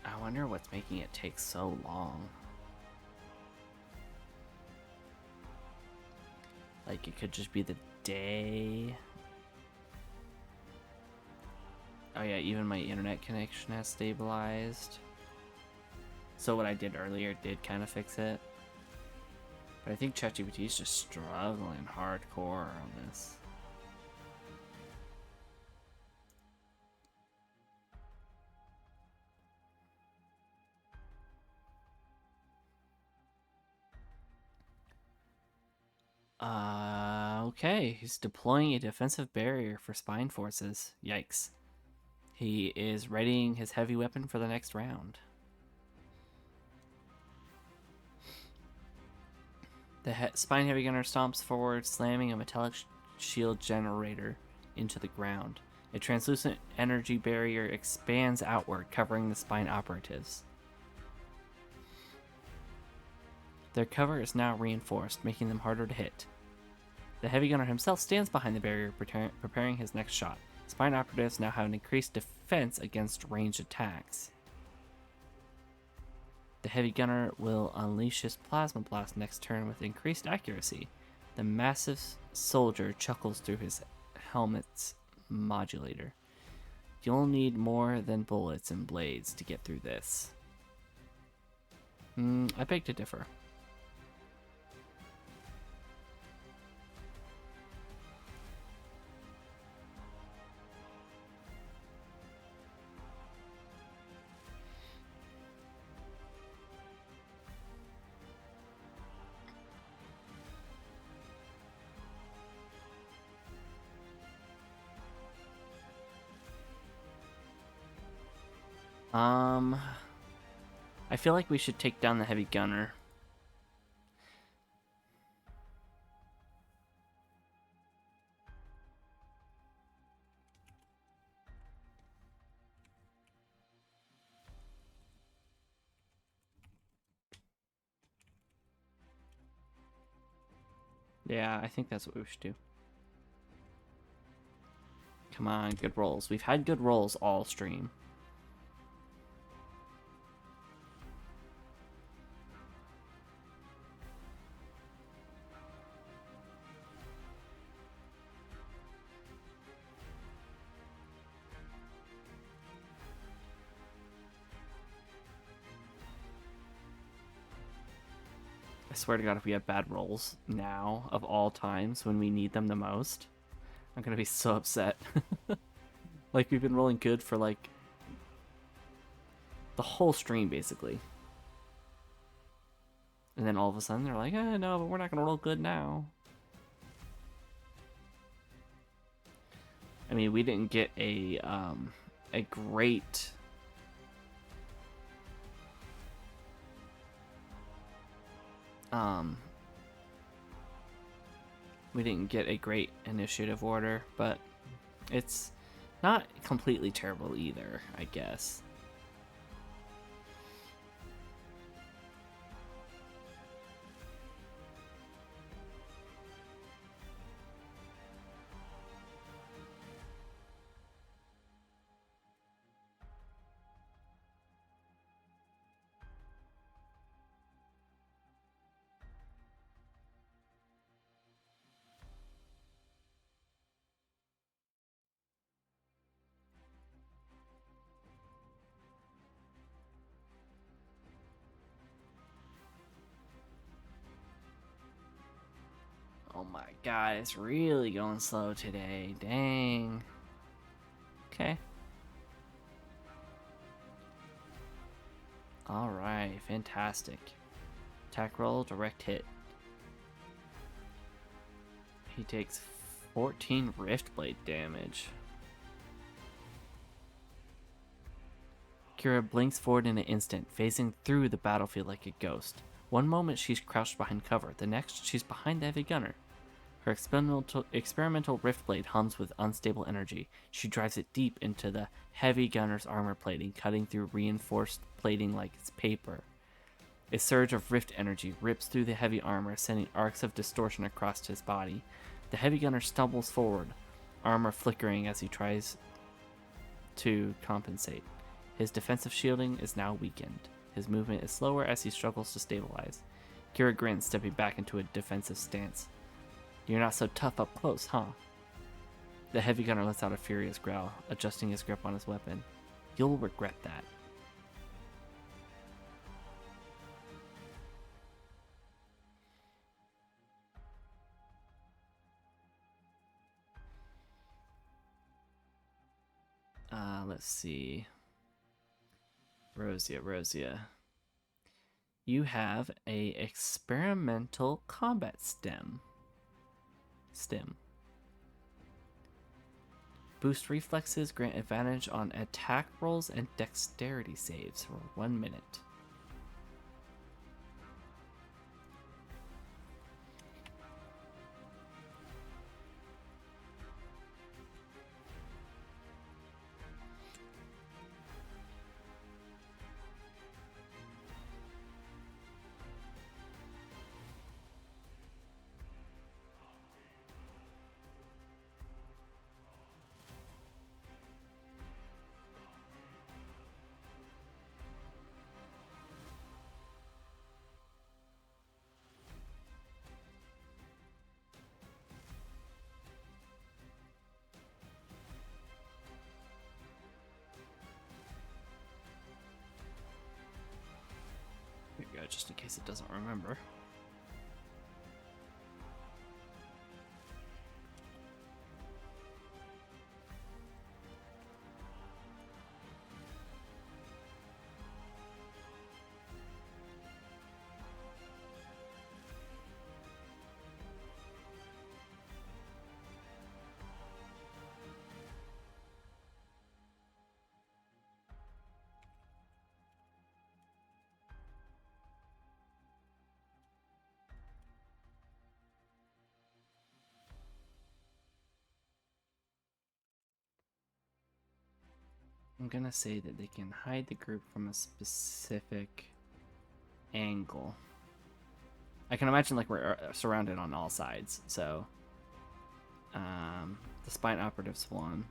I wonder what's making it take so long. Like, it could just be the day. Oh yeah, even my internet connection has stabilized. So what I did earlier did kind of fix it. But I think ChatGPT is just struggling hardcore on this. Okay, he's deploying a defensive barrier for spine forces. Yikes. He is readying his heavy weapon for the next round. The spine heavy gunner stomps forward, slamming a metallic shield generator into the ground. A translucent energy barrier expands outward, covering the spine operatives. Their cover is now reinforced, making them harder to hit. The heavy gunner himself stands behind the barrier, preparing his next shot. Spine operatives now have an increased defense against ranged attacks. The heavy gunner will unleash his plasma blast next turn with increased accuracy. The massive soldier chuckles through his helmet's modulator. You'll need more than bullets and blades to get through this. I beg to differ. I feel like we should take down the heavy gunner. Yeah, I think that's what we should do. Come on, good rolls. We've had good rolls all stream. I swear to God, if we have bad rolls now, of all times, when we need them the most, I'm gonna be so upset. Like, we've been rolling good for, like, the whole stream, basically. And then all of a sudden, they're like, no, but we're not gonna roll good now. I mean, we didn't get a great... we didn't get a great initiative order, but it's not completely terrible either, I guess. Oh my God, it's really going slow today. Dang. Okay. Alright, fantastic. Attack roll, direct hit. He takes 14 Riftblade damage. Kira blinks forward in an instant, phasing through the battlefield like a ghost. One moment she's crouched behind cover, the next she's behind the heavy gunner. Her experimental Riftblade hums with unstable energy. She drives it deep into the heavy gunner's armor plating, cutting through reinforced plating like it's paper. A surge of rift energy rips through the heavy armor, sending arcs of distortion across his body. The heavy gunner stumbles forward, armor flickering as he tries to compensate. His defensive shielding is now weakened. His movement is slower as he struggles to stabilize. Kira grins, stepping back into a defensive stance. You're not so tough up close, huh? The heavy gunner lets out a furious growl, adjusting his grip on his weapon. You'll regret that. Let's see. Rosia. You have a experimental combat stem. Boost reflexes, grant advantage on attack rolls and dexterity saves for 1 minute. it just in case it doesn't remember. I'm gonna say that they can hide the group from a specific angle. I can imagine like we're surrounded on all sides, so the spine operatives won.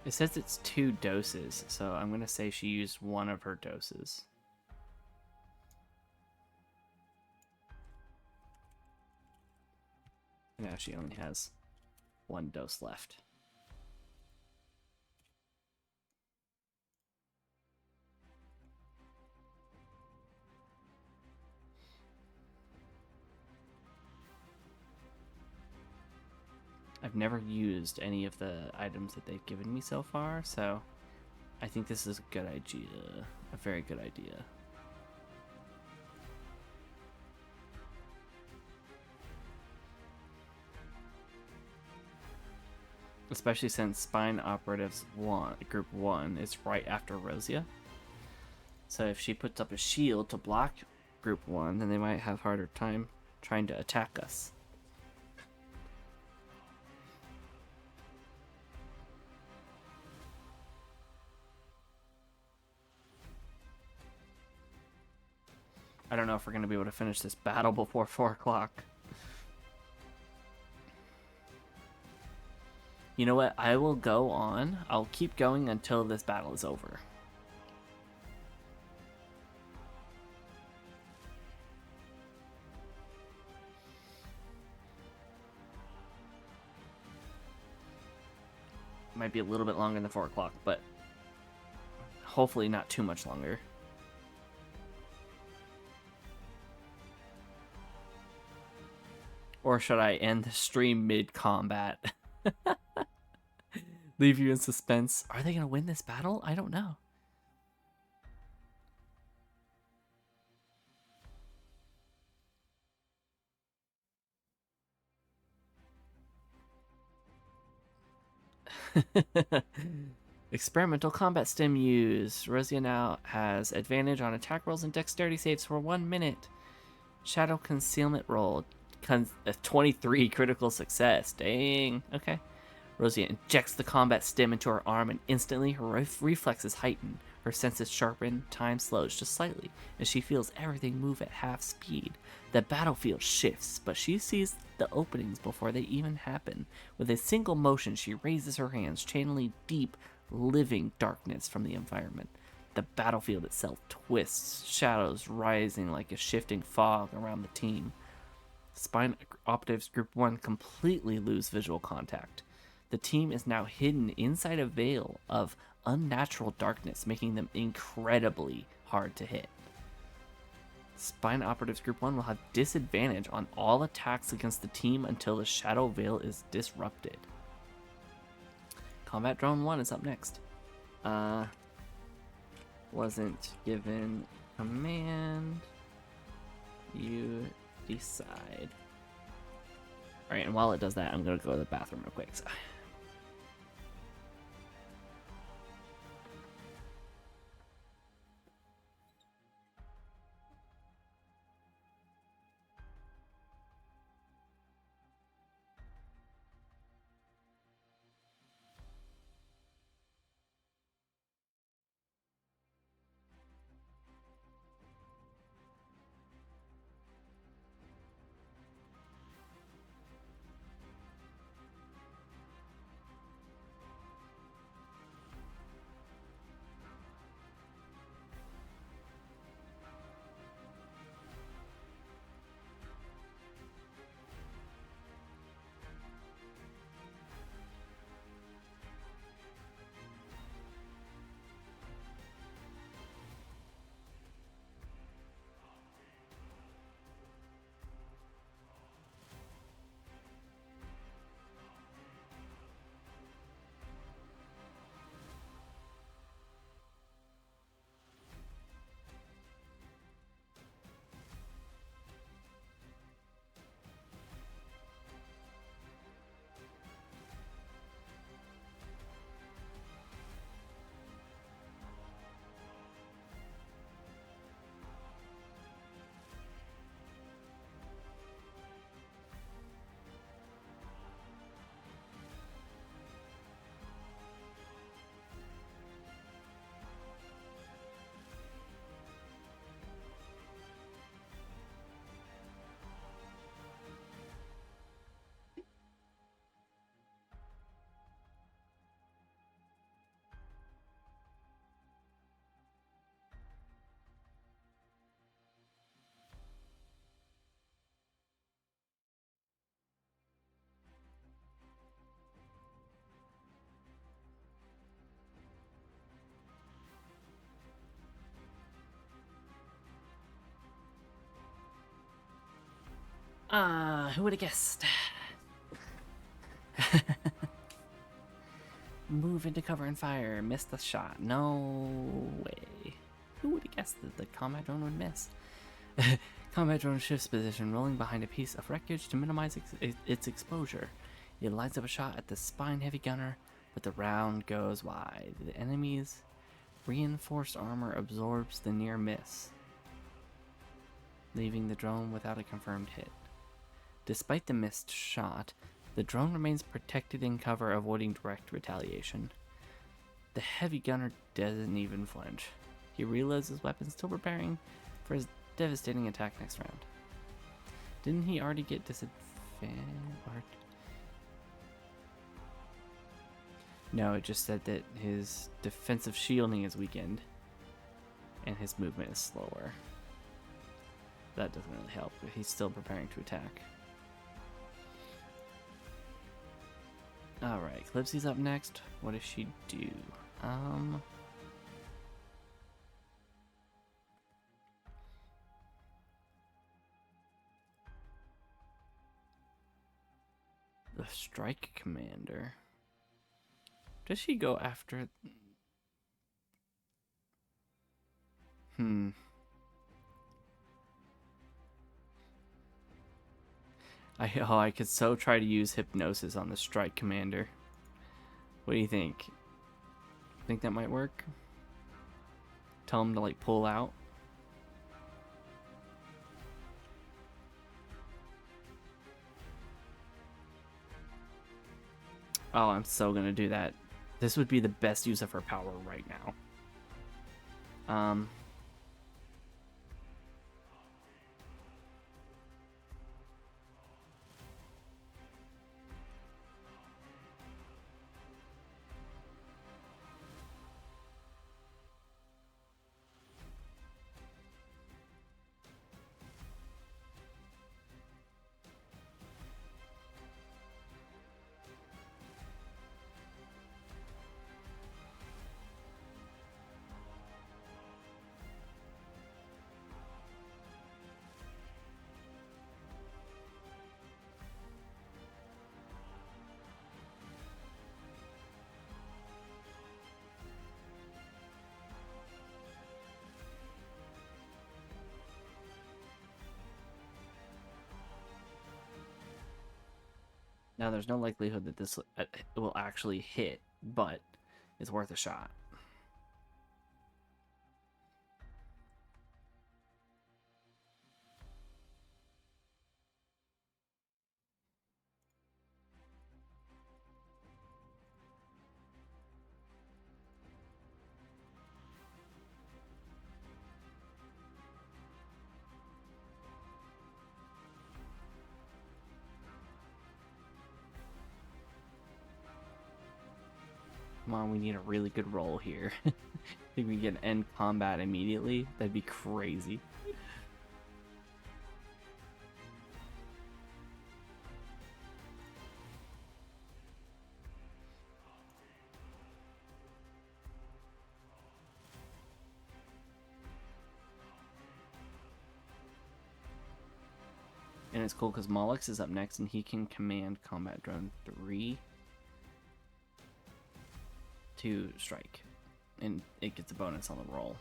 It says it's 2 doses, so I'm gonna say she used one of her doses. Now she only has 1 dose left. I've never used any of the items that they've given me so far, so I think this is a good idea. A very good idea. Especially since Spine Operatives Group 1 is right after Rosia. So if she puts up a shield to block Group 1, then they might have harder time trying to attack us. I don't know if we're going to be able to finish this battle before 4 o'clock. You know what? I will go on. I'll keep going until this battle is over. Might be a little bit longer than 4 o'clock, but hopefully not too much longer. Or should I end the stream mid-combat? Leave you in suspense. Are they going to win this battle? I don't know. Experimental combat stim used. Rosia now has advantage on attack rolls and dexterity saves for 1 minute. Shadow concealment roll. 23 critical success. Dang. Okay. Rosia injects the combat stim into her arm and instantly her reflexes heighten. Her senses sharpen, time slows just slightly, and she feels everything move at half speed. The battlefield shifts, but she sees the openings before they even happen. With a single motion, she raises her hands, channeling deep, living darkness from the environment. The battlefield itself twists, shadows rising like a shifting fog around the team. Spine Operatives Group 1 completely lose visual contact. The team is now hidden inside a veil of unnatural darkness, making them incredibly hard to hit. Spine Operatives Group 1 will have disadvantage on all attacks against the team until the Shadow Veil is disrupted. Combat Drone 1 is up next. wasn't given command. You decide. Alright, and while it does that, I'm gonna go to the bathroom real quick. So. Who would have guessed? Move into cover and fire. Miss the shot. No way. Who would have guessed that the combat drone would miss? Combat drone shifts position, rolling behind a piece of wreckage to minimize its exposure. It lines up a shot at the spine heavy gunner, but the round goes wide. The enemy's reinforced armor absorbs the near miss, leaving the drone without a confirmed hit. Despite the missed shot, the drone remains protected in cover, avoiding direct retaliation. The heavy gunner doesn't even flinch. He reloads his weapon, still preparing for his devastating attack next round. Didn't he already get disadvantage? No, it just said that his defensive shielding is weakened and his movement is slower. That doesn't really help, but he's still preparing to attack. Alright, Calypsy's up next. What does she do? The Strike Commander. Does she go after... I could so try to use Hypnosis on the Strike Commander. What do you think? Think that might work? Tell him to, like, pull out? Oh, I'm so gonna do that. This would be the best use of her power right now. Now, there's no likelihood that this will actually hit, but it's worth a shot. Come on, we need a really good roll here. I think we can end combat immediately. That'd be crazy. And it's cool because Mollix is up next and he can command Combat Drone 3 to strike. And it gets a bonus on the roll.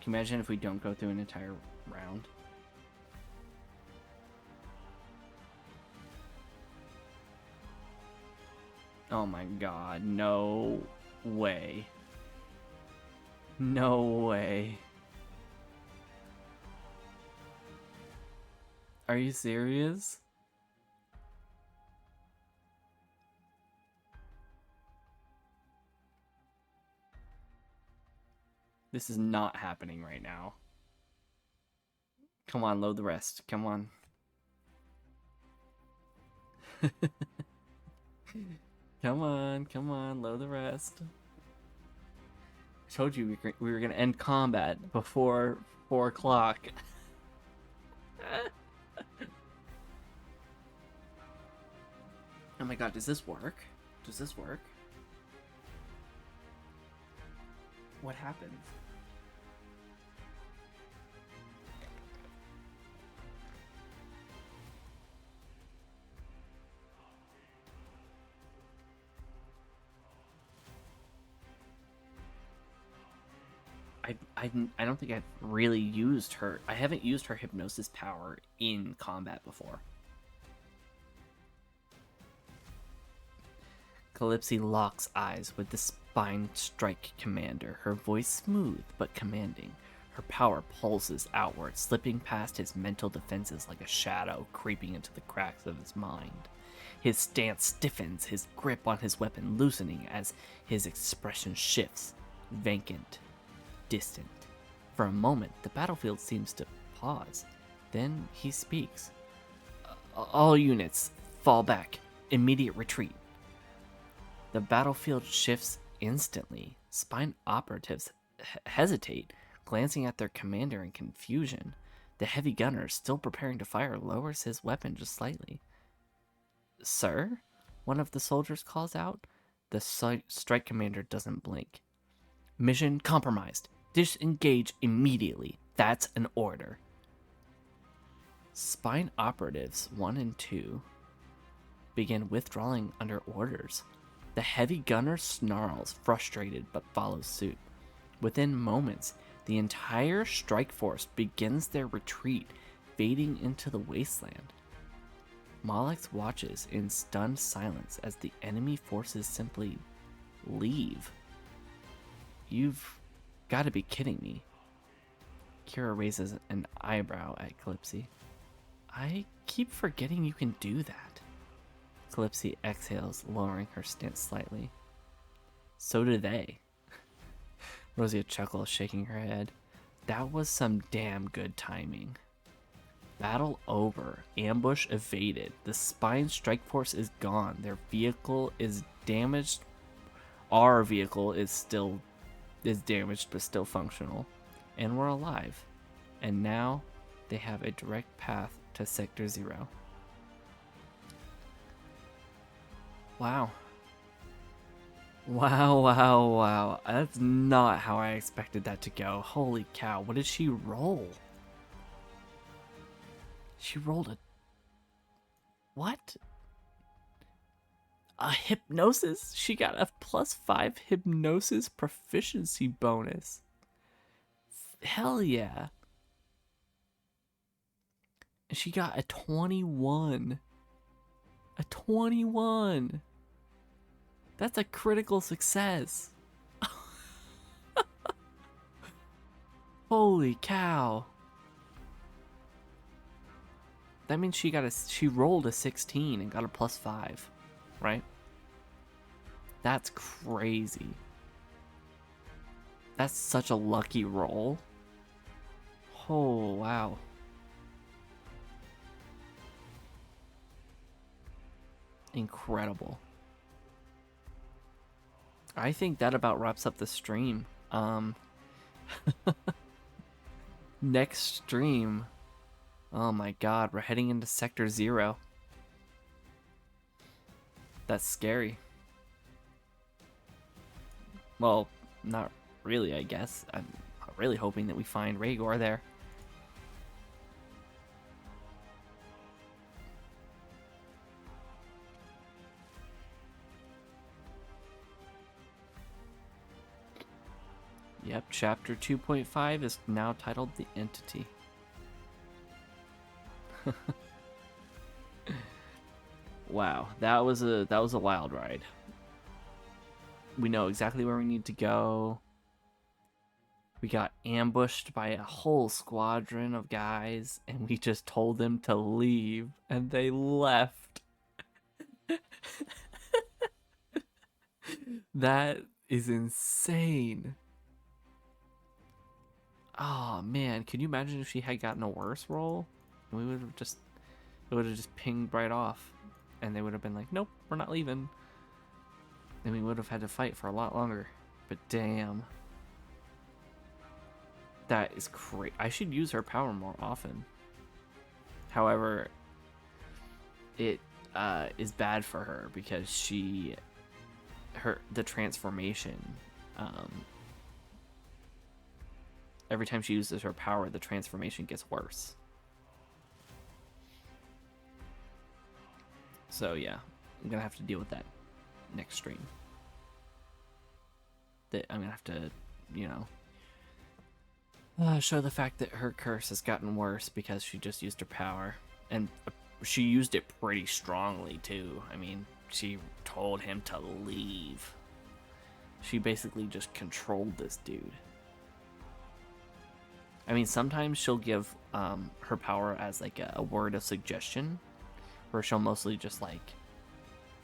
Can you imagine if we don't go through an entire round? Oh my god, no way. No way. Are you serious? This is not happening right now. Come on, load the rest. Come on. Come on, load the rest. I told you we were gonna end combat before 4 o'clock. Oh my god, does this work? Does this work? What happens? I don't think I've really used her. I haven't used her hypnosis power in combat before. Calypsy locks eyes with the Spine Strike Commander, her voice smooth but commanding. Her power pulses outward, slipping past his mental defenses like a shadow creeping into the cracks of his mind. His stance stiffens, his grip on his weapon loosening as his expression shifts, vacant, distant. For a moment, the battlefield seems to pause. Then he speaks. All units, fall back. Immediate retreat. The battlefield shifts instantly. Spine operatives hesitate, glancing at their commander in confusion. The heavy gunner, still preparing to fire, lowers his weapon just slightly. Sir? One of the soldiers calls out. The strike commander doesn't blink. Mission compromised. Disengage immediately. That's an order. Spine operatives 1 and 2 begin withdrawing under orders. The heavy gunner snarls, frustrated, but follows suit. Within moments, the entire strike force begins their retreat, fading into the wasteland. Mollix watches in stunned silence as the enemy forces simply leave. You've got to be kidding me. Kira raises an eyebrow at Calypsy. I keep forgetting you can do that. Calypsy exhales, lowering her stance slightly. So do they. Rosia chuckles, shaking her head. That was some damn good timing. Battle over. Ambush evaded. The Spine Strike Force is gone. Their vehicle is damaged. Our vehicle is damaged but still functional. And we're alive. And now they have a direct path to Sector 0. Wow. Wow. That's not how I expected that to go. Holy cow. What did she roll? She rolled a... What? a hypnosis. She got a +5 hypnosis proficiency bonus. Hell yeah. And she got a 21. A 21. That's a critical success. Holy cow. That means she rolled a 16 and got a +5, right? That's crazy. That's such a lucky roll. Oh, wow. Incredible. I think that about wraps up the stream. Next stream. Oh my god, we're heading into Sector 0. That's scary. Well, not really, I guess. I'm really hoping that we find Rhaegar there. Yep, chapter 2.5 is now titled The Entity. Wow, that was a wild ride. We know exactly where we need to go. We got ambushed by a whole squadron of guys, and we just told them to leave, and they left. That is insane. Oh man, can you imagine if she had gotten a worse roll? We would have just, it would have just pinged right off, and they would have been like, "Nope, we're not leaving." And we would have had to fight for a lot longer. But damn, that is great. I should use her power more often. However, it is bad for her because the transformation. Every time she uses her power, the transformation gets worse. So yeah, I'm gonna have to deal with that next stream. That I'm gonna have to, show the fact that her curse has gotten worse because she just used her power, and she used it pretty strongly too. I mean, she told him to leave. She basically just controlled this dude. I mean, sometimes she'll give her power as like a word of suggestion, where she'll mostly just like,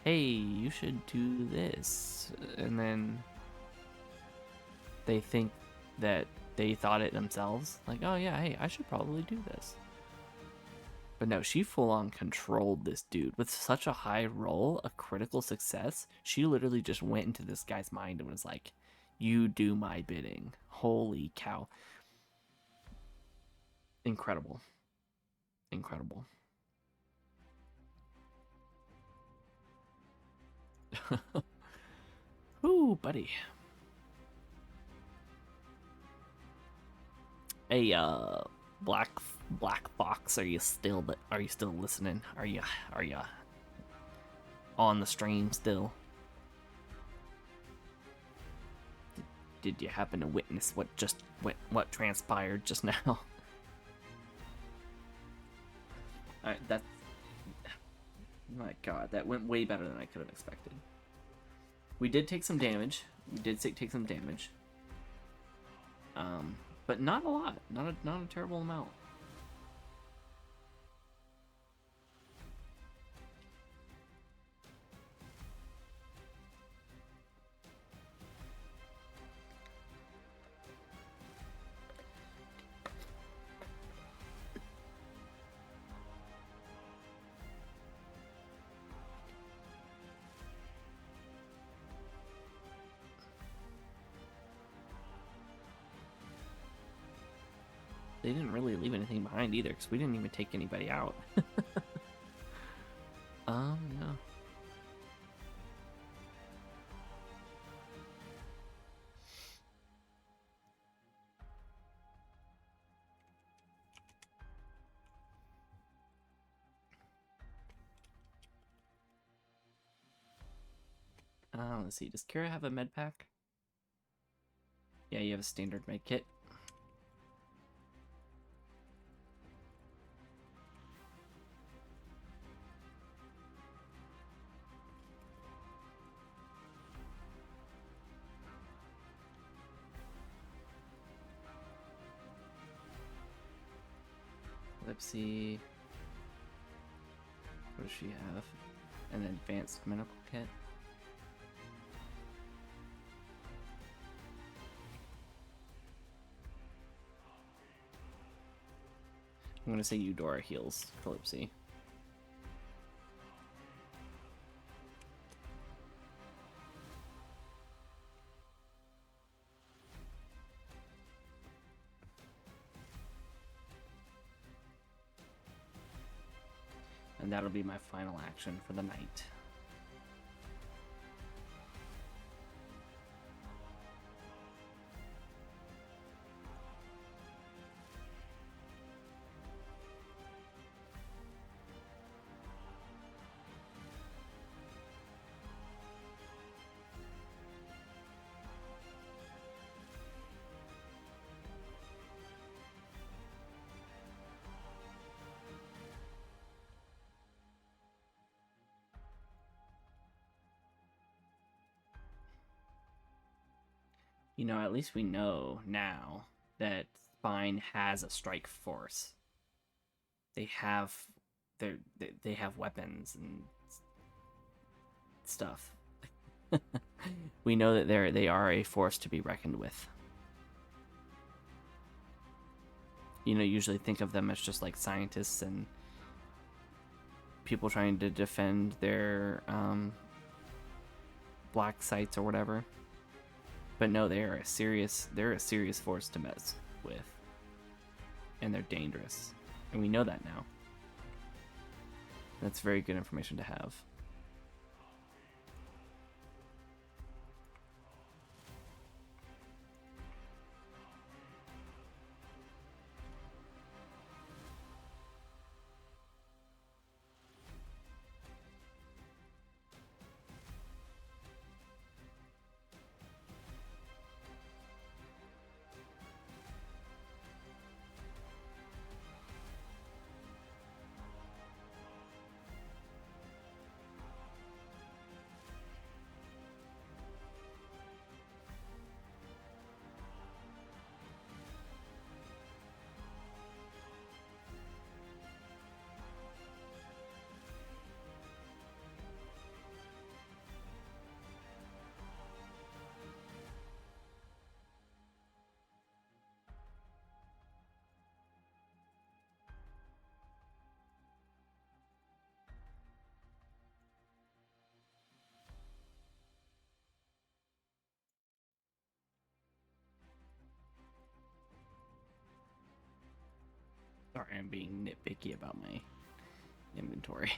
"Hey, you should do this," and then they think that they thought it themselves, like, "Oh yeah, hey, I should probably do this." But no, she full on controlled this dude with such a high roll, a critical success. She literally just went into this guy's mind and was like, "You do my bidding." Holy cow. Incredible. Incredible. Ooh, buddy. Hey, Black Fox, are you still listening? Are you on the stream still? Did you happen to witness what transpired just now? Alright, that's, my god, that went way better than I could have expected. We did take some damage. But not a lot. Not a terrible amount. They didn't really leave anything behind either, because we didn't even take anybody out. No. Let's see. Does Kira have a med pack? Yeah, you have a standard med kit. Let's see. What does she have? An advanced medical kit. I'm gonna say Eudora heals Calypsy. And that'll be my final action for the night. You know, at least we know now that Spine has a strike force. They have they have weapons and stuff. We know that they are a force to be reckoned with. You know, usually think of them as just like scientists and people trying to defend their black sites or whatever. But no, they're a serious force to mess with. And they're dangerous. And we know that now. That's very good information to have. Sorry, I'm being nitpicky about my inventory.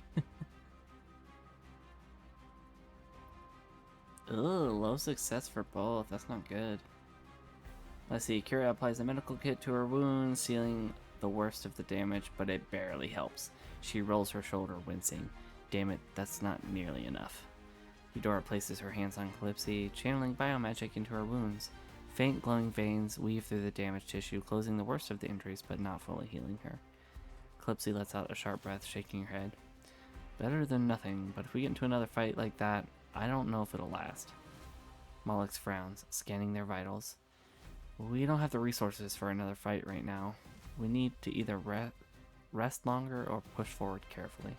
Ugh, low success for both. That's not good. Let's see. Kira applies a medical kit to her wound, sealing the worst of the damage, but it barely helps. She rolls her shoulder, wincing. Damn it, that's not nearly enough. Eudora places her hands on Calypsy, channeling biomagic into her wounds. Faint glowing veins weave through the damaged tissue, closing the worst of the injuries, but not fully healing her. Calypsy lets out a sharp breath, shaking her head. Better than nothing, but if we get into another fight like that, I don't know if it'll last. Mollix frowns, scanning their vitals. We don't have the resources for another fight right now. We need to either rest longer or push forward carefully.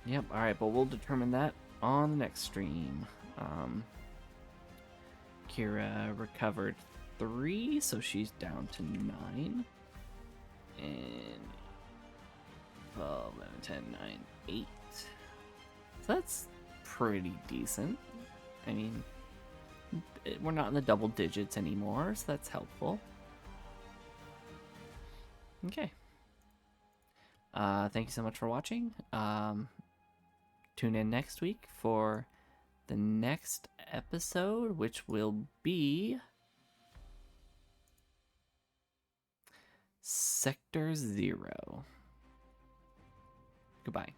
Yep, alright, but we'll determine that on the next stream. Kira recovered 3, so she's down to 9. And 12, 11, 10, 9, 8. So that's pretty decent. I mean, we're not in the double digits anymore, so that's helpful. Okay. Thank you so much for watching. Tune in next week for the next episode, which will be Sector 0. Goodbye.